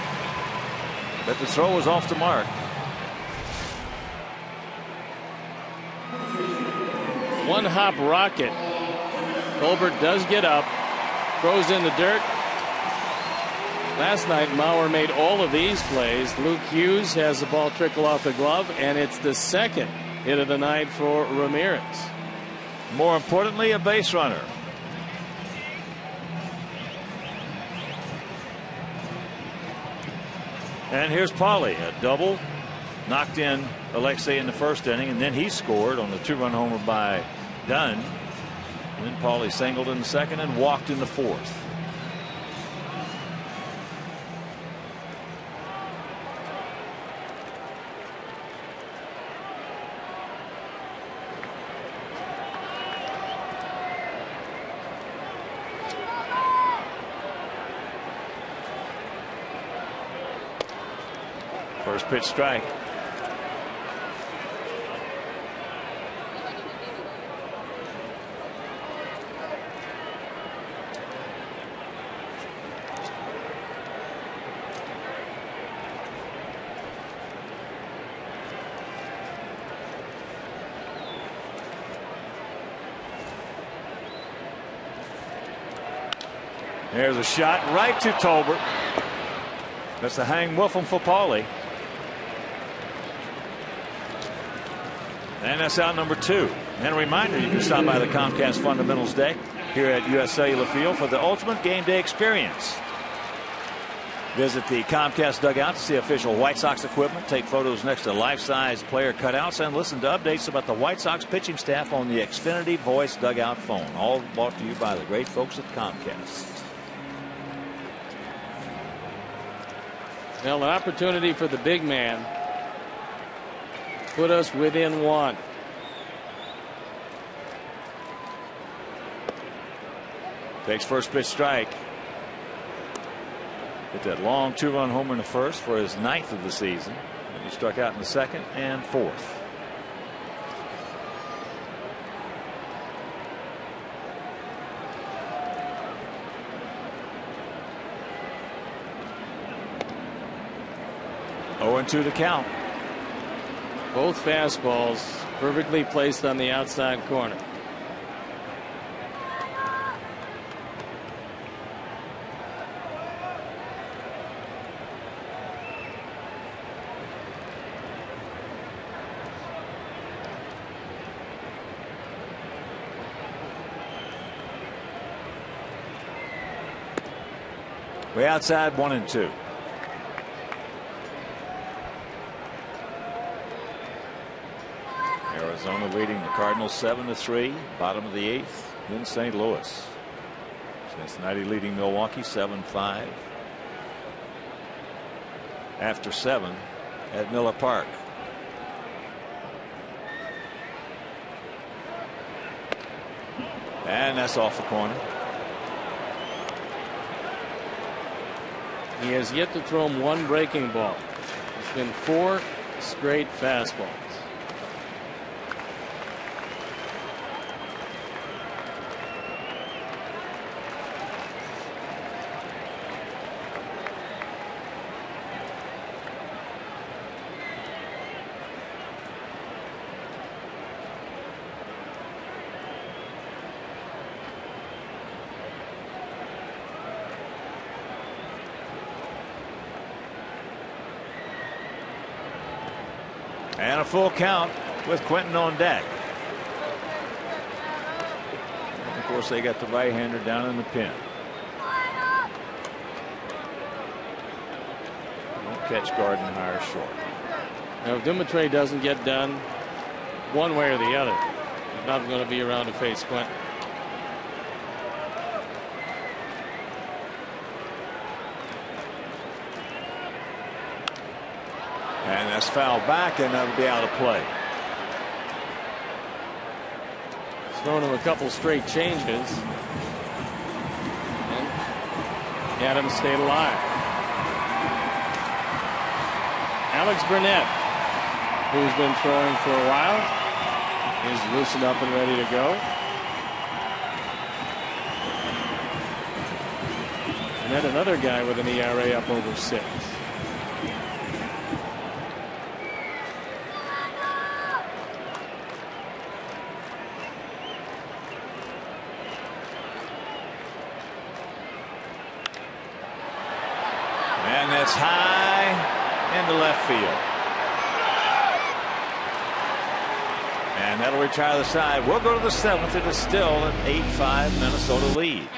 But the throw was off the mark. one-hop rocket. Colbert does get up, throws in the dirt. Last night, Mauer made all of these plays. Luke Hughes has the ball trickle off the glove, and it's the second hit of the night for Ramirez. More importantly, a base runner. And here's Pauly, a double, knocked in Alexei in the first inning, and then he scored on the 2-run homer by Dunn. And then Pauly singled in the second and walked in the fourth. First pitch strike. There's a shot right to Tolbert. That's a hang Wolfham for Pauly. And that's out number 2. And a reminder, you can stop by the Comcast Fundamentals Day here at US Cellular Field for the ultimate game day experience. Visit the Comcast dugout to see official White Sox equipment, take photos next to life-size player cutouts, and listen to updates about the White Sox pitching staff on the Xfinity Voice dugout phone. All brought to you by the great folks at Comcast. Well, an opportunity for the big man. Put us within 1. Takes first pitch strike. Hit that long 2-run homer in the first for his 9th of the season. And he struck out in the second and fourth. Oh, and 2 the count. Both fastballs perfectly placed on the outside corner. Way outside, 1 and 2. Arizona leading the Cardinals 7-3, bottom of the 8th in St. Louis. Cincinnati leading Milwaukee 7-5 after 7 at Miller Park. And that's off the corner. He has yet to throw him 1 breaking ball. It's been 4 straight fastballs. And a full count with Quentin on deck. And of course, they got the right-hander down in the pen. Won't catch Gardenhire short. Now, if Dimitre doesn't get done one way or the other, he's not going to be around to face Quentin. And that's fouled back, and that'll be out of play. He's thrown him a couple straight changes. And Adams stayed alive. Alex Burnett, who's been throwing for a while, is loosened up and ready to go. And then another guy with an ERA up over 6. That's high into left field. And that'll retire the side. We'll go to the 7th. It is still an 8-5 Minnesota lead.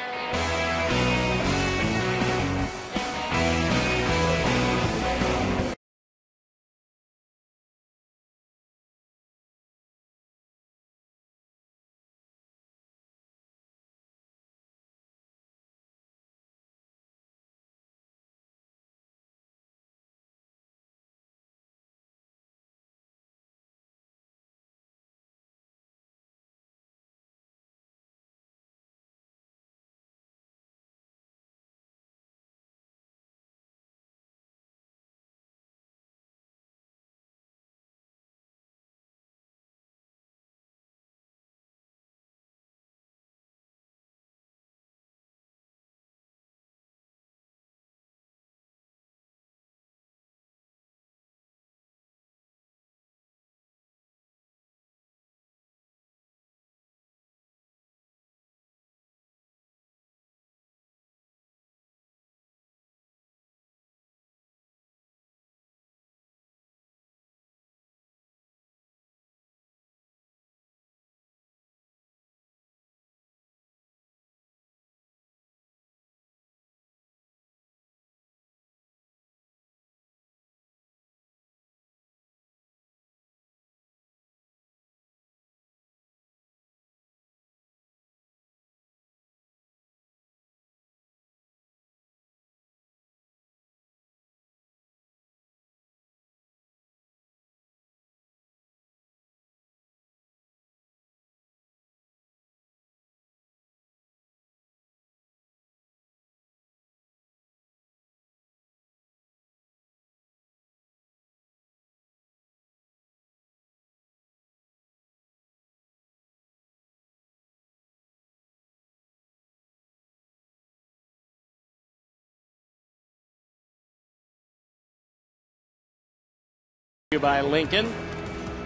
By Lincoln.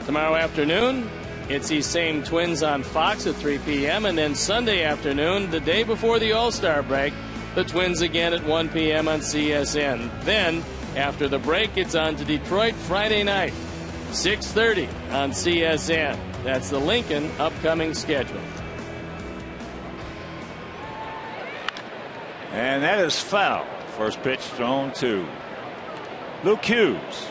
Tomorrow afternoon, it's these same Twins on Fox at 3 p.m. And then Sunday afternoon, the day before the All-Star break, the Twins again at 1 p.m. on CSN. Then, after the break, it's on to Detroit Friday night, 6:30 on CSN. That's the Lincoln upcoming schedule. And that is foul. First pitch thrown to Luke Hughes,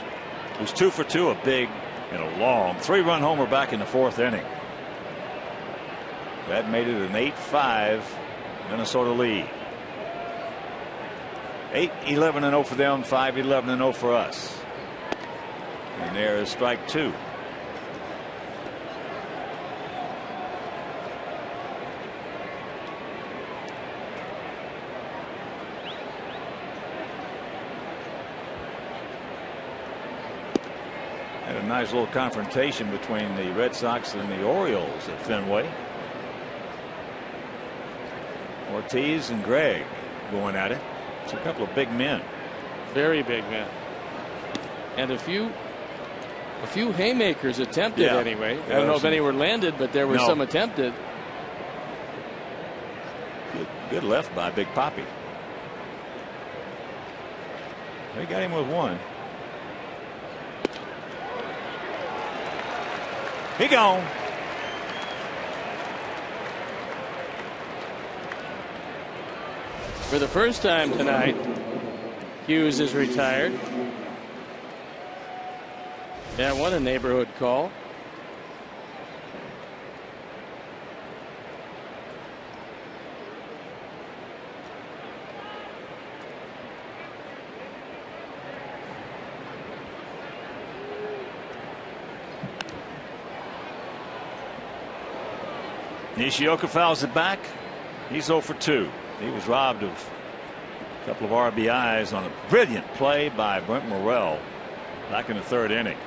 who's 2 for 2, a big and a long 3-run homer back in the 4th inning. That made it an 8-5 Minnesota lead. 8-11-0 for them, 5-11-0 for us. And there is strike 2. Had a nice little confrontation between the Red Sox and the Orioles at Fenway. Ortiz and Gregg going at it. It's a couple of big men. Very big men. And a few haymakers attempted anyway. I don't know if any were landed, but there were some attempted. Good left by Big Papi. They got him with one. He gone. For the first time tonight, Hughes is retired. Yeah, what a neighborhood call. Nishioka fouls it back. He's 0 for 2. He was robbed of a couple of RBIs on a brilliant play by Brent Morrell back in the 3rd inning.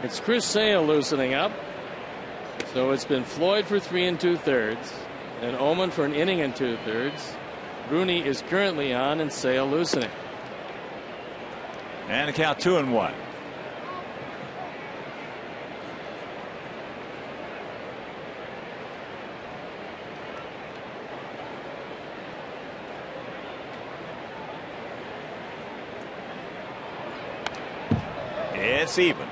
It's Chris Sale loosening up. So it's been Floyd for 3 2/3 and Oman for an inning and 2/3. Rooney is currently on and Sale loosening. And a count 2-1. It's even.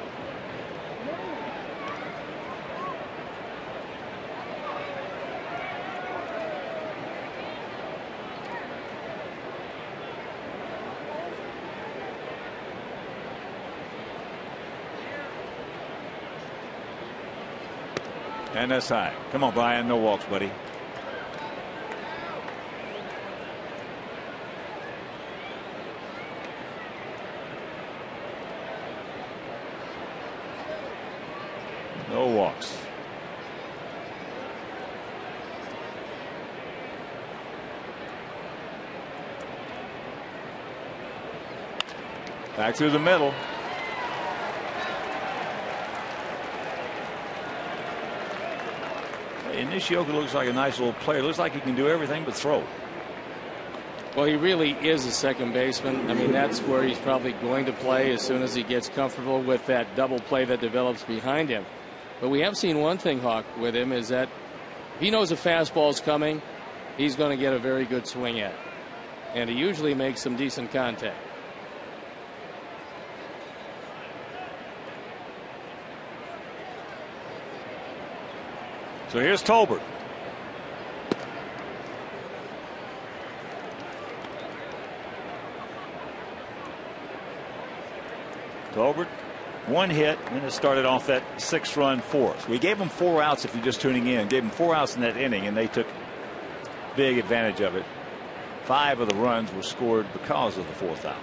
And that's high. Come on, Brian. No walks, buddy. No walks. Back through the middle. Nishioka looks like a nice little player. Looks like he can do everything but throw. Well, he really is a second baseman. I mean, that's where he's probably going to play as soon as he gets comfortable with that double play that develops behind him. But we have seen one thing, Hawk, with him is that if he knows a fastball's coming, he's going to get a very good swing at it. And he usually makes some decent contact. So here's Tolbert. Tolbert, one hit, and it started off that 6-run fourth. We gave them 4 outs if you're just tuning in. Gave them 4 outs in that inning, and they took big advantage of it. 5 of the runs were scored because of the 4th out.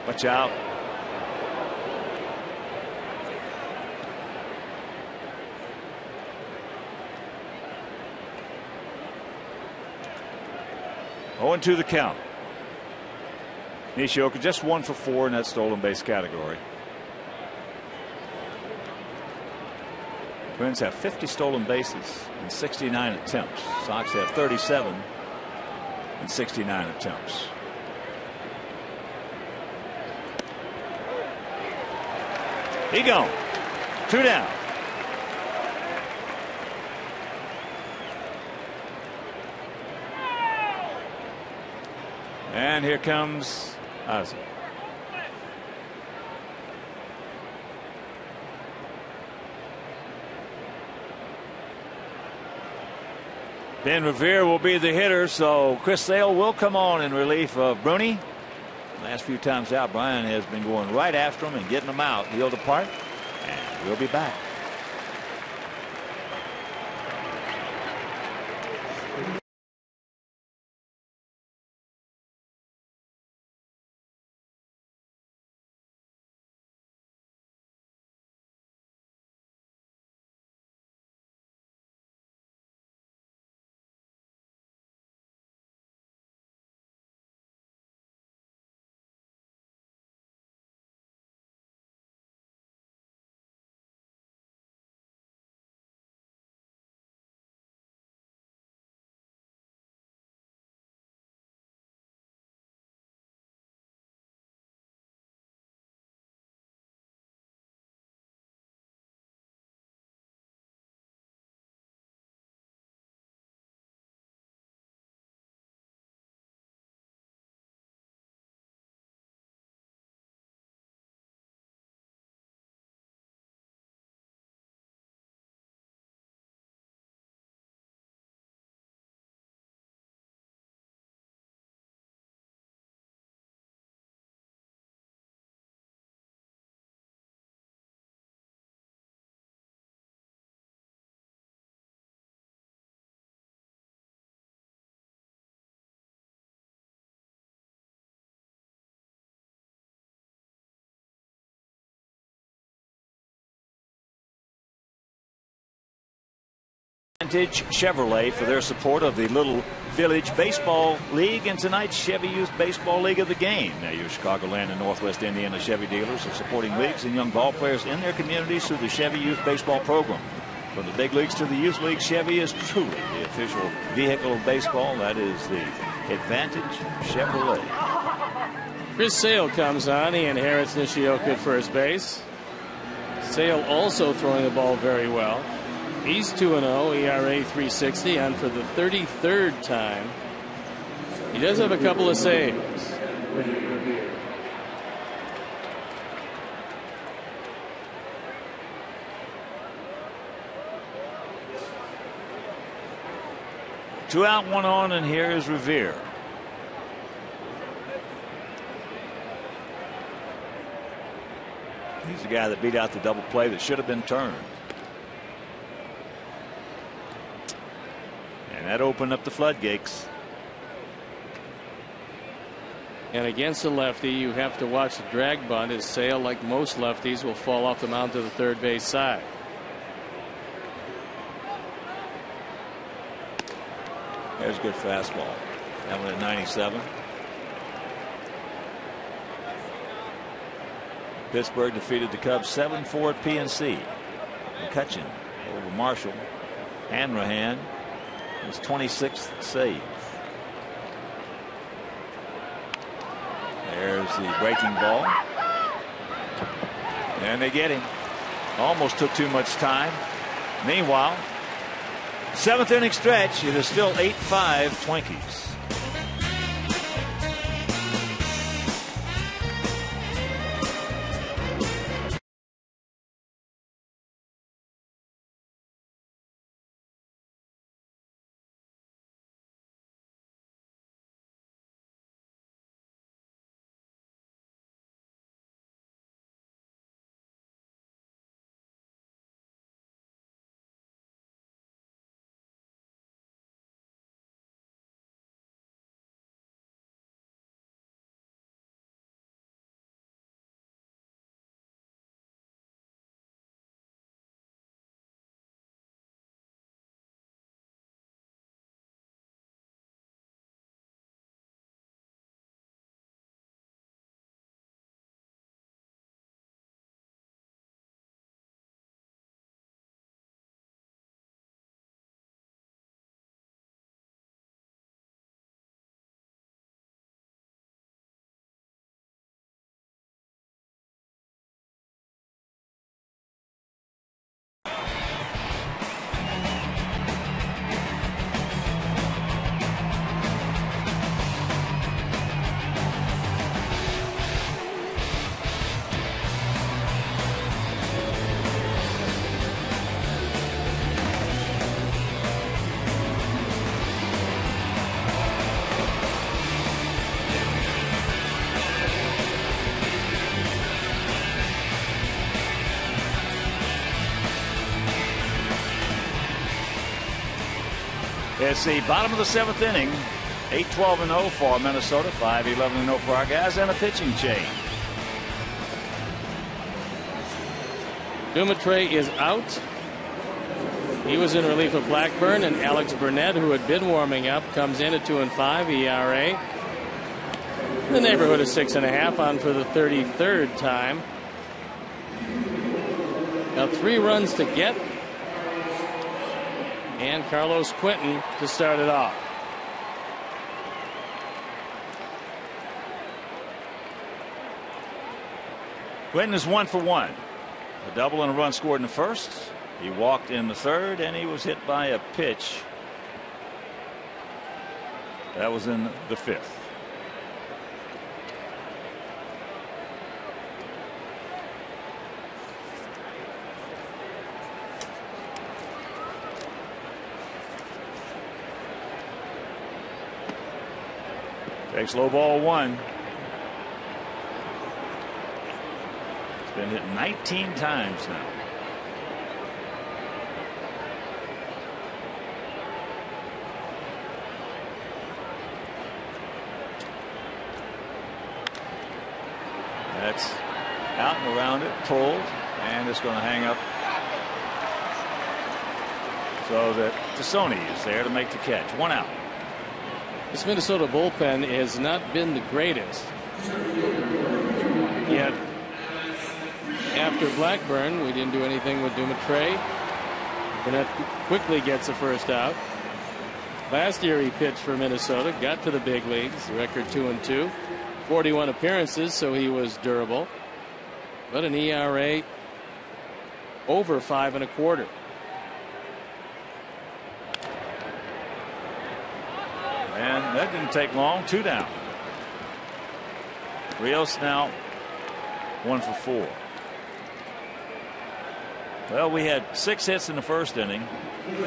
Watch out. Oh, 2 the count. Nishioka just 1 for 4 in that stolen base category. Twins have 50 stolen bases in 69 attempts. Sox have 37 in 69 attempts. He gone. 2 down. And here comes Ozzie. Ben Revere will be the hitter, so Chris Sale will come on in relief of Bruni. Last few times out, Brian has been going right after him and getting them out, healed apart, and we'll be back. Advantage Chevrolet for their support of the Little Village Baseball League and tonight's Chevy Youth Baseball League of the Game. Now, your Chicagoland and Northwest Indiana Chevy dealers are supporting leagues and young ball players in their communities through the Chevy Youth Baseball program. From the big leagues to the youth league, Chevy is truly the official vehicle of baseball. That is the Advantage Chevrolet. Chris Sale comes on. He inherits Nishioka at first base. Sale also throwing the ball very well. He's 2-0, ERA 3.60, and for the 33rd time. He does have a couple of saves. Two out, one on, and here is Revere. He's the guy that beat out the double play that should have been turned. And that opened up the floodgates. And against a lefty, you have to watch the drag bunt, as Sale, like most lefties, will fall off the mound to the third base side. There's a good fastball. That one at 97. Pittsburgh defeated the Cubs 7-4 at PNC. McCutchen over Marshall. Hanrahan, his 26th save. There's the breaking ball. And they get him. Almost took too much time. Meanwhile, 7th inning stretch. It is still 8-5 Twinkies. It's the bottom of the 7th inning. 8-12-0 for Minnesota. 5-11-0 for our guys, and a pitching change. Dumaitre is out. He was in relief of Blackburn, and Alex Burnett, who had been warming up, comes in at 2.5 ERA. In the neighborhood of 6.5, on for the 33rd time. Now 3 runs to get. And Carlos Quentin to start it off. Quentin is 1 for 1. A double and a run scored in the first. He walked in the third, and he was hit by a pitch. That was in the 5th. Takes low ball 1. It's been hit 19 times now. That's out and around it, pulled, and it's going to hang up so that Tassone is there to make the catch. 1 out. This Minnesota bullpen has not been the greatest. Yet, after Blackburn, we didn't do anything with Dumaitre. Burnett quickly gets the first out. Last year he pitched for Minnesota, got to the big leagues, the record 2-2. 41 appearances, so he was durable. But an ERA over 5.25. And that didn't take long. 2 down. Rios now 1 for 4. Well, we had 6 hits in the first inning.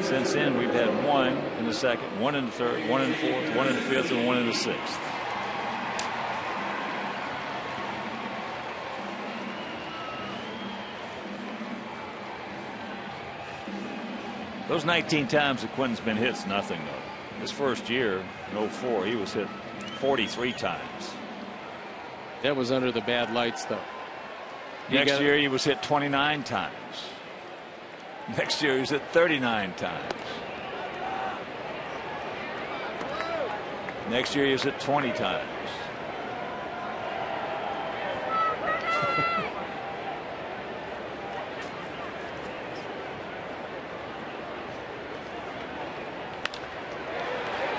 Since then, we've had 1 in the second, 1 in the third, 1 in the fourth, 1 in the fifth, and 1 in the sixth. Those 19 times that Quinn's been hit's nothing, though. His first year, in 04, he was hit 43 times. That was under the bad lights, though. Next year, he was hit 29 times. Next year, he was hit 39 times. Next year, he was hit 20 times.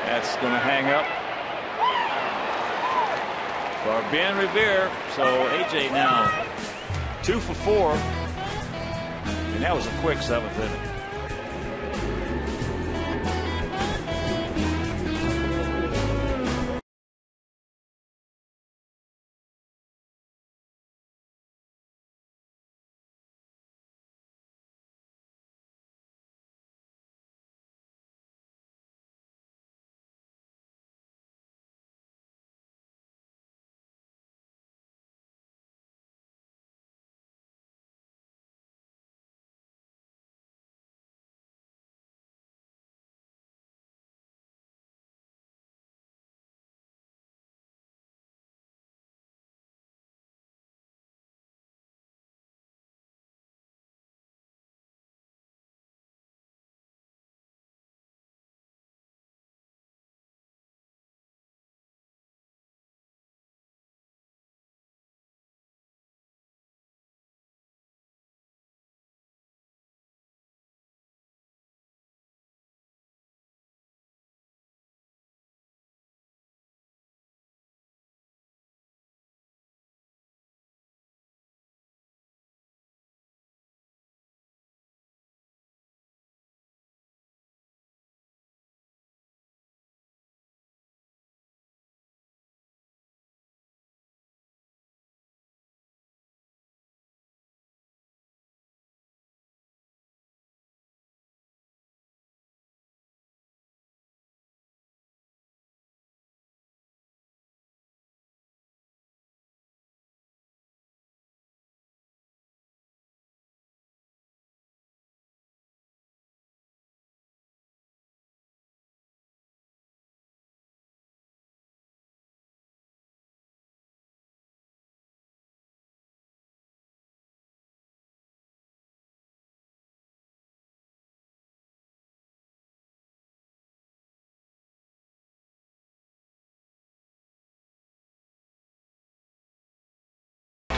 That's going to hang up. Fabian Revere. So AJ now 2 for 4. And that was a quick 7th inning.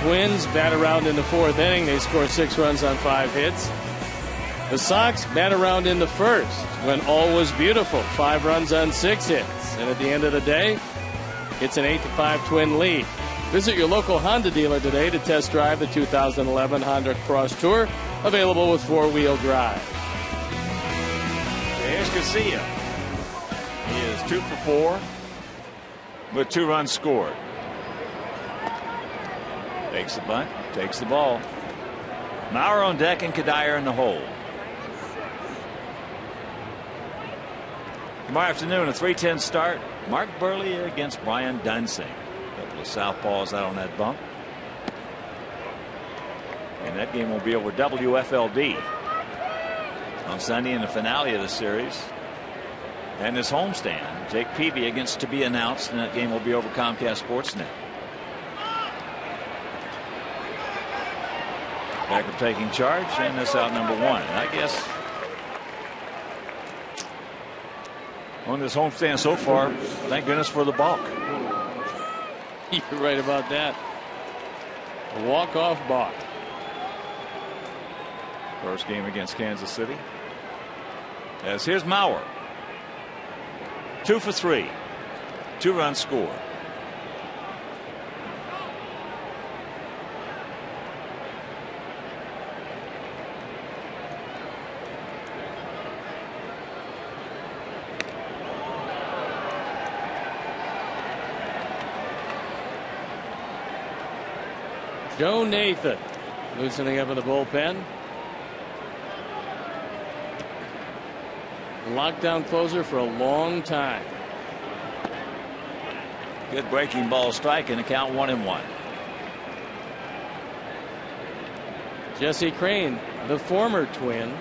Twins bat around in the 4th inning. They score 6 runs on 5 hits. The Sox bat around in the 1st when all was beautiful. 5 runs on 6 hits. And at the end of the day, it's an 8-5 Twin lead. Visit your local Honda dealer today to test drive the 2011 Honda Cross Tour, available with 4-wheel drive. Here's Casilla. He is 2 for 4 with 2 runs scored. Takes the bunt, takes the ball. Maurer on deck and Cuddyer in the hole. Tomorrow afternoon, a 3:10 start. Mark Burley against Brian Dunsing. A couple of southpaws out on that bump. And that game will be over WFLD on Sunday in the finale of the series. And this homestand, Jake Peavy against to be announced, and that game will be over Comcast Sportsnet. Becker taking charge, and this out number 1. And I guess on this homestand so far, thank goodness for the balk. You're right about that. A walk-off balk. First game against Kansas City. As here's Maurer. 2 for 3. 2 runs scored. Joe Nathan loosening up in the bullpen. Lockdown closer for a long time. Good breaking ball strike and the count 1-1. Jesse Crain, the former Twin,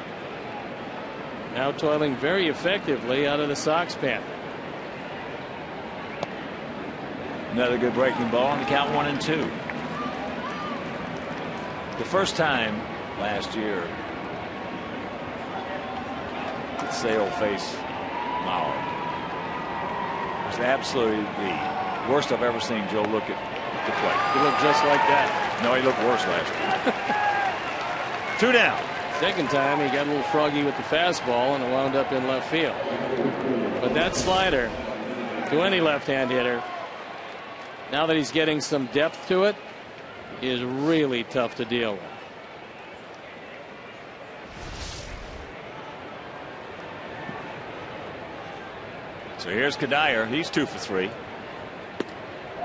now toiling very effectively out of the Sox pen. Another good breaking ball on the count 1-2. The first time last year that Sale faced Mauer was absolutely the worst I've ever seen Joe look at the plate. He looked just like that. No, he looked worse last year. 2 down. Second time he got a little froggy with the fastball and it wound up in left field. But that slider to any left-hand hitter, now that he's getting some depth to it, is really tough to deal with. So here's Kadire. He's 2 for 3.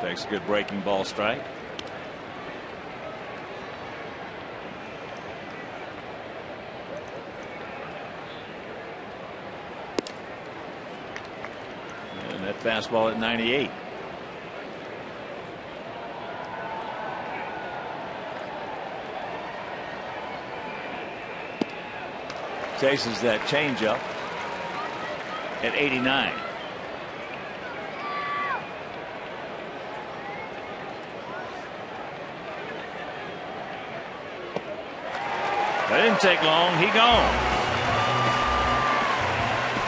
Takes a good breaking ball strike. And that fastball at 98. Chases that changeup at 89. That didn't take long. He gone.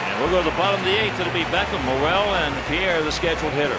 And we'll go to the bottom of the 8th. It'll be Beckham, Morel, and Pierre, the scheduled hitters.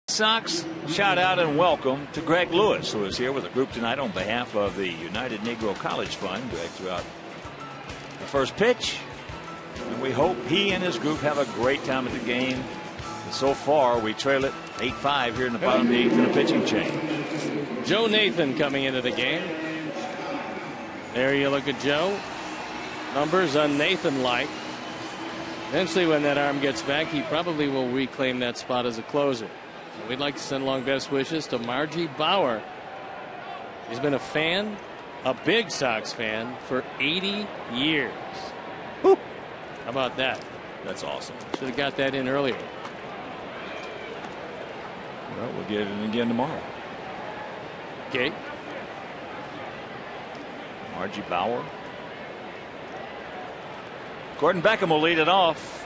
Sox shout out and welcome to Greg Lewis, who is here with the group tonight on behalf of the United Negro College Fund. Greg threw out the first pitch, and we hope he and his group have a great time at the game. And so far, we trail it 8-5 here in the bottom of the 8th in the pitching change. Joe Nathan coming into the game. There you look at Joe. Numbers un-Nathan-like. Eventually, when that arm gets back, he probably will reclaim that spot as a closer. We'd like to send along best wishes to Margie Bauer. He's been a fan, a big Sox fan, for 80 years. Woo. How about that? That's awesome. Should have got that in earlier. Well, we'll get it again tomorrow. Okay. Margie Bauer. Gordon Beckham will lead it off.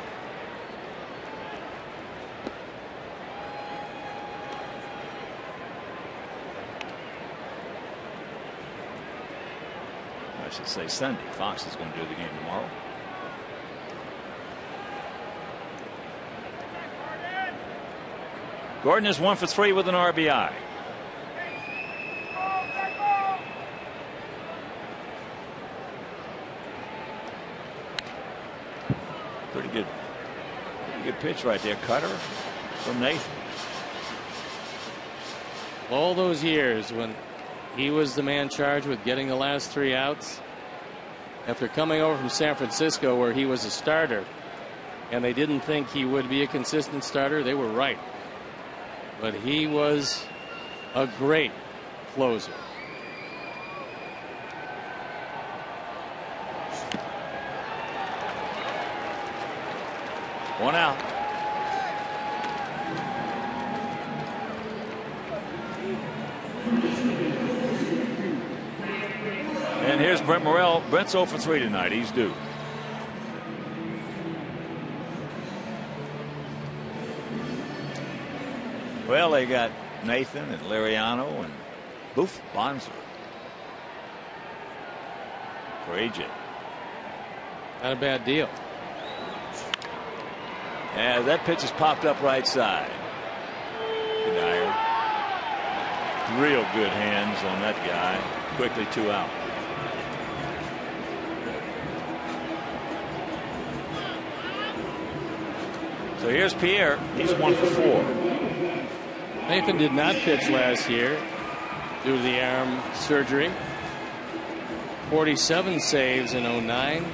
I should say Sunday. Fox is going to do the game tomorrow. Gordon is 1 for 3 with an RBI. Pretty good pitch right there, cutter from Nathan. All those years when he was the man charged with getting the last 3 outs, after coming over from San Francisco where he was a starter and they didn't think he would be a consistent starter, they were right. But he was a great closer. One out. And here's Brent Morel. Brent's 0 for 3 tonight. He's due. Well, they got Nathan and Liriano and Boof Bonser for AJ. Not a bad deal. Yeah, that pitch has popped up right side. Good iron. Real good hands on that guy. Quickly 2 out. So here's Pierre. He's 1 for 4. Nathan did not pitch last year due to the arm surgery. 47 saves in 09.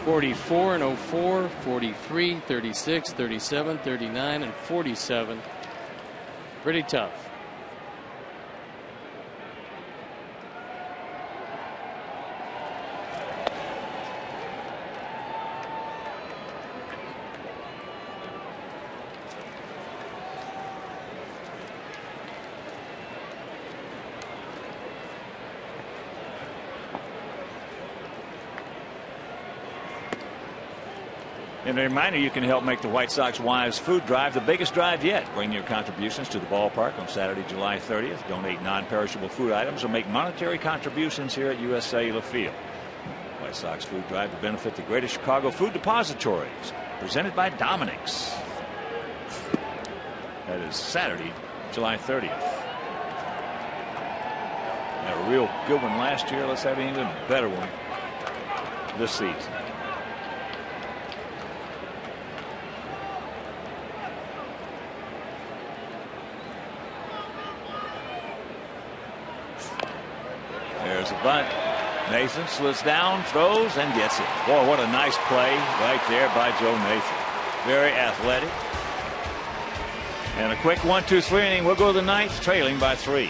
44 in 04, 43, 36, 37, 39, and 47. Pretty tough. And a reminder, you can help make the White Sox Wives Food Drive the biggest drive yet. Bring your contributions to the ballpark on Saturday, July 30th. Donate non-perishable food items or make monetary contributions here at U.S. Cellular Field. White Sox Food Drive to benefit the Greater Chicago Food Depositories. Presented by Dominic's. That is Saturday, July 30th. Had a real good one last year. Let's have an even better one this season. There's a bunt. Nathan slits down, throws, and gets it. Boy, what a nice play right there by Joe Nathan. Very athletic. And a quick 1-2-3 inning. We'll go to the ninth, trailing by 3.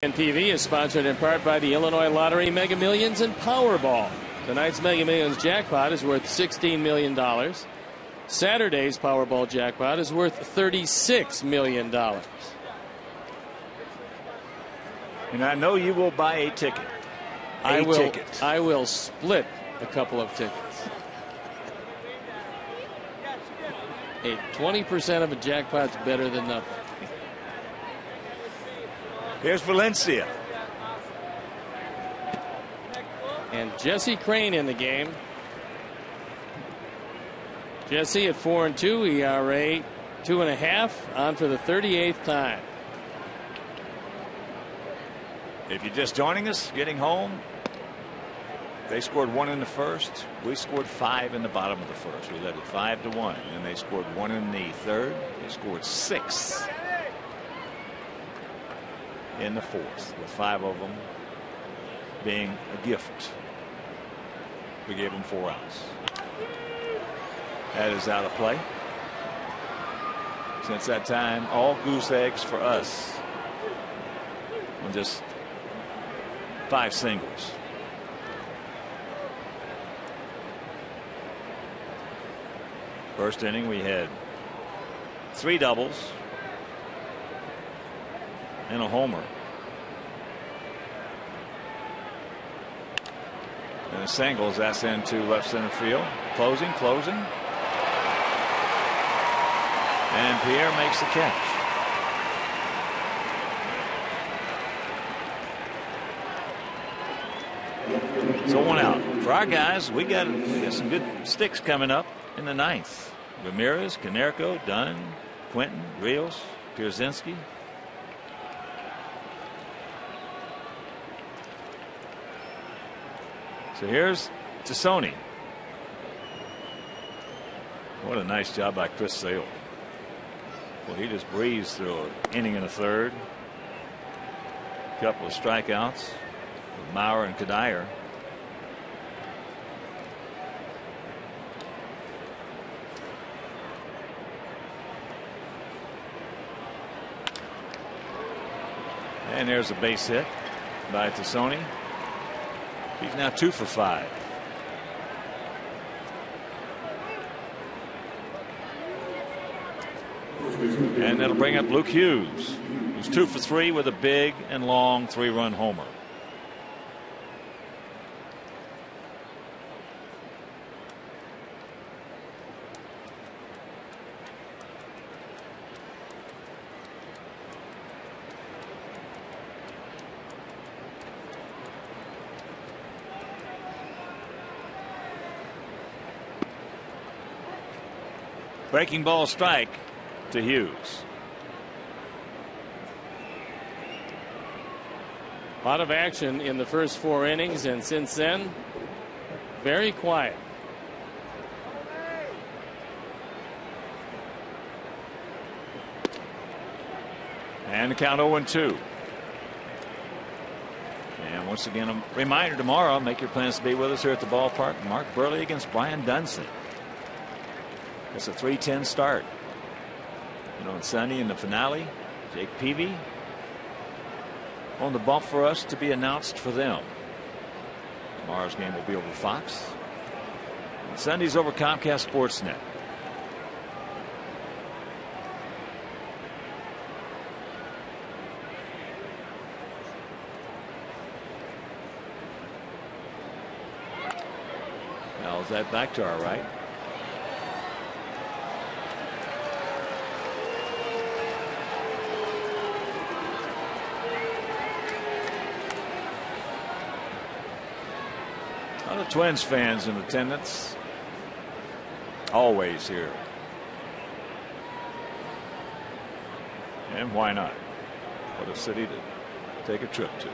And TV is sponsored in part by the Illinois Lottery Mega Millions and Powerball. Tonight's Mega Millions jackpot is worth $16 million. Saturday's Powerball jackpot is worth $36 million. And I know you will buy a ticket. I will split a couple of tickets. 20% of a jackpot's better than nothing. Here's Valencia. And Jesse Crane in the game. Jesse at 4-2, ERA 2.5, on for the 38th time. If you're just joining us, getting home, they scored 1 in the first. We scored 5 in the bottom of the first. We led it 5-1, and they scored 1 in the third. They scored 6 in the fourth, with 5 of them being a gift. We gave them 4 outs. That is out of play. Since that time, all goose eggs for us on just 5 singles. First inning, we had 3 doubles and a homer. And the singles, that's into left center field. Closing. And Pierre makes the catch. So 1 out. For our guys, we got some good sticks coming up in the 9th. Ramirez, Konerko, Dunn, Quinton, Rios, Pierzynski. So here's Tassone. What a nice job by Chris Sale. Well, he just breezed through an inning and a third. Couple of strikeouts with Maurer and Kadire. And there's a base hit by Tassone. He's now 2 for 5. And that'll bring up Luke Hughes, who's 2 for 3 with a big and long 3-run homer. Breaking ball strike to Hughes. A lot of action in the first 4 innings, and since then, very quiet. And the count 0-2. And once again, a reminder tomorrow, make your plans to be with us here at the ballpark. Mark Burley against Brian Dunston. It's a 3:10 start. You know, on Sunday in the finale, Jake Peavy on the bump for us to be announced for them. Tomorrow's game will be over Fox. And Sunday's over Comcast Sportsnet. Now is that back to our right? A lot of Twins fans in attendance. Always here. And why not? What a city to take a trip to.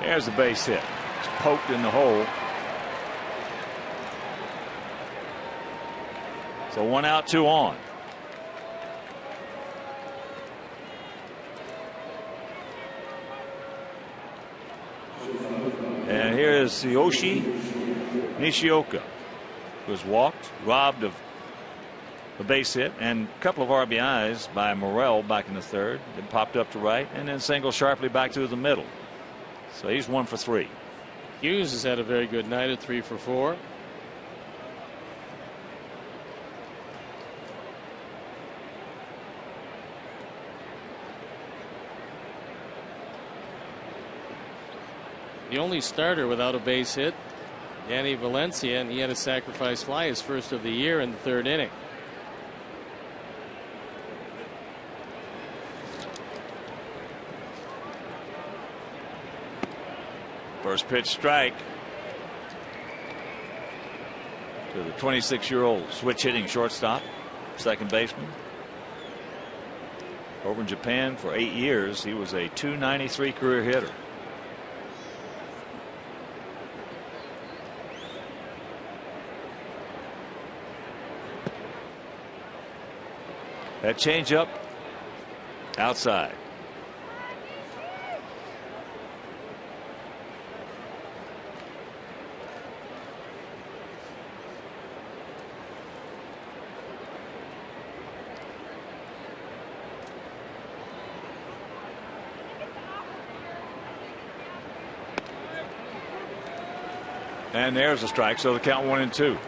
There's the base hit. It's poked in the hole. So 1 out, 2 on. And here is Yoshi Nishioka, who was walked, robbed of a base hit and a couple of RBIs by Morel back in the third. Then popped up to right and then singled sharply back to the middle. So he's 1 for 3. Hughes has had a very good night at 3 for 4. The only starter without a base hit, Danny Valencia, and he had a sacrifice fly, his first of the year, in the 3rd inning. First pitch strike to the 26-year-old switch hitting shortstop, second baseman. Over in Japan for 8 years, he was a .293 career hitter. That changeup outside. And there's a strike, so the count 1-2.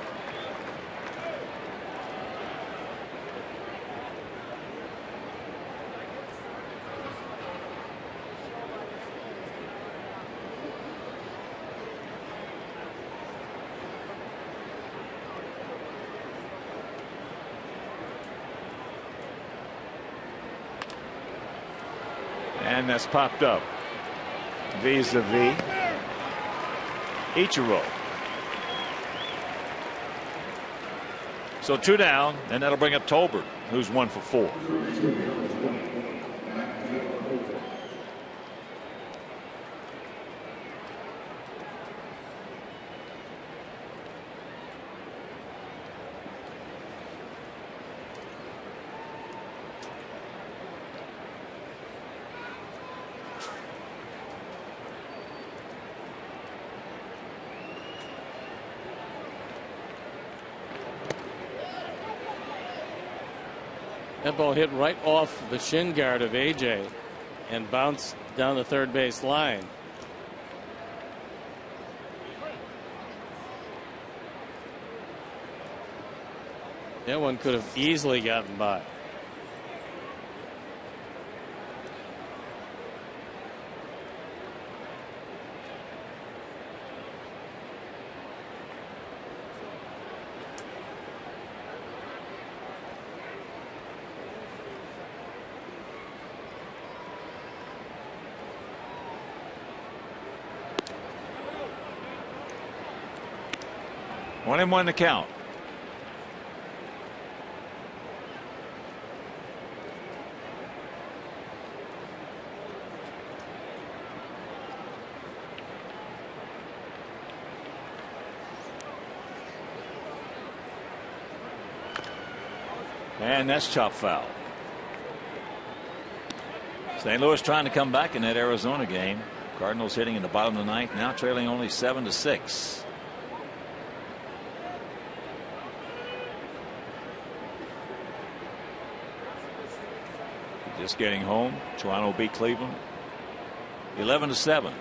And that's popped up vis-a-vis Ichiro. So 2 down, and that'll bring up Tolbert, who's 1 for 4. That ball hit right off the shin guard of AJ and bounced down the third base line. That one could have easily gotten by. One and one to count. And that's chop foul. St. Louis trying to come back in that Arizona game. Cardinals hitting in the bottom of the ninth, now trailing only 7-6. Just getting home. Toronto beat Cleveland 11-7.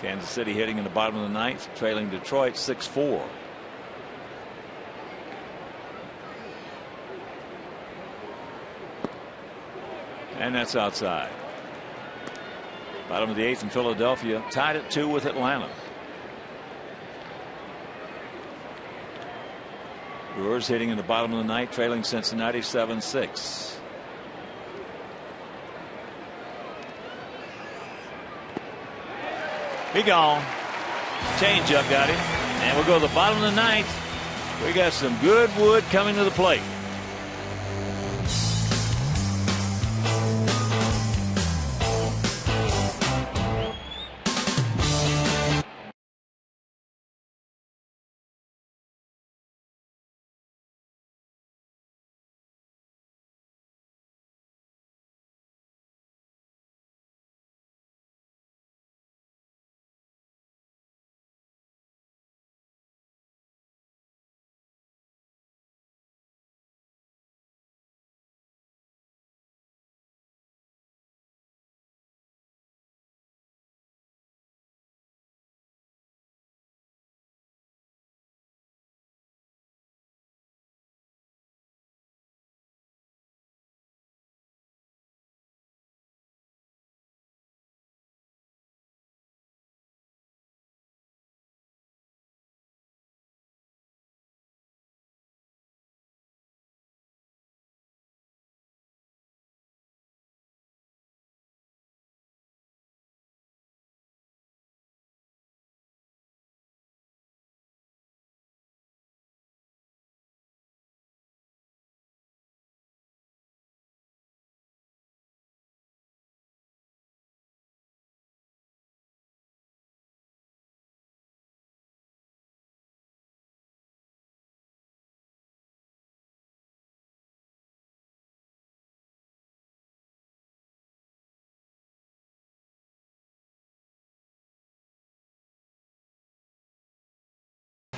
Kansas City hitting in the bottom of the ninth, trailing Detroit 6-4. And that's outside. Bottom of the eighth in Philadelphia, tied at 2 with Atlanta. Brewers hitting in the bottom of the ninth, trailing Cincinnati 7-6. He gone. Change up got him. And we'll go to the bottom of the ninth. We got some good wood coming to the plate.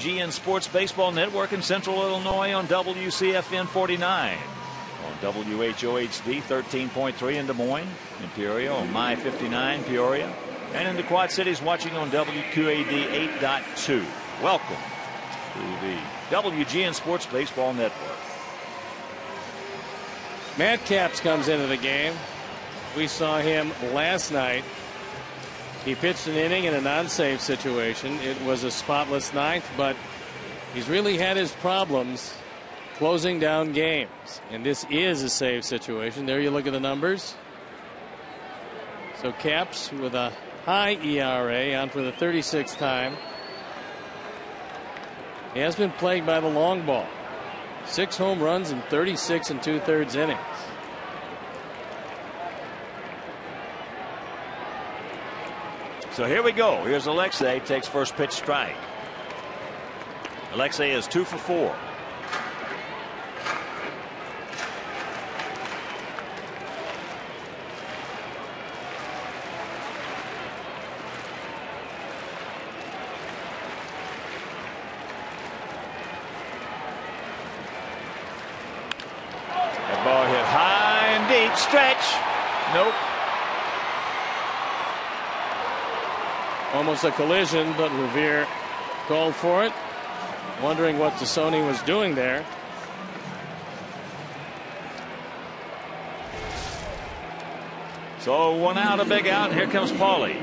WGN Sports Baseball Network in Central Illinois on WCFN 49. On WHOHD 13.3 in Des Moines, in Peoria, on My 59 Peoria, and in the Quad Cities watching on WQAD 8.2. Welcome to the WGN Sports Baseball Network. Matt Capps comes into the game. We saw him last night. He pitched an inning in a non-save situation. It was a spotless ninth, but he's really had his problems closing down games. And this is a save situation. There you look at the numbers. So Capps with a high ERA on for the 36th time. He has been plagued by the long ball. 6 home runs in 36 2/3 innings. So here we go. Here's Alexei, takes first pitch strike. Alexei is 2 for 4. That ball hit high and deep. Stretch. Nope. Almost a collision, but Revere called for it, wondering what Tassone was doing there. So 1 out, a big out, and here comes Paulie.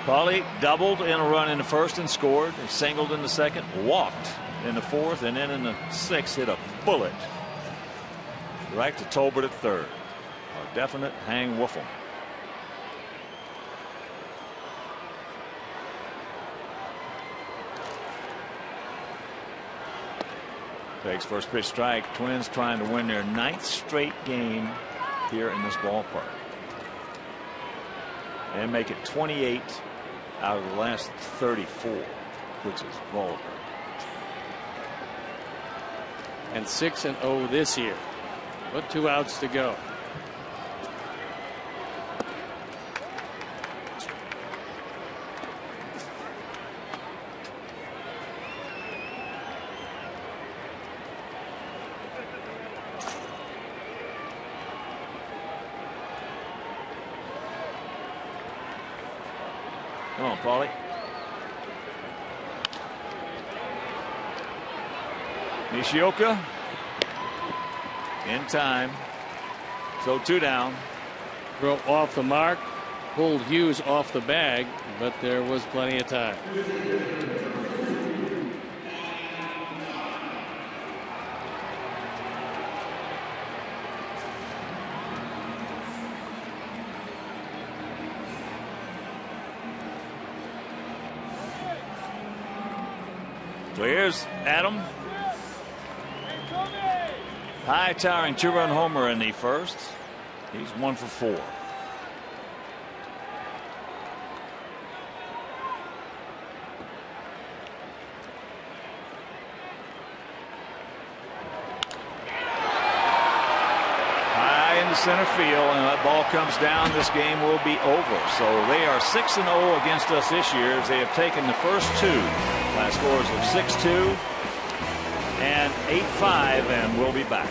Paulie doubled in a run in the first and scored. He singled in the second, walked in the fourth, and then in the sixth hit a bullet right to Tolbert at third. A definite hang woofle. Takes first pitch strike. Twins trying to win their 9th straight game here in this ballpark and make it 28 out of the last 34, which is vulgar. And 6-0 this year. But 2 outs to go. Come on, Paulie. Nishioka in time. So 2 down. Throw off the mark. Pulled Hughes off the bag, but there was plenty of time. So here's Adam. High towering 2-run homer in the first. He's 1 for 4. High in the center field, and that ball comes down. This game will be over. So they are 6-0 against us this year as they have taken the first 2 by scores of 6-2 and 8-5, and we'll be back.